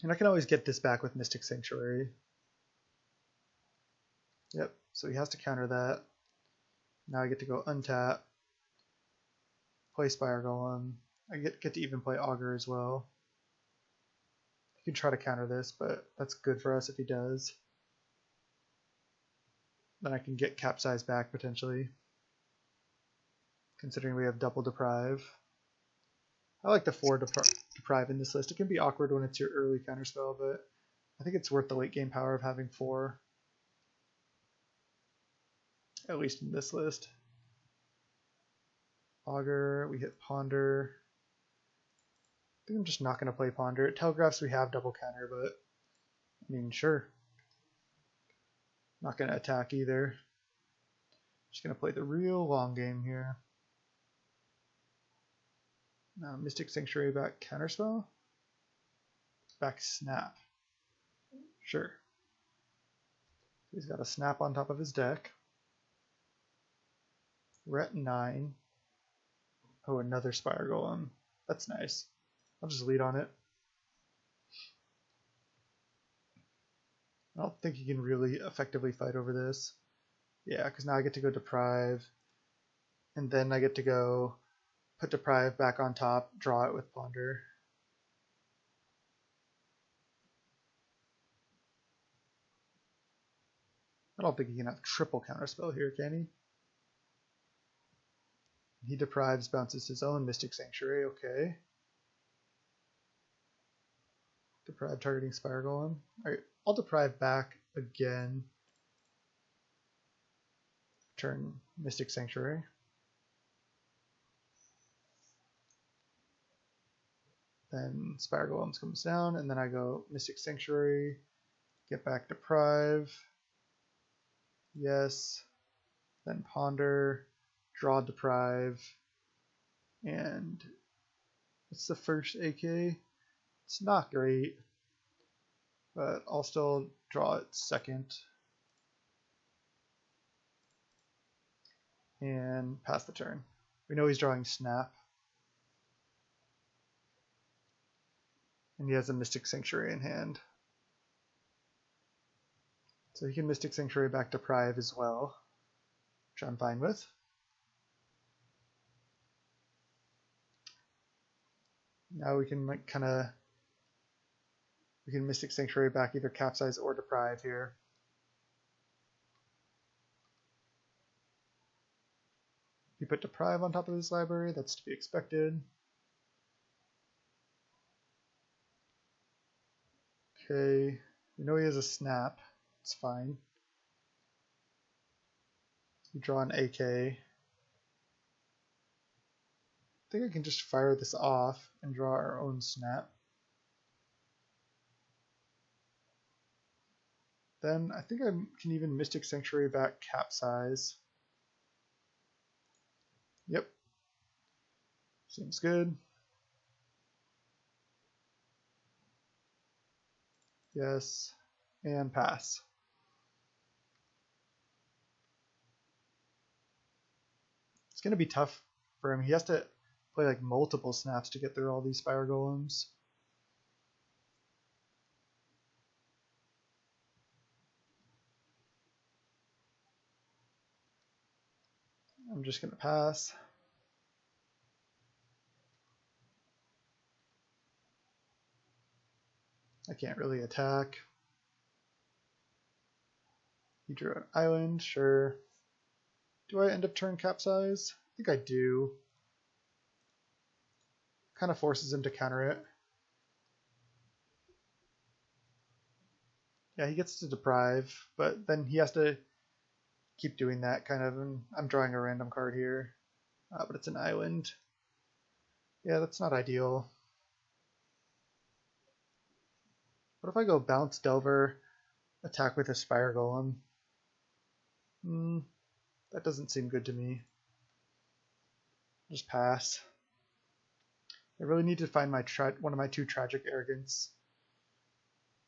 And I can always get this back with Mystic Sanctuary. Yep, so he has to counter that. Now I get to go untap, play Spire Golem. I get to even play Augur as well. He can try to counter this, but that's good for us if he does. Then I can get Capsize back potentially, considering we have double Deprive. I like the 4 Deprive in this list. It can be awkward when it's your early counterspell, but I think it's worth the late game power of having 4. At least in this list. Augur, we hit Ponder. I think I'm just not going to play Ponder. It telegraphs we have double counter, but I mean, sure. Not going to attack either. Just going to play the real long game here. Now, Mystic Sanctuary back counterspell. Back snap. Sure. He's got a snap on top of his deck. We're at 9. Oh, another Spire Golem. That's nice. I'll just lead on it. I don't think he can really effectively fight over this. Yeah, because now I get to go Deprive. And then I get to go put Deprive back on top, draw it with Ponder. I don't think he can have triple counterspell here, can he? He deprives, bounces his own Mystic Sanctuary, okay. Deprive targeting Spire Golem. Alright, I'll deprive back again. Turn Mystic Sanctuary. Then Spire Golem comes down, and then I go Mystic Sanctuary, get back Deprive. Yes. Then Ponder, draw Deprive, and it's the first AK. It's not great, but I'll still draw it second. And pass the turn. We know he's drawing Snap. And he has a Mystic Sanctuary in hand. So he can Mystic Sanctuary back Deprive as well, which I'm fine with. Now we can like we can Mystic Sanctuary back either Capsize or Deprive here. If you put Deprive on top of his library, that's to be expected. Okay, we know he has a Snap. It's fine. You draw an AK. I think I can just fire this off and draw our own Snap. Then I think I can even Mystic Sanctuary back Capsize. Yep. Seems good. Yes. And pass. It's going to be tough for him. He has to play like multiple snaps to get through all these Spire Golems. I'm just going to pass. I can't really attack. He drew an island, sure. Do I end up turn Capsize? I think I do. Kind of forces him to counter it. Yeah, he gets to Deprive, but then he has to keep doing that kind of, and I'm drawing a random card here, but it's an island. Yeah, that's not ideal. What if I go bounce Delver, attack with a Spire Golem? That doesn't seem good to me. Just pass. I really need to find my one of my two Tragic Arrogance.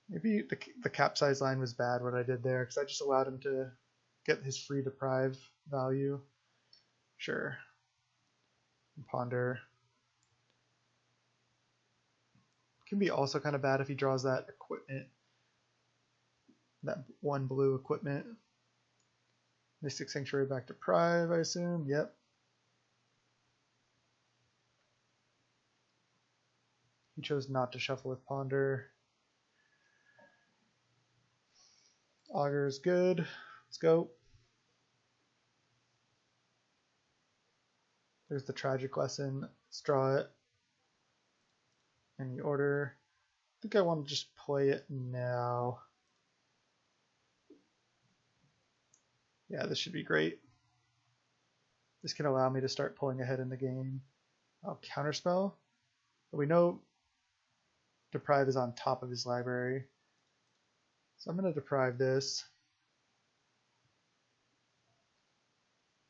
Maybe the Capsize line was bad what I did there, because I just allowed him to get his free Deprive value. Sure. And Ponder. Can be also kind of bad if he draws that equipment. That one blue equipment. Mystic Sanctuary back to Deprive, I assume. Yep. He chose not to shuffle with Ponder. Augur is good. Let's go. There's the Tragic Lesson. Let's draw it. Any order. I think I want to just play it now. Yeah, this should be great. This can allow me to start pulling ahead in the game. Oh, Counterspell. But we know Deprive is on top of his library. So I'm going to Deprive this.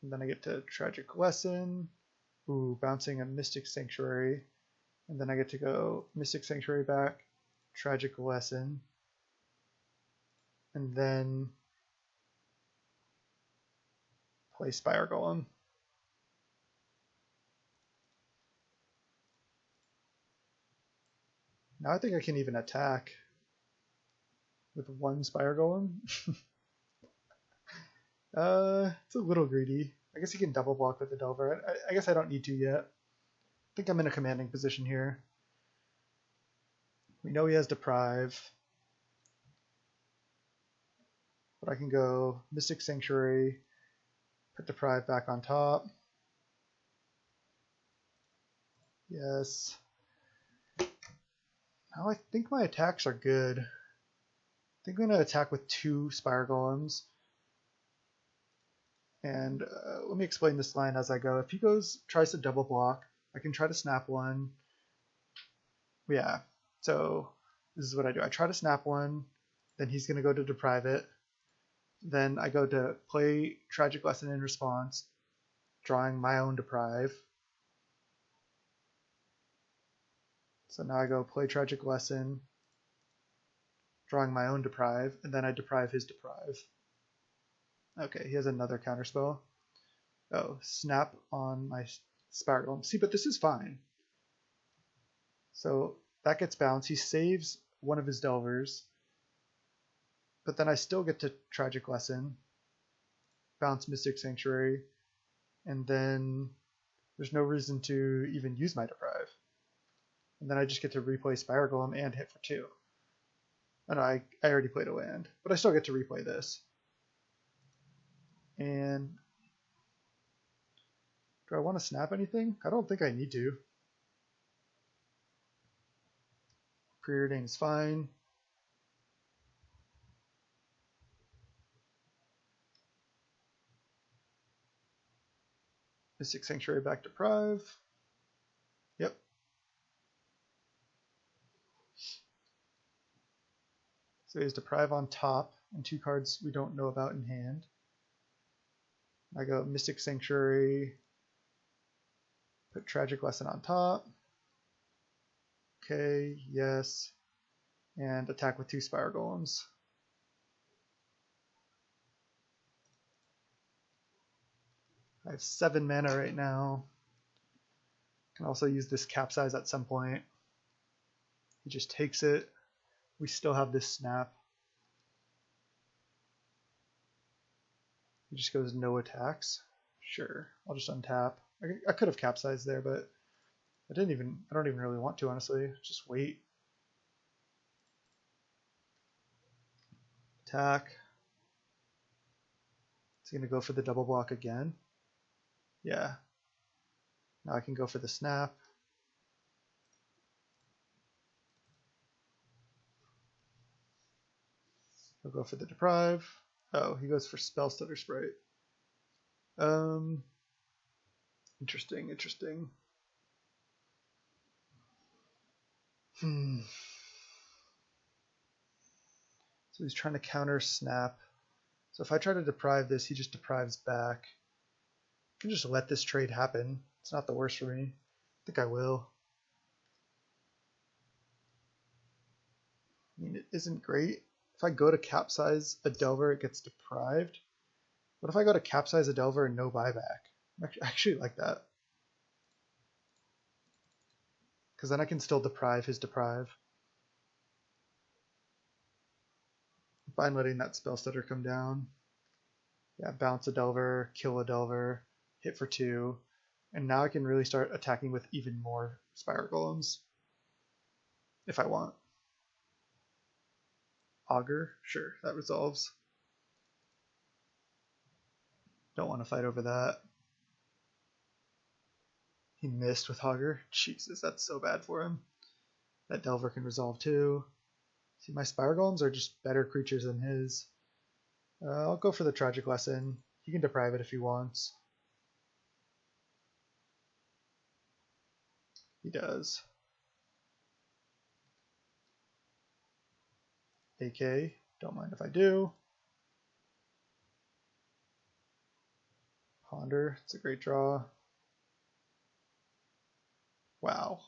And then I get to Tragic Lesson. Ooh, bouncing a Mystic Sanctuary. And then I get to go Mystic Sanctuary back, Tragic Lesson. And then play Spire Golem. Now I think I can even attack with one Spire Golem. It's a little greedy. I guess he can double block with the Delver. I guess I don't need to yet. I think I'm in a commanding position here. We know he has Deprive. But I can go Mystic Sanctuary, put Deprive back on top. Yes. Now I think my attacks are good. I think I'm going to attack with two Spire Golems. And let me explain this line as I go. If he tries to double block, I can try to snap one. Yeah, so this is what I do. I try to snap one, then he's going to go to Deprive it. Then I go to play Tragic Lesson in response, drawing my own Deprive. So now I go play Tragic Lesson, drawing my own Deprive, and then I Deprive his Deprive. Okay, he has another counterspell. Oh, snap on my Spire Golem. See, but this is fine. So that gets bounced. He saves one of his Delvers. but then I still get to Tragic Lesson, bounce Mystic Sanctuary, and then there's no reason to even use my Deprive. And then I just get to replay Spire Golem and hit for 2. And I already played a land, but I still get to replay this. And do I want to snap anything? I don't think I need to. Preordain is fine. Mystic Sanctuary back to Deprive. Yep. So he has Deprive on top and 2 cards we don't know about in hand. I go Mystic Sanctuary, put Tragic Lesson on top. Okay, yes. And attack with 2 Spire Golems. I have 7 mana right now. Can also use this Capsize at some point. He just takes it. We still have this snap. He just goes no attacks. Sure, I'll just untap. I could have Capsized there, but I don't even really want to, honestly. Just wait. Attack. Is he gonna go for the double block again? Yeah. Now I can go for the snap. He'll go for the Deprive. Oh, he goes for Spell Stutter Sprite. Interesting. So he's trying to counter snap. So if I try to deprive this, he just deprives back. I can just let this trade happen. It's not the worst for me. I think I will. I mean, it isn't great. If I go to Capsize a Delver, it gets deprived. What if I go to Capsize a Delver and no buyback? I actually like that. Because then I can still deprive his Deprive. I'm fine letting that Spell Stutter come down. Yeah, bounce a Delver, kill a Delver, hit for 2. And now I can really start attacking with even more Spire Golems. If I want. Augur? Sure, that resolves. Don't want to fight over that. He missed with Augur. Jesus, that's so bad for him. That Delver can resolve too. See, my Spire Golems are just better creatures than his. I'll go for the Tragic Lesson. He can deprive it if he wants. He does. AK, don't mind if I do. Ponder, it's a great draw. Wow.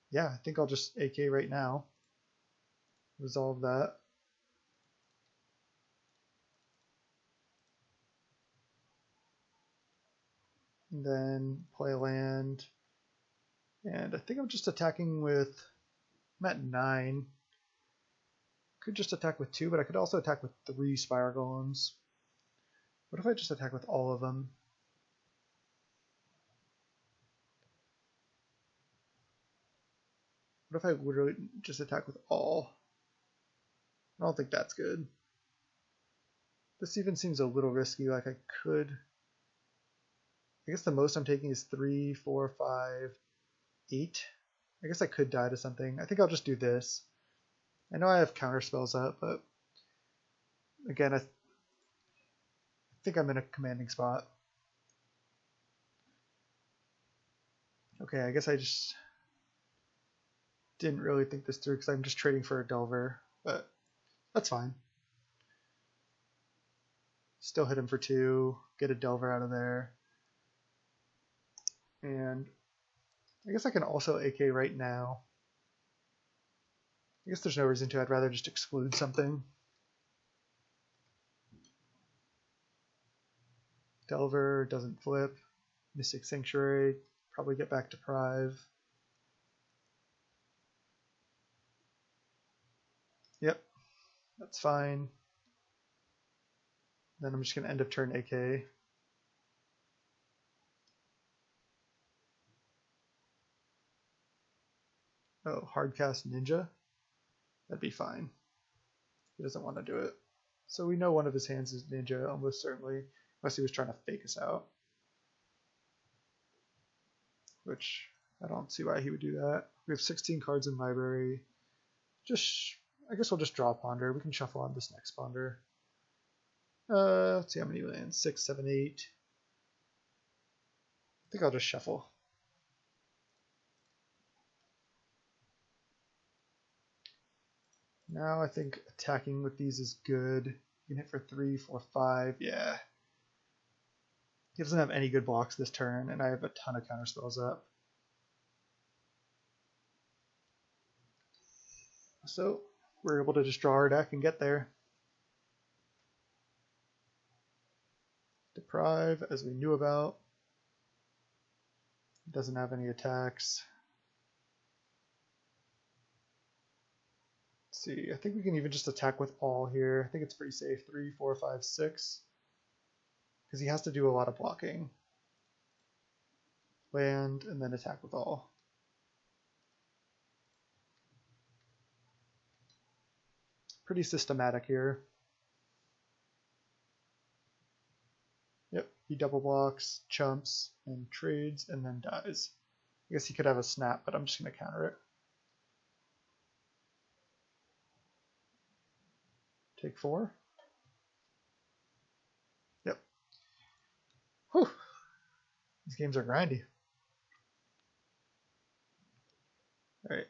Yeah, I think I'll just AK right now. Resolve that. And then play a land. And I think I'm just attacking with... I'm at 9. Could just attack with 2, but I could also attack with 3 Spire Golems. What if I just attack with all of them? What if I literally just attack with all? I don't think that's good. This even seems a little risky, like I could... I guess the most I'm taking is 3, 4, 5, 8. I guess I could die to something. I think I'll just do this. I know I have counter spells up, but again, I think I'm in a commanding spot. Okay, I guess I just didn't really think this through because I'm just trading for a Delver, but that's fine. Still hit him for 2, get a Delver out of there. And I guess I can also AK right now. I guess there's no reason to. I'd rather just exclude something. Delver doesn't flip. Mystic Sanctuary, probably get back to Deprive. Yep, that's fine. Then I'm just going to end of turn AK. Oh, hardcast Ninja? That'd be fine. He doesn't want to do it. So we know one of his hands is Ninja, almost certainly, unless he was trying to fake us out. Which, I don't see why he would do that. We have 16 cards in library. I guess we'll just draw a Ponder. We can shuffle on this next Ponder. Let's see how many lands. 6, 7, 8. I think I'll just shuffle. Now I think attacking with these is good. You can hit for 3, 4, 5. Yeah. He doesn't have any good blocks this turn, and I have a ton of counter spells up. So we're able to just draw our deck and get there. Deprive, as we knew about. Doesn't have any attacks. Let's see, I think we can even just attack with all here. I think it's pretty safe. 3, 4, 5, 6. Because he has to do a lot of blocking. Land, and then attack with all. Pretty systematic here. Yep, he double blocks, chumps, and trades, and then dies. I guess he could have a snap, but I'm just going to counter it. Take 4. Yep. Whew. These games are grindy. Alright.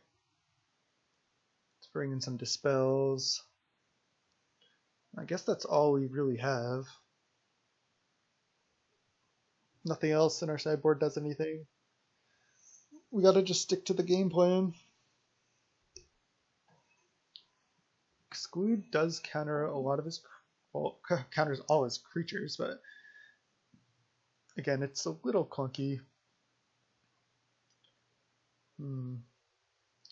Let's bring in some dispels. I guess that's all we really have. Nothing else in our sideboard does anything. We gotta just stick to the game plan. Exclude does counter a lot of his, well, counters all his creatures, but again, it's a little clunky.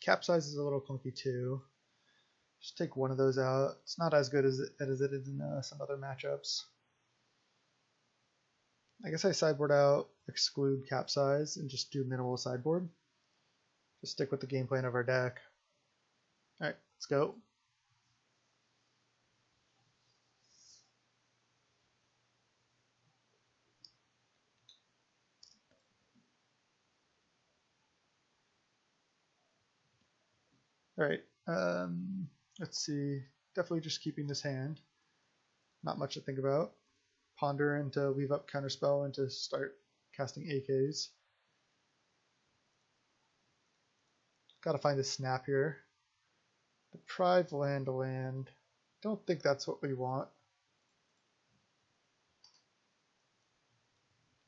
Capsize is a little clunky too. Just take one of those out. It's not as good as it is in some other matchups. I guess I sideboard out, exclude capsize, and just do minimal sideboard. Just stick with the game plan of our deck. Alright, let's go. Alright, let's see. Definitely just keeping this hand. Not much to think about. Ponder and to leave up counterspell and to start casting AKs. Gotta find a snap here. Deprive land to land. Don't think that's what we want.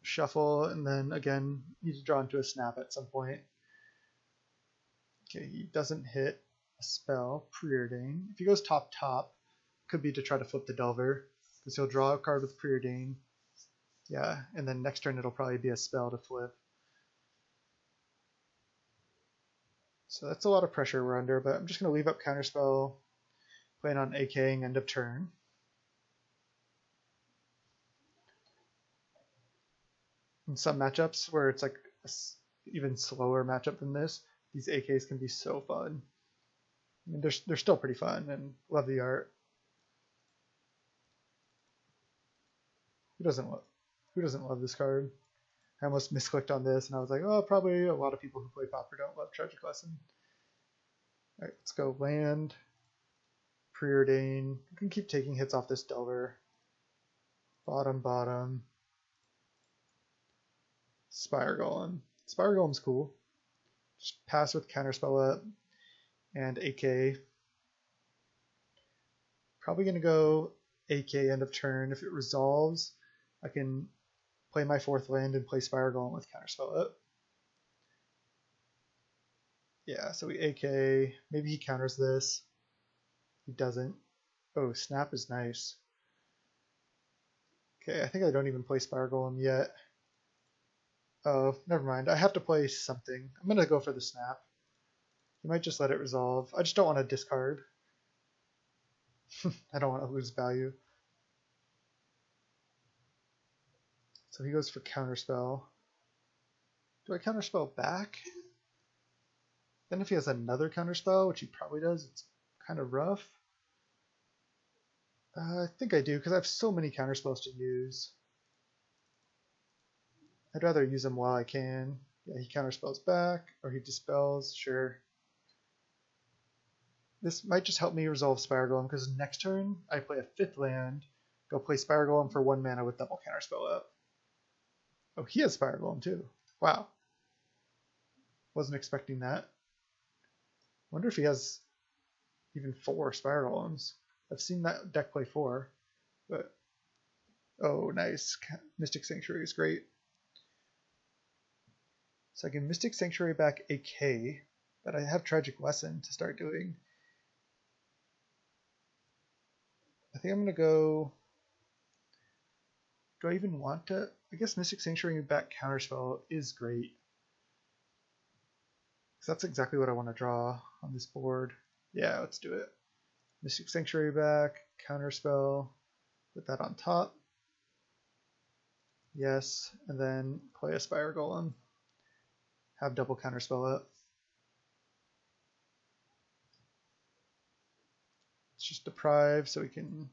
Shuffle, and then again, need to draw into a snap at some point. Okay, he doesn't hit a spell, Preordain. If he goes top, could be to try to flip the Delver, because he'll draw a card with Preordain. Yeah, and then next turn it'll probably be a spell to flip. So that's a lot of pressure we're under, but I'm just going to leave up Counterspell, plan on AKing end of turn. In some matchups where it's like a even slower matchup than this, these AKs can be so fun. I mean, they're still pretty fun, and love the art. Who doesn't love this card? I almost misclicked on this, and I was like, oh, probably a lot of people who play Pauper don't love Tragic Lesson. Alright, let's go land, Preordain. You can keep taking hits off this Delver. Bottom. Spire Golem. Spire Golem's cool. Just pass with Counterspell up and AK. Probably going to go AK end of turn. If it resolves, I can play my 4th land and play Spire Golem with Counterspell up. Yeah, so we AK. Maybe he counters this. He doesn't. Oh, Snap is nice. Okay, I think I don't even play Spire Golem yet. Oh, never mind. I have to play something. I'm going to go for the Snap. He might just let it resolve. I just don't want to discard. I don't want to lose value. So he goes for counterspell. Do I counterspell back? Then if he has another counterspell, which he probably does, it's kind of rough. I think I do, because I have so many counterspells to use. I'd rather use them while I can. Yeah, he counterspells back, or he dispels, sure. This might just help me resolve Spire Golem, because next turn I play a 5th land, go play Spire Golem for 1 mana with double counterspell up. Oh, he has Spire Golem too. Wow. Wasn't expecting that. Wonder if he has even 4 Spire Golems. I've seen that deck play 4, but oh, nice. Mystic Sanctuary is great. So I can Mystic Sanctuary back a K, but I have Tragic Lesson to start doing. I think I'm going to go... Do I even want to? I guess Mystic Sanctuary back Counterspell is great. Because that's exactly what I want to draw on this board. Yeah, let's do it. Mystic Sanctuary back, Counterspell, put that on top. Yes, and then play a Spire Golem. Have double Counterspell up. It's just Deprive, so we can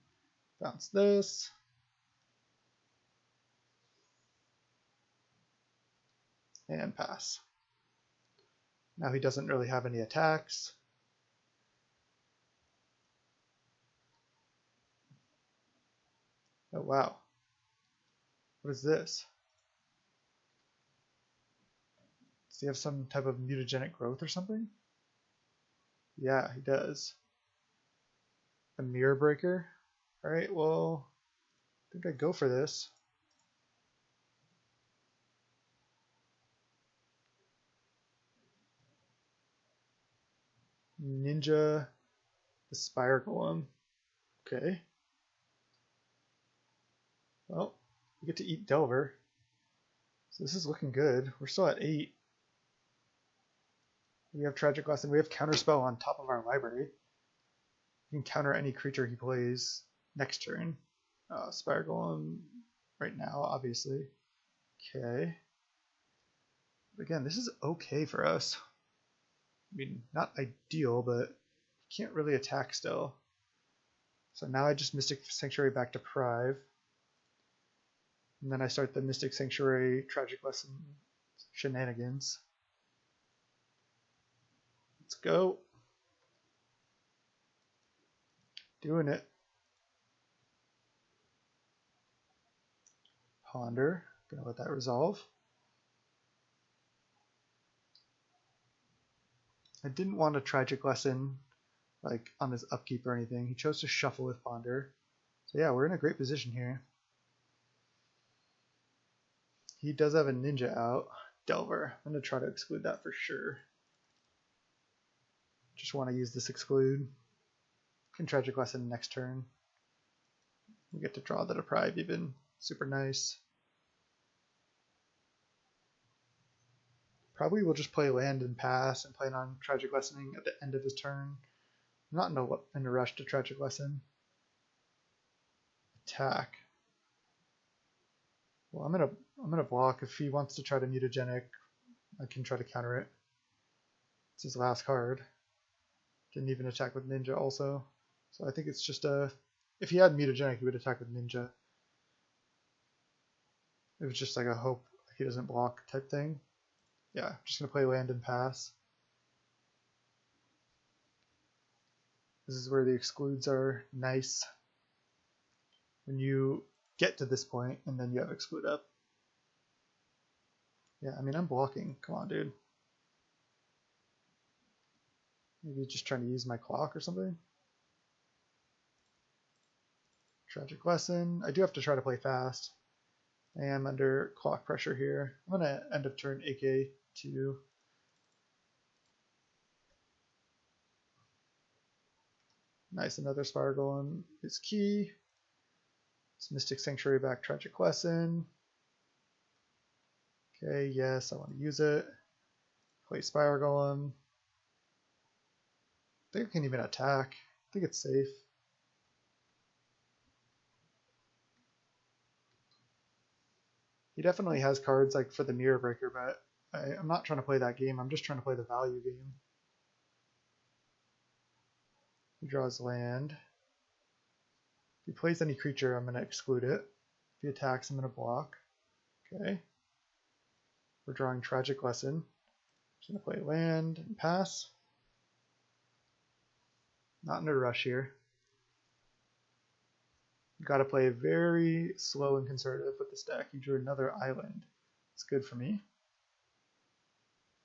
bounce this. And pass. Now he doesn't really have any attacks. Oh wow. What is this? Does he have some type of mutagenic growth or something? Yeah, he does. A Mirror Breaker? Alright, well, I think I'd go for this. Ninja the Spire Golem. Okay. Well, we get to eat Delver. So this is looking good. We're still at 8. We have Tragic Lesson. We have Counterspell on top of our library. We can counter any creature he plays next turn. Spire Golem right now, obviously. Okay. Again, this is okay for us. I mean, not ideal, but he can't really attack still. So now I just Mystic Sanctuary back to Deprive. And then I start the Mystic Sanctuary Tragic Lesson shenanigans. Let's go. Doing it. Ponder. Gonna let that resolve. I didn't want a Tragic Lesson like on his upkeep or anything. He chose to shuffle with Ponder. So yeah, we're in a great position here. He does have a Ninja out. Delver. I'm going to try to exclude that for sure. Just want to use this exclude. Can Tragic Lesson next turn. We get to draw the Deprive even. Super nice. Probably we'll just play land and pass and plan on Tragic Lessening at the end of his turn. I'm not in a rush to Tragic Lesson. Attack. Well, I'm gonna block. If he wants to try to mutagenic, I can try to counter it. It's his last card. Didn't even attack with Ninja also. So I think it's just a... If he had mutagenic, he would attack with Ninja. It was just like a hope he doesn't block type thing. Yeah, I'm just gonna play land and pass. This is where the excludes are nice. When you get to this point and then you have exclude up. Yeah, I mean, I'm blocking. Come on, dude. Maybe just trying to use my clock or something. Tragic Lesson. I do have to try to play fast. I am under clock pressure here. I'm going to end of turn AK2. Nice, another Spire Golem is key. It's Mystic Sanctuary back, Tragic Lesson. Okay, yes, I want to use it. Play Spire Golem. I think I can even attack. I think it's safe. definitely has cards like for the Mirror Breaker, but I'm not trying to play that game. I'm just trying to play the value game. He draws land. If he plays any creature, I'm going to exclude it. If he attacks, I'm going to block. Okay. We're drawing Tragic Lesson. Just going to play land and pass. Not in a rush here. You've got to play very slow and conservative with this deck. You drew another island. It's good for me.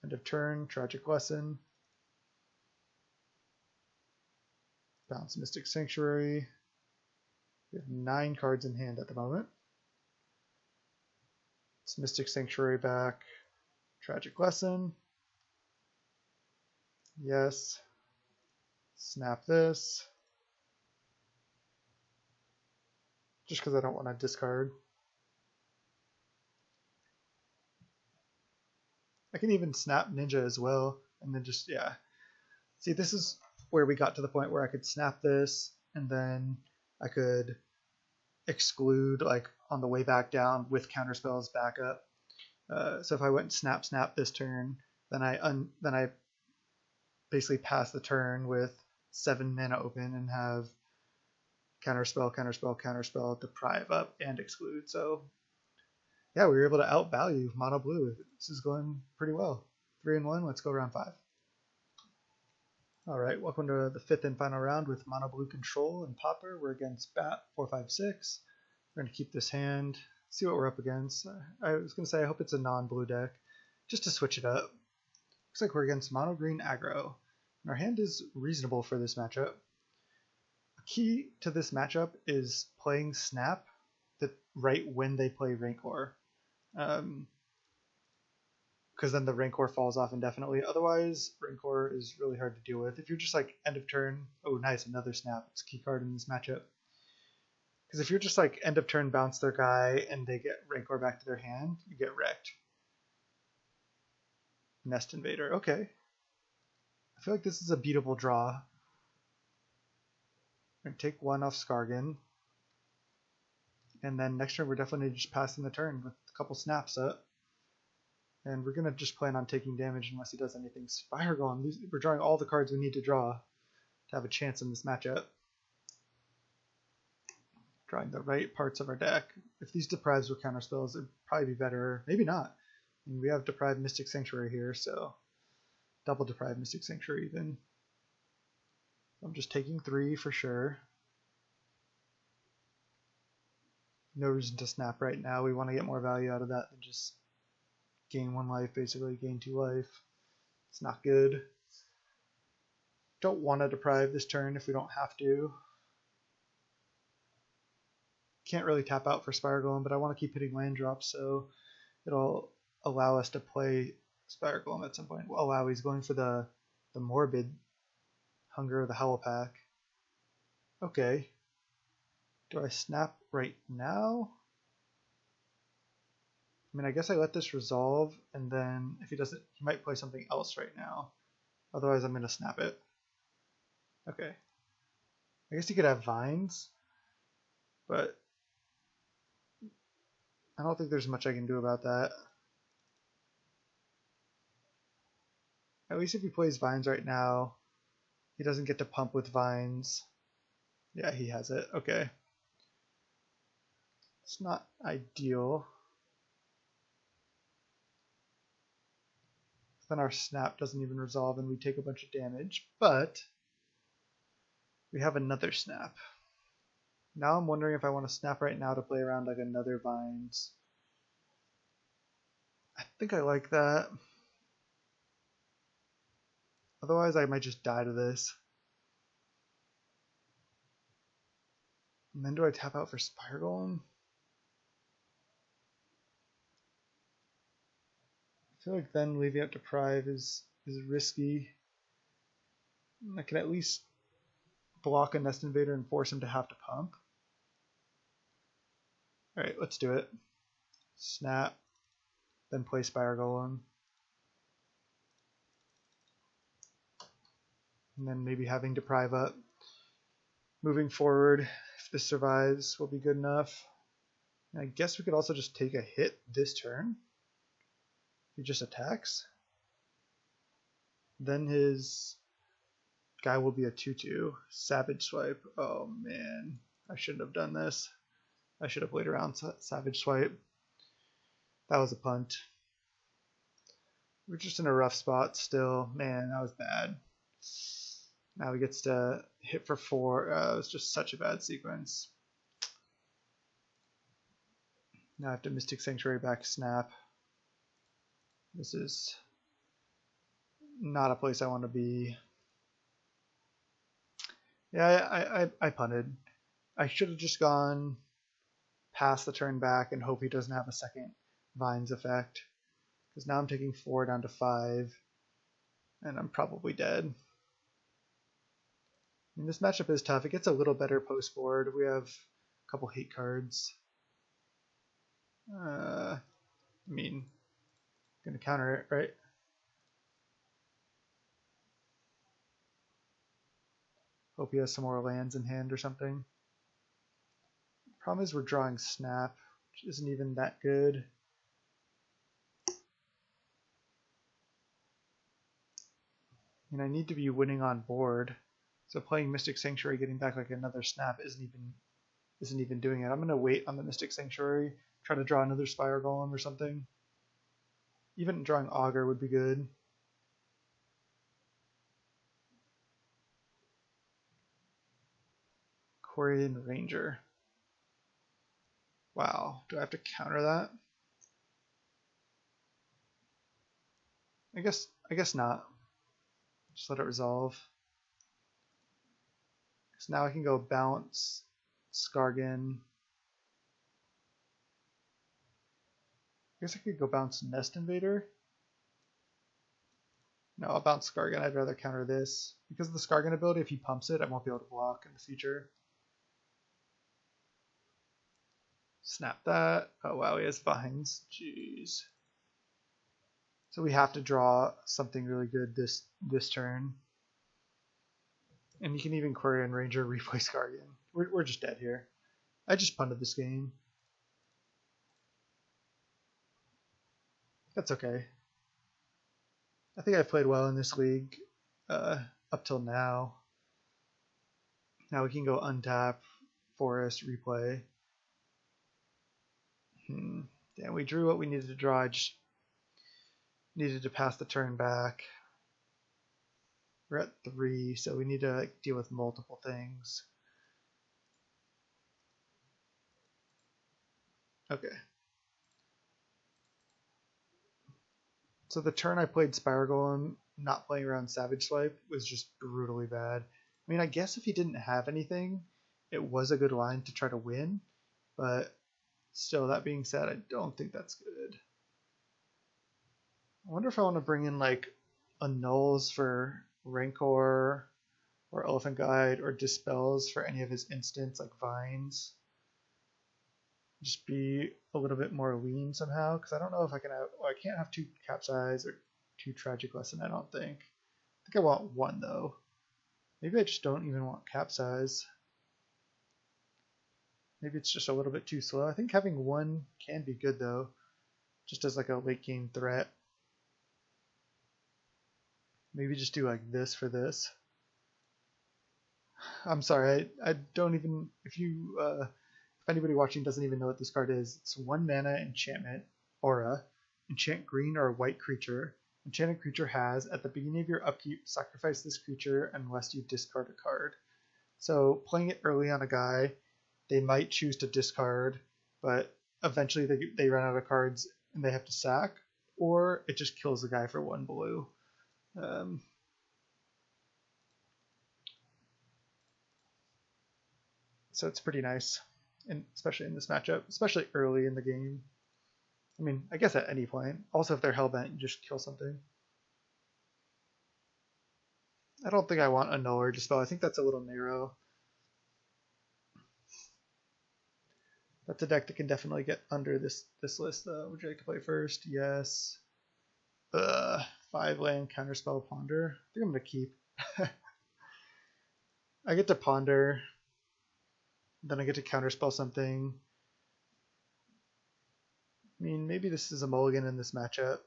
End of turn, Tragic Lesson. Bounce Mystic Sanctuary. We have 9 cards in hand at the moment. It's Mystic Sanctuary back. Tragic Lesson. Yes. Snap this. Just because I don't want to discard. I can even snap Ninja as well, and then just, yeah. See, this is where we got to the point where I could snap this, and then I could exclude, like, on the way back down with counterspells back up. So if I went snap this turn, then I basically pass the turn with 7 mana open and have counterspell, deprive up, and exclude. So yeah, we were able to outvalue mono blue. This is going pretty well. 3-1, let's go round 5. Alright, welcome to the 5th and final round with mono blue control and Pauper. We're against Bat 456. We're going to keep this hand, see what we're up against. I was going to say I hope it's a non-blue deck, just to switch it up. Looks like we're against mono green aggro. And our hand is reasonable for this matchup. A key to this matchup is playing Snap right when they play Rancor. Because then the Rancor falls off indefinitely. Otherwise, Rancor is really hard to deal with. If you're just like end of turn, oh nice, another Snap. It's a key card in this matchup. Because if you're just like end of turn, bounce their guy, and they get Rancor back to their hand, you get wrecked. Nest Invader, okay. I feel like this is a beatable draw. We're going to take 1 off Skargan. And then next turn we're definitely just passing the turn with a couple snaps up. And we're going to just plan on taking damage unless he does anything. Spire Golem, we're drawing all the cards we need to draw to have a chance in this matchup. Drawing the right parts of our deck. If these Deprives were counterspells, it'd probably be better. Maybe not. I mean, we have Deprive Mystic Sanctuary here, so double Deprive Mystic Sanctuary even. I'm just taking 3 for sure. No reason to snap right now. We want to get more value out of that than just gain 1 life, basically gain 2 life. It's not good. Don't want to deprive this turn if we don't have to. Can't really tap out for Spire Golem, but I want to keep hitting land drops, so it'll allow us to play Spire Golem at some point. Well, allow, he's going for the Morbid Hunger of the Howl Pack. Okay. Do I snap right now? I mean, I guess I let this resolve, and then if he doesn't, he might play something else right now. Otherwise, I'm going to snap it. Okay. I guess he could have Vines, but I don't think there's much I can do about that. At least if he plays Vines right now, he doesn't get to pump with Vines. Yeah, he has it. Okay. It's not ideal. Then our snap doesn't even resolve and we take a bunch of damage, but we have another snap. Now I'm wondering if I want to snap right now to play around like another Vines. I think I like that. Otherwise I might just die to this. And then do I tap out for Spire Golem? I feel like then leaving out Deprive is risky. I can at least block a Nest Invader and force him to have to pump. Alright, let's do it. Snap, then play Spire Golem. And then maybe having Deprive up. Moving forward, if this survives, will be good enough. And I guess we could also just take a hit this turn. He just attacks. Then his guy will be a 2/2. Savage Swipe. Oh man, I shouldn't have done this. I should have played around Savage Swipe. That was a punt. We're just in a rough spot still. Man, that was bad. Now he gets to hit for 4. It was just such a bad sequence. Now I have to Mystic Sanctuary back snap. This is not a place I want to be. Yeah, I punted. I should have just gone past the turn back and hope he doesn't have a second Vines effect. Because now I'm taking 4 down to 5. And I'm probably dead. I mean, this matchup is tough. It gets a little better post board. We have a couple hate cards. I mean, gonna counter it, right? Hope he has some more lands in hand or something. Problem is we're drawing Snap, which isn't even that good. And I need to be winning on board. So playing Mystic Sanctuary, getting back like another Snap isn't even doing it. I'm gonna wait on the Mystic Sanctuary, try to draw another Spire Golem or something. Even drawing Augur would be good. Quarian Ranger. Wow, do I have to counter that? I guess not. Just let it resolve. So now I can go bounce Skargan. I guess I could go bounce Nest Invader. No, I'll bounce Skargan. I'd rather counter this. Because of the Skargan ability, if he pumps it, I won't be able to block in the future. Snap that. Oh wow, he has Vines. Jeez. So we have to draw something really good this turn. And you can even Quarian Ranger replay Skargan. We're just dead here. I just punted this game. That's okay. I think I've played well in this league up till now. Now we can go untap, forest, replay. Damn, we drew what we needed to draw. I just needed to pass the turn back. We're at 3, so we need to deal with multiple things. Okay. So the turn I played Spire Golem, not playing around Savage Swipe, was just brutally bad. I mean, I guess if he didn't have anything, it was a good line to try to win, but still, that being said, I don't think that's good. I wonder if I want to bring in like annuls for Rancor or Elephant Guide or Dispels for any of his instants like Vines. Just be a little bit more lean somehow, because I don't know if I can have, I can't have 2 Capsize or 2 Tragic Lesson, I don't think. I think I want 1 though. Maybe I just don't even want Capsize. Maybe it's just a little bit too slow. I think having 1 can be good though, just as like a late game threat. Maybe just do like this for this. I'm sorry, I don't even, if anybody watching doesn't even know what this card is, it's 1 mana enchantment, aura, enchant green or white creature. Enchanted creature has, at the beginning of your upkeep, sacrifice this creature unless you discard a card. So playing it early on a guy, they might choose to discard, but eventually they run out of cards and they have to sack, or it just kills the guy for 1 blue. So it's pretty nice, and especially in this matchup, especially early in the game. I mean, I guess at any point. Also, if they're hellbent, you just kill something. I don't think I want Annul or Dispel. I think that's a little narrow. That's a deck that can definitely get under this list, though. Would you like to play first? Yes. 5 land, Counterspell, Ponder. I think I'm going to keep. I get to Ponder. Then I get to Counterspell something. I mean, maybe this is a mulligan in this matchup.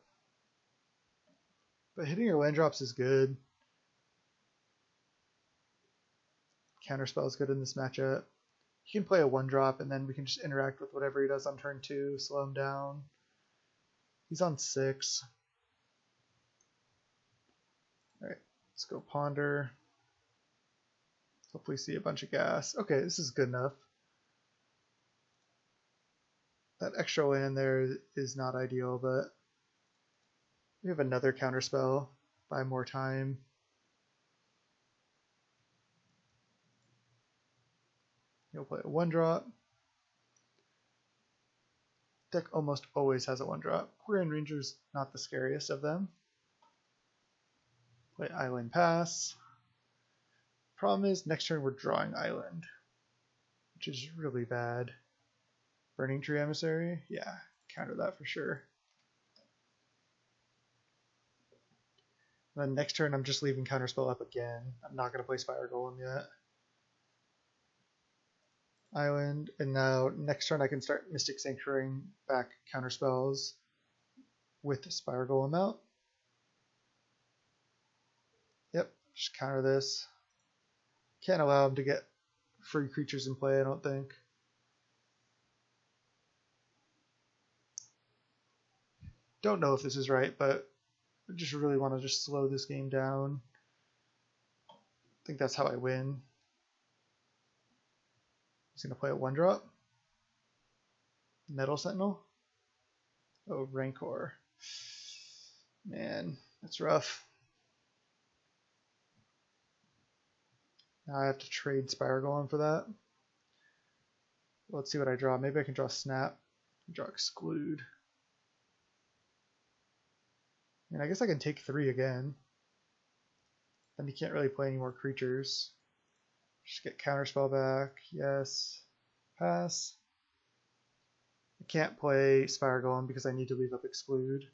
But hitting your land drops is good. Counterspell is good in this matchup. He can play a 1-drop, and then we can just interact with whatever he does on turn 2, slow him down. He's on 6. Alright, let's go Ponder. Hopefully see a bunch of gas. Okay, this is good enough. That extra land there is not ideal, but we have another counterspell. Buy more time. He'll play a 1-drop. Deck almost always has a 1-drop. Quirion Ranger's not the scariest of them. Play Island Pass. Problem is, next turn we're drawing Island, which is really bad. Burning Tree Emissary? Yeah, counter that for sure. Then next turn I'm just leaving Counterspell up again. I'm not going to play Spire Golem yet. Island, and now next turn I can start Mystic Sanctuarying back counterspells with Spire Golem out. Yep, just counter this. Can't allow him to get free creatures in play, I don't think. Don't know if this is right, but I just really want to just slow this game down. I think that's how I win. He's going to play a 1-drop. Metal Sentinel. Oh, Rancor. Man, that's rough. Now I have to trade Spire Golem for that. Let's see what I draw. Maybe I can draw Snap. Draw Exclude. I guess I can take 3 again. Then he can't really play any more creatures. Just get Counterspell back. Yes. Pass. I can't play Spire Golem because I need to leave up Exclude.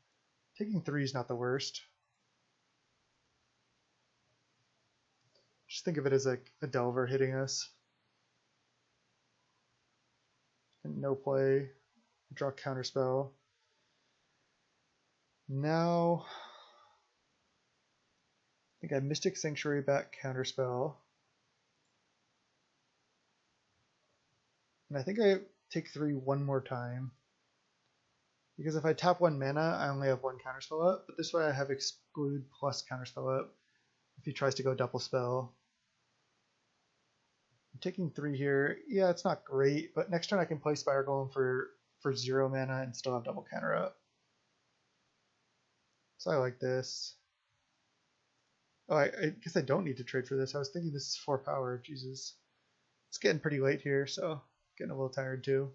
Taking 3 is not the worst. Just think of it as like a Delver hitting us. And no play. Draw Counterspell. Now, I think I Mystic Sanctuary back Counterspell. And I think I take 3 one more time. Because if I tap 1 mana, I only have 1 Counterspell up. But this way I have Exclude plus Counterspell up if he tries to go double spell. I'm taking 3 here. Yeah, it's not great, but next turn I can play Spire Golem for 0 mana and still have double counter up. So I like this. Oh, I guess I don't need to trade for this. I was thinking this is 4 power. Jesus. It's getting pretty late here, so getting a little tired too.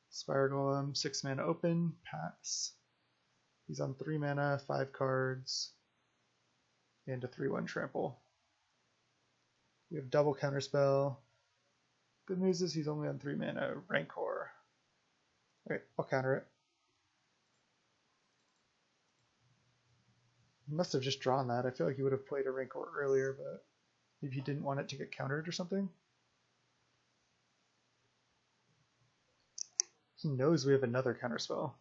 Spire Golem, 6 mana open, pass. He's on 3 mana, 5 cards, and a 3/1 trample. We have double counterspell. Good news is he's only on 3 mana, Rancor. Alright, I'll counter it. He must have just drawn that. I feel like he would have played a Rancor earlier, but maybe he didn't want it to get countered or something. He knows we have another counterspell.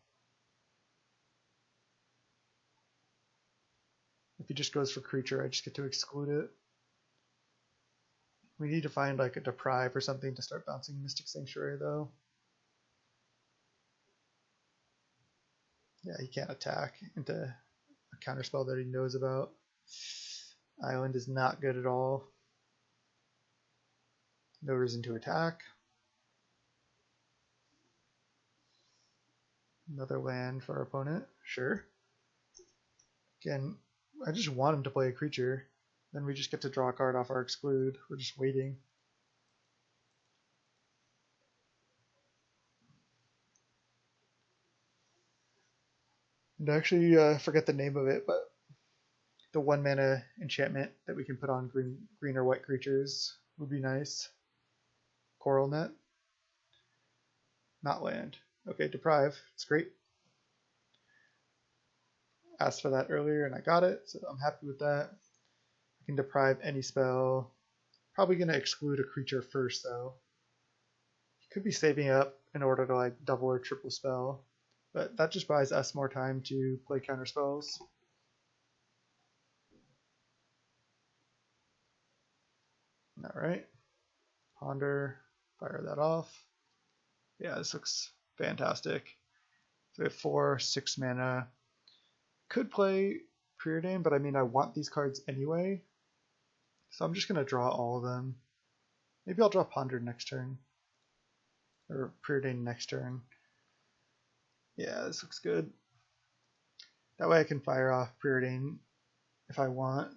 If he just goes for creature, I just get to exclude it. We need to find like a Deprive or something to start bouncing Mystic Sanctuary though. Yeah, he can't attack into a counterspell that he knows about. Island is not good at all. No reason to attack. Another land for our opponent, sure. Again, I just want him to play a creature. Then we just get to draw a card off our exclude. We're just waiting. And actually, forget the name of it, but the 1 mana enchantment that we can put on green or white creatures would be nice. Coral Net. Not land. Okay, Deprive. It's great. Asked for that earlier and I got it, so I'm happy with that. I can deprive any spell. Probably going to exclude a creature first, though. Could be saving up in order to like double or triple spell, but that just buys us more time to play counter spells. Alright. Ponder, fire that off. Yeah, this looks fantastic. So we have 4, 6 mana. Could play Preordain, but I mean I want these cards anyway. So I'm just going to draw all of them. Maybe I'll draw Ponder next turn. Or Preordain next turn. Yeah, this looks good. That way I can fire off Preordain if I want.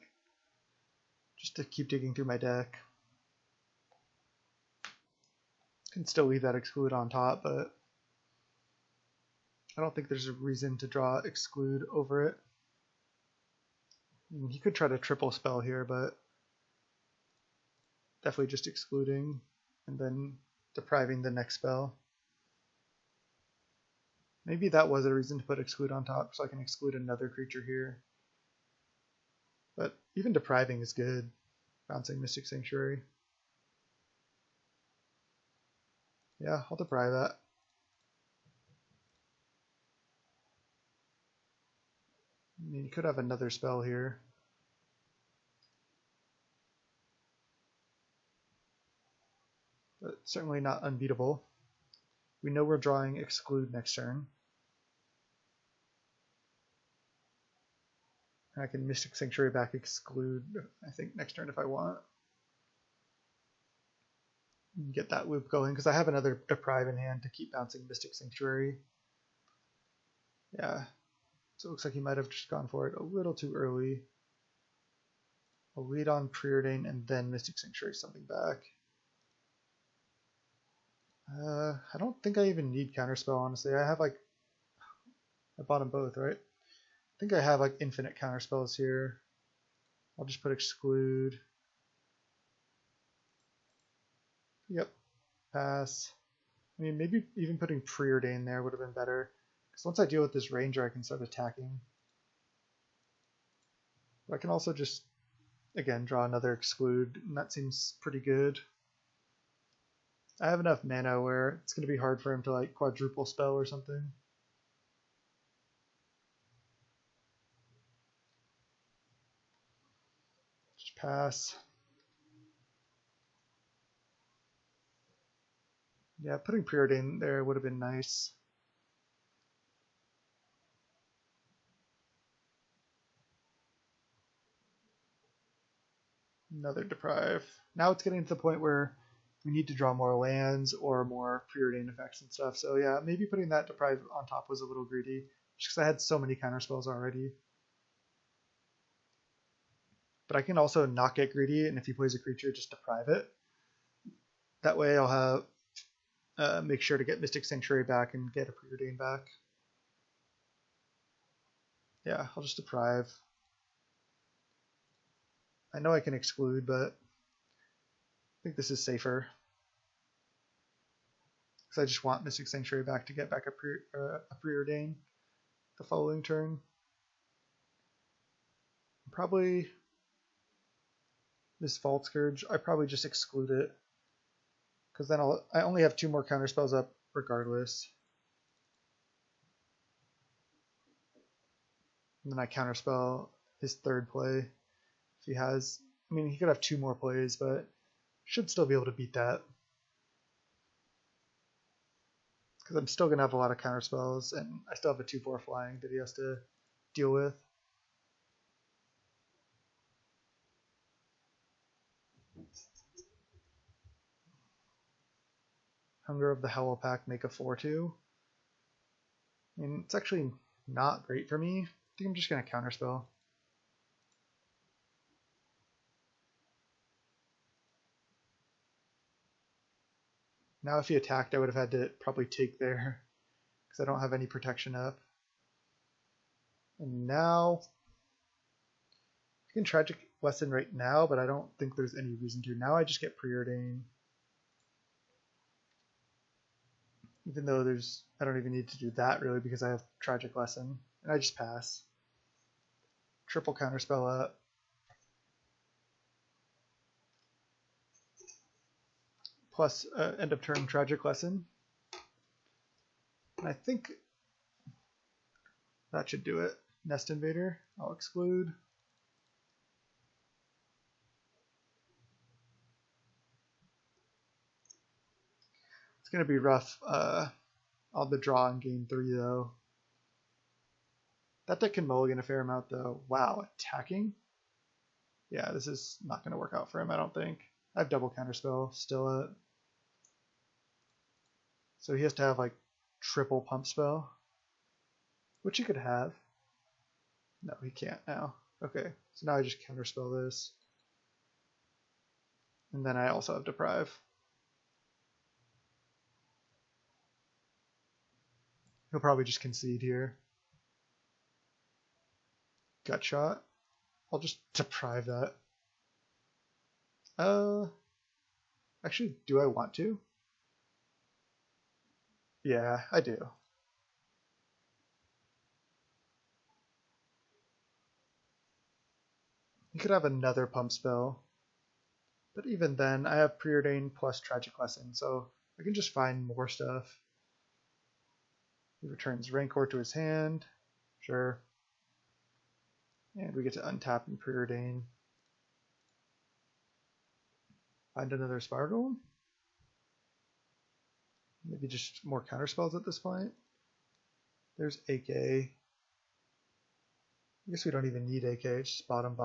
Just to keep digging through my deck. Can still leave that exclude on top, but I don't think there's a reason to draw exclude over it. He could try to triple spell here, but definitely just excluding and then depriving the next spell. Maybe that was a reason to put exclude on top, so I can exclude another creature here. But even depriving is good. Bouncing Mystic Sanctuary. Yeah, I'll deprive that. I mean, you could have another spell here. But certainly not unbeatable. We know we're drawing exclude next turn. I can Mystic Sanctuary back exclude, I think, next turn if I want. Get that loop going, because I have another deprive in hand to keep bouncing Mystic Sanctuary. Yeah, so it looks like he might have just gone for it a little too early. I'll lead on Preordain and then Mystic Sanctuary something back. I don't think I even need Counterspell, honestly. I have like, I bought them both, right? I think I have like infinite Counterspells here. I'll just put exclude. Yep, pass. I mean, maybe even putting Preordain there would have been better. Because once I deal with this Ranger, I can start attacking. But I can also just, again, draw another exclude, and that seems pretty good. I have enough mana where it's going to be hard for him to like quadruple spell or something. Just pass. Yeah, putting Preordain there would have been nice. Another deprive. Now it's getting to the point where we need to draw more lands or more Preordain effects and stuff. So yeah, maybe putting that deprive on top was a little greedy, just because I had so many counterspells already. But I can also not get greedy, and if he plays a creature, just deprive it. That way I'll have make sure to get Mystic Sanctuary back and get a Preordain back. Yeah, I'll just deprive. I know I can exclude, but I think this is safer. Because I just want Mystic Sanctuary back to get back a Preordain the following turn. Probably this Vault Scourge, I probably just exclude it. Because then I only have 2 more counterspells up regardless. And then I counterspell his third play. If he has, I mean, he could have 2 more plays, but should still be able to beat that. Because I'm still going to have a lot of counterspells, and I still have a 2/4 flying that he has to deal with. Hunger of the Howl Pack make a 4/2. I mean, it's actually not great for me. I think I'm just going to counterspell. Now if he attacked, I would have had to probably take there, because I don't have any protection up. And now, I can Tragic Lesson right now, but I don't think there's any reason to. Now I just get Preordain. Even though I don't even need to do that really, because I have Tragic Lesson. And I just pass. Triple Counterspell up. plus end of turn Tragic Lesson. And I think that should do it. Nest Invader, I'll exclude. It's going to be rough on the draw in game 3, though. That deck can mulligan a fair amount, though. Wow, attacking? Yeah, this is not going to work out for him, I don't think. I have double counterspell still at. So he has to have like triple pump spell, which he could have. No, he can't now. Okay, so now I just counterspell this. And then I also have Deprive. He'll probably just concede here. Gut shot. I'll just Deprive that. Actually, do I want to? Yeah, I do. He could have another pump spell. But even then, I have Preordain plus Tragic Lesson, so I can just find more stuff. He returns Rancor to his hand. Sure. And we get to untap and Preordain. Find another Spire Golem? Maybe just more counterspells at this point. There's AK. I guess we don't even need AK, it's just bottom.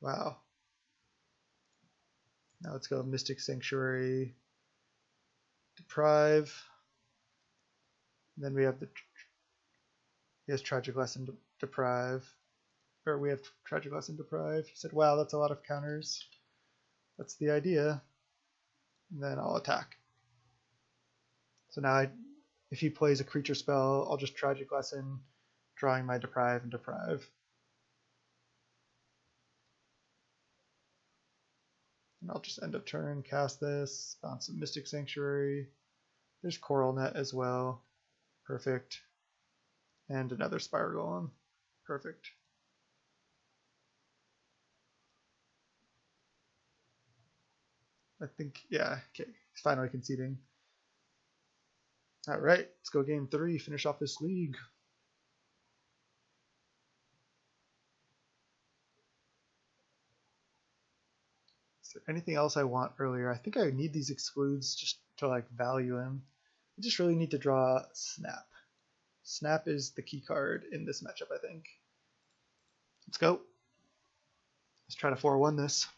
Wow. Now let's go Mystic Sanctuary, Deprive. And then we have he has Tragic Lesson to Deprive. Or we have Tragic Lesson Deprive. He said, wow, that's a lot of counters. That's the idea. And then I'll attack. So now if he plays a creature spell, I'll just Tragic Lesson, drawing my Deprive and Deprive. And I'll just end of turn, cast this, bounce some Mystic Sanctuary. There's Coral Net as well. Perfect. And another Spire Golem. Perfect. I think, yeah, okay. He's finally conceding. Alright, let's go game 3, finish off this league. Is there anything else I want earlier? I think I need these excludes just to like value him. I just really need to draw Snap. Snap is the key card in this matchup, I think. Let's go. Let's try to 4-1 this.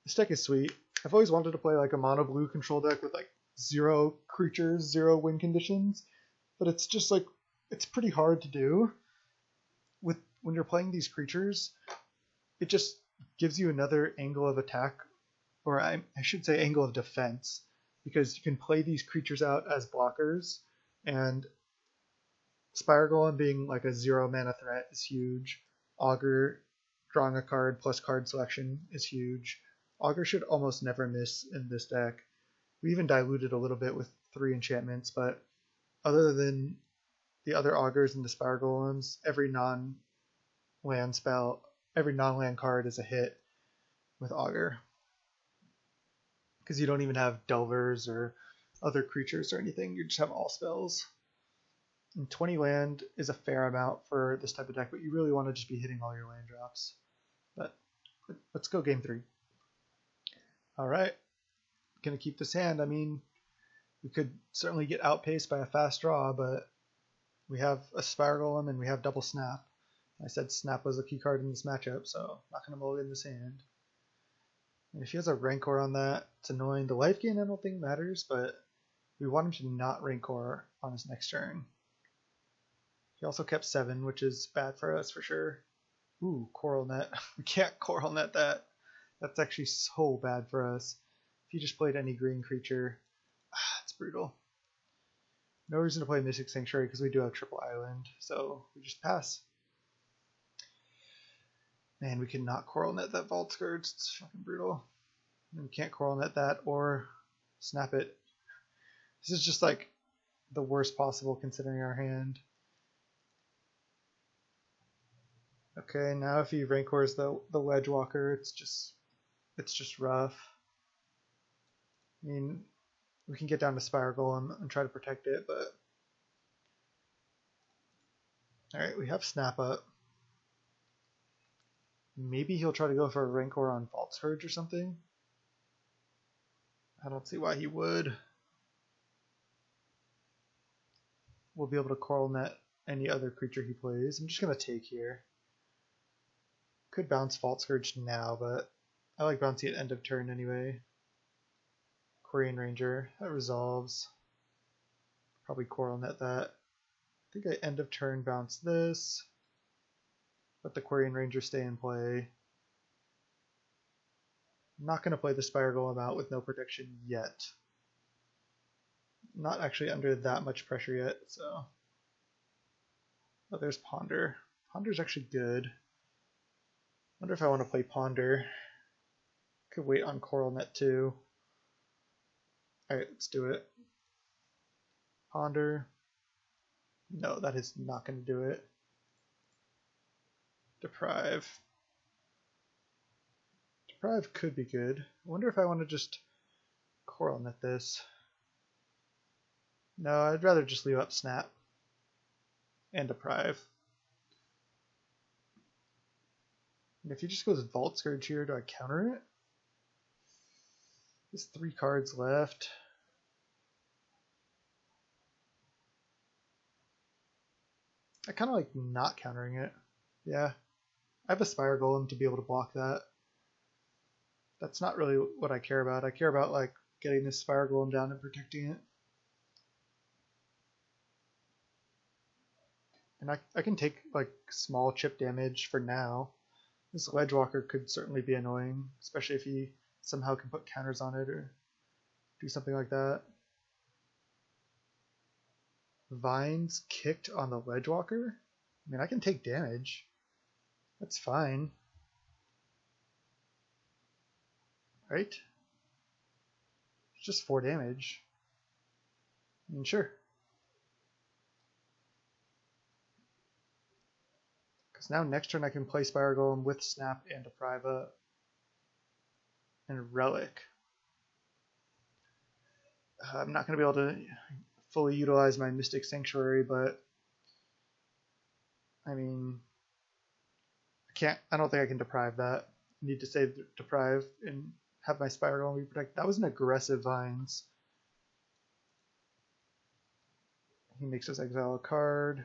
This deck is sweet. I've always wanted to play like a mono blue control deck with like 0 creatures, 0 win conditions, but it's just like, it's pretty hard to do. When you're playing these creatures, it just gives you another angle of attack, or I should say angle of defense, because you can play these creatures out as blockers, and Spire Golem being like a 0 mana threat is huge. Augur drawing a card plus card selection is huge. Augur should almost never miss in this deck. We even diluted a little bit with 3 enchantments, but other than the other Augurs and the Spire Golems, every non-land spell, every non-land card is a hit with Augur. Because you don't even have Delvers or other creatures or anything, you just have all spells. And 20 land is a fair amount for this type of deck, but you really want to just be hitting all your land drops. But let's go game 3. Alright, gonna keep this hand. I mean, we could certainly get outpaced by a fast draw, but we have a Spire Golem and we have double Snap. I said Snap was a key card in this matchup, so I'm not gonna mulligan this hand. And if he has a Rancor on that, it's annoying. The life gain I don't think matters, but we want him to not Rancor on his next turn. He also kept 7, which is bad for us for sure. Ooh, Coral Net. We can't Coral Net that. That's actually so bad for us. If he just played any green creature, it's brutal. No reason to play Mystic Sanctuary because we do have triple island, so we just pass. Man, we cannot Coral Net that Vault Scourge. It's fucking brutal. And we can't Coral Net that or Snap it. This is just like the worst possible considering our hand. Okay, now if he Rancors the Ledge Walker, it's just rough. I mean, we can get down to Spire Golem and try to protect it, but alright, we have Snap Up. Maybe he'll try to go for a Rancor on Vault Surge or something. I don't see why he would. We'll be able to Coral Net any other creature he plays. I'm just going to take here. Could bounce Vault Surge now, but I like bouncing at end of turn anyway. Quarian Ranger, that resolves. Probably Coral Net that. I think I end of turn bounce this. Let the Quarian Ranger stay in play. I'm not going to play the Spire Golem out with no protection yet. Not actually under that much pressure yet, so. Oh, there's Ponder. Ponder's actually good. Wonder if I want to play Ponder. Could wait on Coral Net too. Alright, let's do it. Ponder. No, that is not going to do it. Deprive. Deprive could be good. I wonder if I want to just Coral Net this. No, I'd rather just leave up Snap and Deprive. And if he just goes Vault Scourge here, do I counter it? There's 3 cards left. I kind of like not countering it. Yeah. I have a Spire Golem to be able to block that. That's not really what I care about. I care about like getting this Spire Golem down and protecting it. And I can take like small chip damage for now. This Ledge Walker could certainly be annoying, especially if he somehow can put counters on it or do something like that. Vines kicked on the Ledge Walker? I mean, I can take damage. That's fine. Right? It's just 4 damage. I mean, sure. Because now next turn I can play Spire Golem with Snap and Deprive up. And Relic. I'm not going to be able to fully utilize my Mystic Sanctuary, but I mean, I don't think I can Deprive that. I need to save Deprive and have my Spire Golem be protected. That was an aggressive Vines. He makes us exile a card.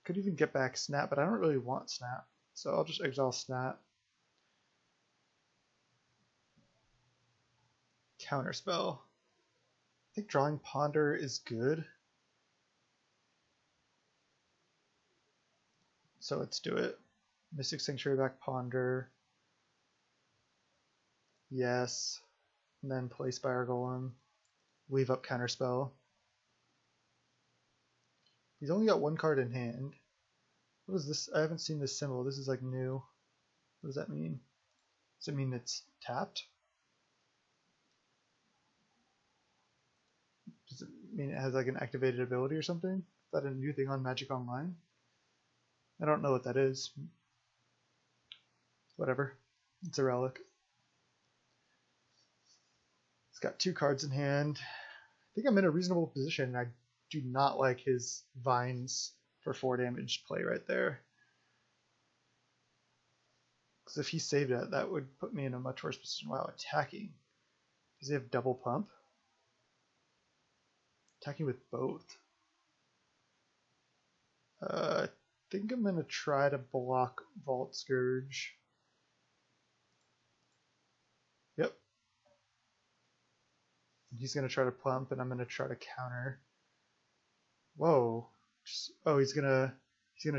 Could even get back Snap, but I don't really want Snap, so I'll just exile Snap. Counterspell. I think drawing Ponder is good. So let's do it. Mystic Sanctuary back Ponder. Yes. And then play Spire Golem. Leave up Counterspell. He's only got 1 card in hand. What is this? I haven't seen this symbol. This is like new. What does that mean? Does it mean it's tapped? Does it mean it has like an activated ability or something? Is that a new thing on Magic Online? I don't know what that is. Whatever. It's a relic. It's got 2 cards in hand. I think I'm in a reasonable position. I do not like his Vines for 4 damage play right there. Because if he saved it, that would put me in a much worse position while attacking. Does he have double pump? Attacking with both. I think I'm going to try to block Vault Scourge. Yep. He's going to try to pump, and I'm going to try to counter. Whoa. Oh, he's gonna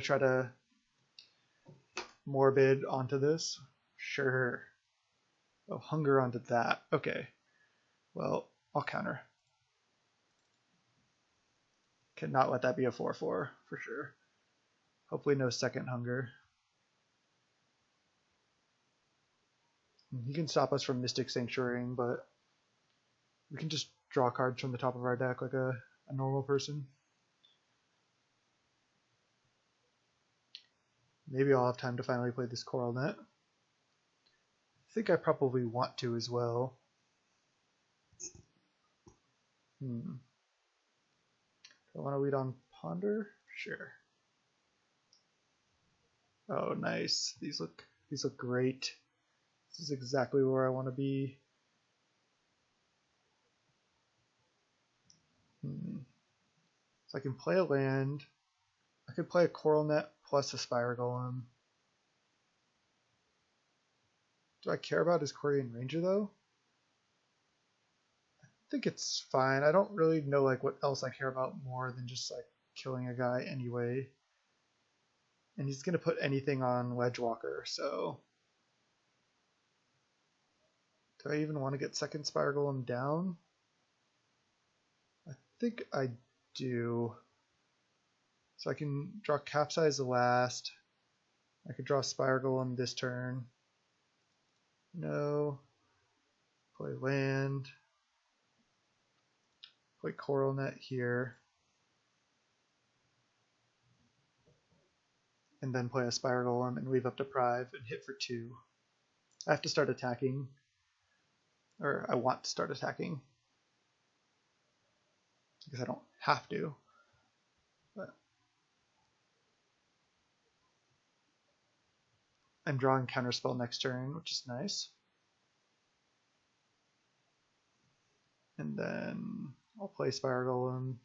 try to Morbid onto this? Sure. Oh, Hunger onto that. Okay. Well, I'll counter. Cannot let that be a 4/4 for sure. Hopefully no second Hunger. He can stop us from Mystic Sanctuarying, but we can just draw cards from the top of our deck like a normal person. Maybe I'll have time to finally play this Coral Net. I think I probably want to as well. Do I want to lead on Ponder? Sure. Oh, nice. These look great. This is exactly where I want to be. So I can play a land. I could play a Coral Net plus a Spire Golem. Do I care about his Quarian Ranger though? I think it's fine. I don't really know like what else I care about more than just like killing a guy anyway. And he's gonna put anything on Ledgewalker, so do I even want to get second Spire Golem down? I think I do. So I can draw Capsize the last. I could draw Spire Golem this turn. No. Play land. Play Coral Net here. And then play a Spire Golem and leave up Deprive and hit for 2. I have to start attacking. Or I want to start attacking. Because I don't have to. But I'm drawing Counterspell next turn, which is nice. And then I'll play Spire Golem.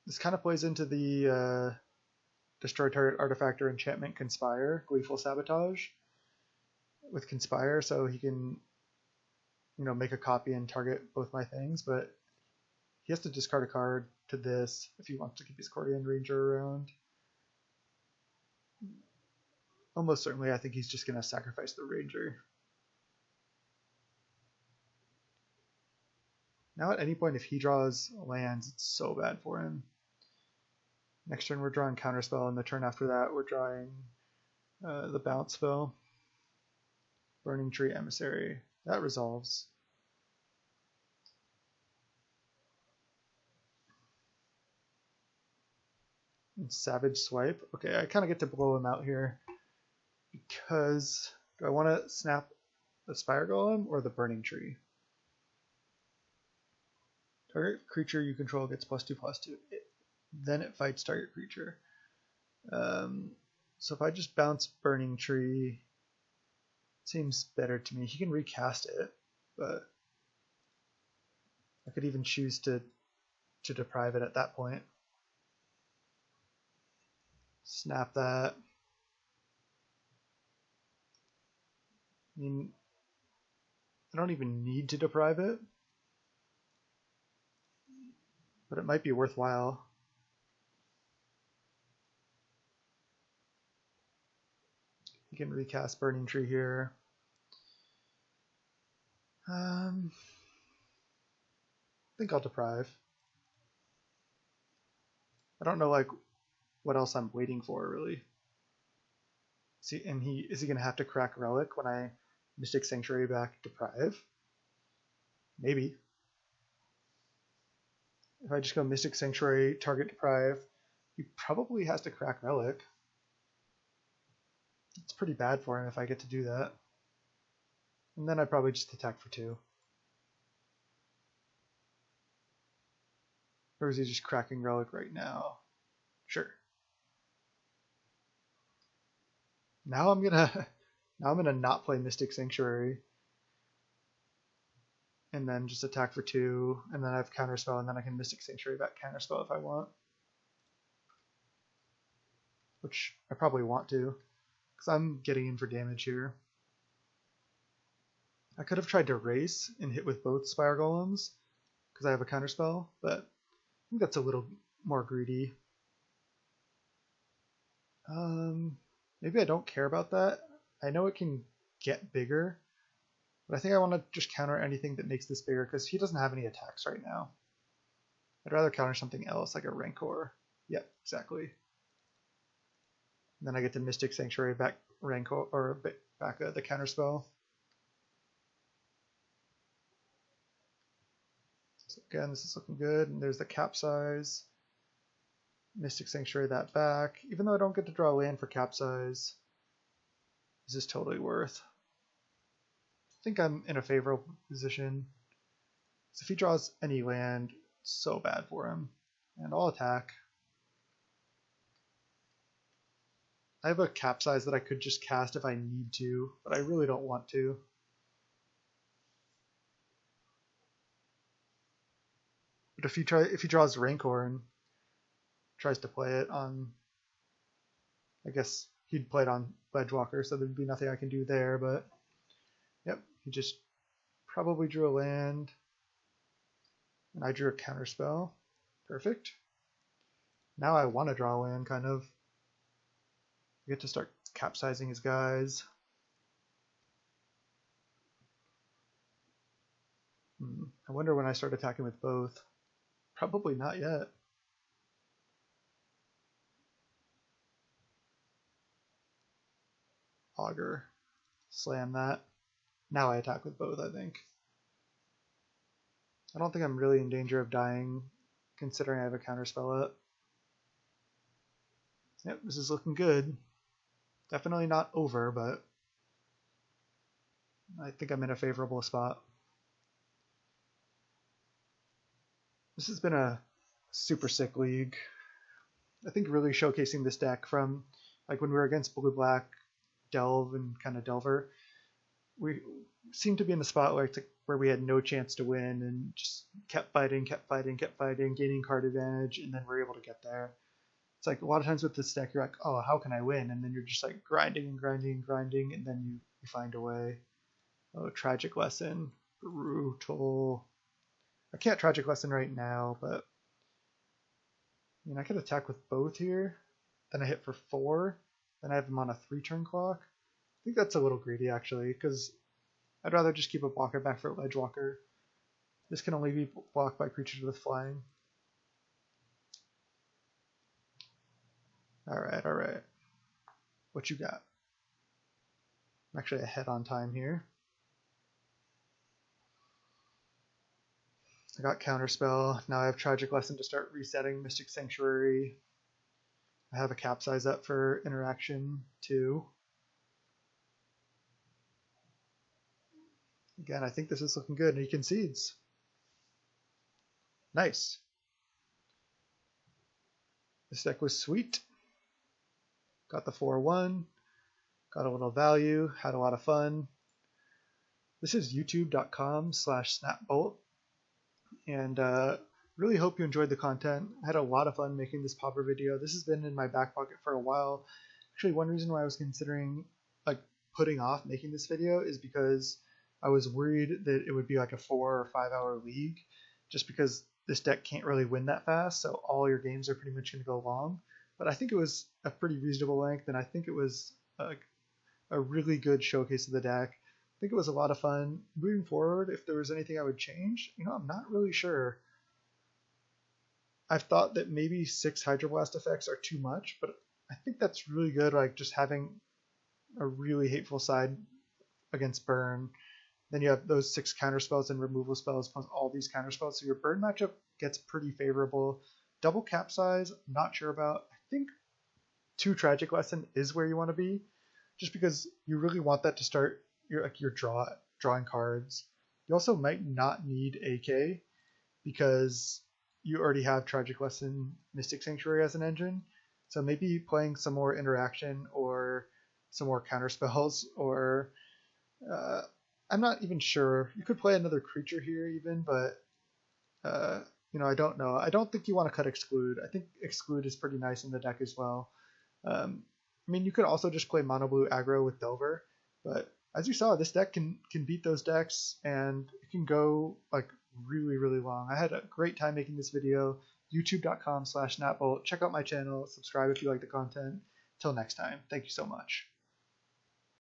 This kind of plays into the destroy target artifact or enchantment Conspire, Gleeful Sabotage with Conspire, so he can, you know, make a copy and target both my things, but he has to discard a card to this if he wants to keep his Quarian Ranger around. Almost certainly I think he's just going to sacrifice the Ranger. Now at any point if he draws lands, it's so bad for him. Next turn we're drawing Counterspell, and the turn after that we're drawing the bounce spell. Burning Tree Emissary. That resolves. And Savage Swipe. Okay, I kind of get to blow him out here. Because do I want to snap the Spire Golem or the Burning Tree? Target creature you control gets +2/+2. Then it fights target creature. So if I just bounce Burning Tree, it seems better to me. He can recast it, but I could even choose to deprive it at that point. Snap that. I mean, I don't even need to deprive it, but it might be worthwhile. You can recast Burning Tree here. I think I'll deprive. I don't know like what else I'm waiting for really. See, and is he gonna have to crack Relic when I Mystic Sanctuary back Deprive? Maybe. If I just go Mystic Sanctuary, target Deprive, he probably has to crack Relic. It's pretty bad for him if I get to do that. And then I'd probably just attack for 2. Or is he just cracking Relic right now? Sure. Now I'm gonna not play Mystic Sanctuary. And then just attack for 2, and then I have Counterspell, and then I can Mystic Sanctuary back Counterspell if I want. Which I probably want to, because I'm getting in for damage here. I could have tried to race and hit with both Spire Golems, because I have a Counterspell, but I think that's a little more greedy. Maybe I don't care about that. I know it can get bigger, but I think I want to just counter anything that makes this bigger, because he doesn't have any attacks right now. I'd rather counter something else, like a Rancor. Yep, exactly. And then I get to Mystic Sanctuary back Rancor, or back the Counterspell. So again, this is looking good, and there's the Capsize. Mystic Sanctuary that back. Even though I don't get to draw land for Capsize, this is totally worth. I think I'm in a favorable position. So if he draws any land, it's so bad for him. And I'll attack. I have a Capsize that I could just cast if I need to, but I really don't want to. But if he draws Rancorn, tries to play it on, I guess he'd play it on Ledgewalker, so there'd be nothing I can do there, but yep, he just probably drew a land, and I drew a counterspell. Perfect. Now I want to draw a land, kind of. I get to start capsizing his guys. I wonder when I start attacking with both. Probably not yet. Augur. Slam that. Now I attack with both, I think. I don't think I'm really in danger of dying, considering I have a counterspell up. Yep, this is looking good. Definitely not over, but I think I'm in a favorable spot. This has been a super sick league. I think really showcasing this deck from like when we were against blue-black, Delve, and kind of Delver, we seemed to be in the spot where we had no chance to win and just kept fighting, gaining card advantage, and then we're able to get there. It's like a lot of times with this deck, you're like, oh, how can I win? And then you're just like grinding, and then you find a way. Oh, Tragic Lesson. Brutal. I can't Tragic Lesson right now, but I mean, I could attack with both here. Then I hit for 4. Then I have him on a 3-turn clock. I think that's a little greedy, actually, because I'd rather just keep a blocker back for Ledgewalker. This can only be blocked by creatures with flying. Alright. What you got? I'm actually ahead on time here. I got Counterspell. Now I have Tragic Lesson to start resetting Mystic Sanctuary. I have a Capsize up for interaction too. Again, I think this is looking good, and he concedes. Nice. This deck was sweet. Got the 4-1. Got a little value. Had a lot of fun. This is youtube.com/snapbolt. And really hope you enjoyed the content. I had a lot of fun making this Pauper video. This has been in my back pocket for a while. Actually, one reason why I was considering like putting off making this video is because I was worried that it would be like a 4 or 5 hour league, just because this deck can't really win that fast, so all your games are pretty much going to go long. But I think it was a pretty reasonable length, and I think it was a really good showcase of the deck. I think it was a lot of fun. Moving forward, if there was anything I would change, I'm not really sure. I've thought that maybe 6 Hydroblast effects are too much, but I think that's really good, like just having a really hateful side against burn. Then you have those 6 counterspells and removal spells plus all these counterspells, so your burn matchup gets pretty favorable. Double Capsize, I'm not sure about. I think 2 Tragic Lesson is where you want to be, just because you really want that to start your drawing cards. You also might not need AK because you already have Tragic Lesson, Mystic Sanctuary as an engine, so maybe playing some more interaction or some more counterspells, or I'm not even sure. You could play another creature here even, but I don't know. I don't think you want to cut Exclude. I think Exclude is pretty nice in the deck as well. I mean, you could also just play mono blue aggro with Delver, but as you saw, this deck can beat those decks, and it can go like really, really long. I had a great time making this video. youtube.com/snapbolt. Check out my channel. Subscribe if you like the content. Till next time, thank you so much.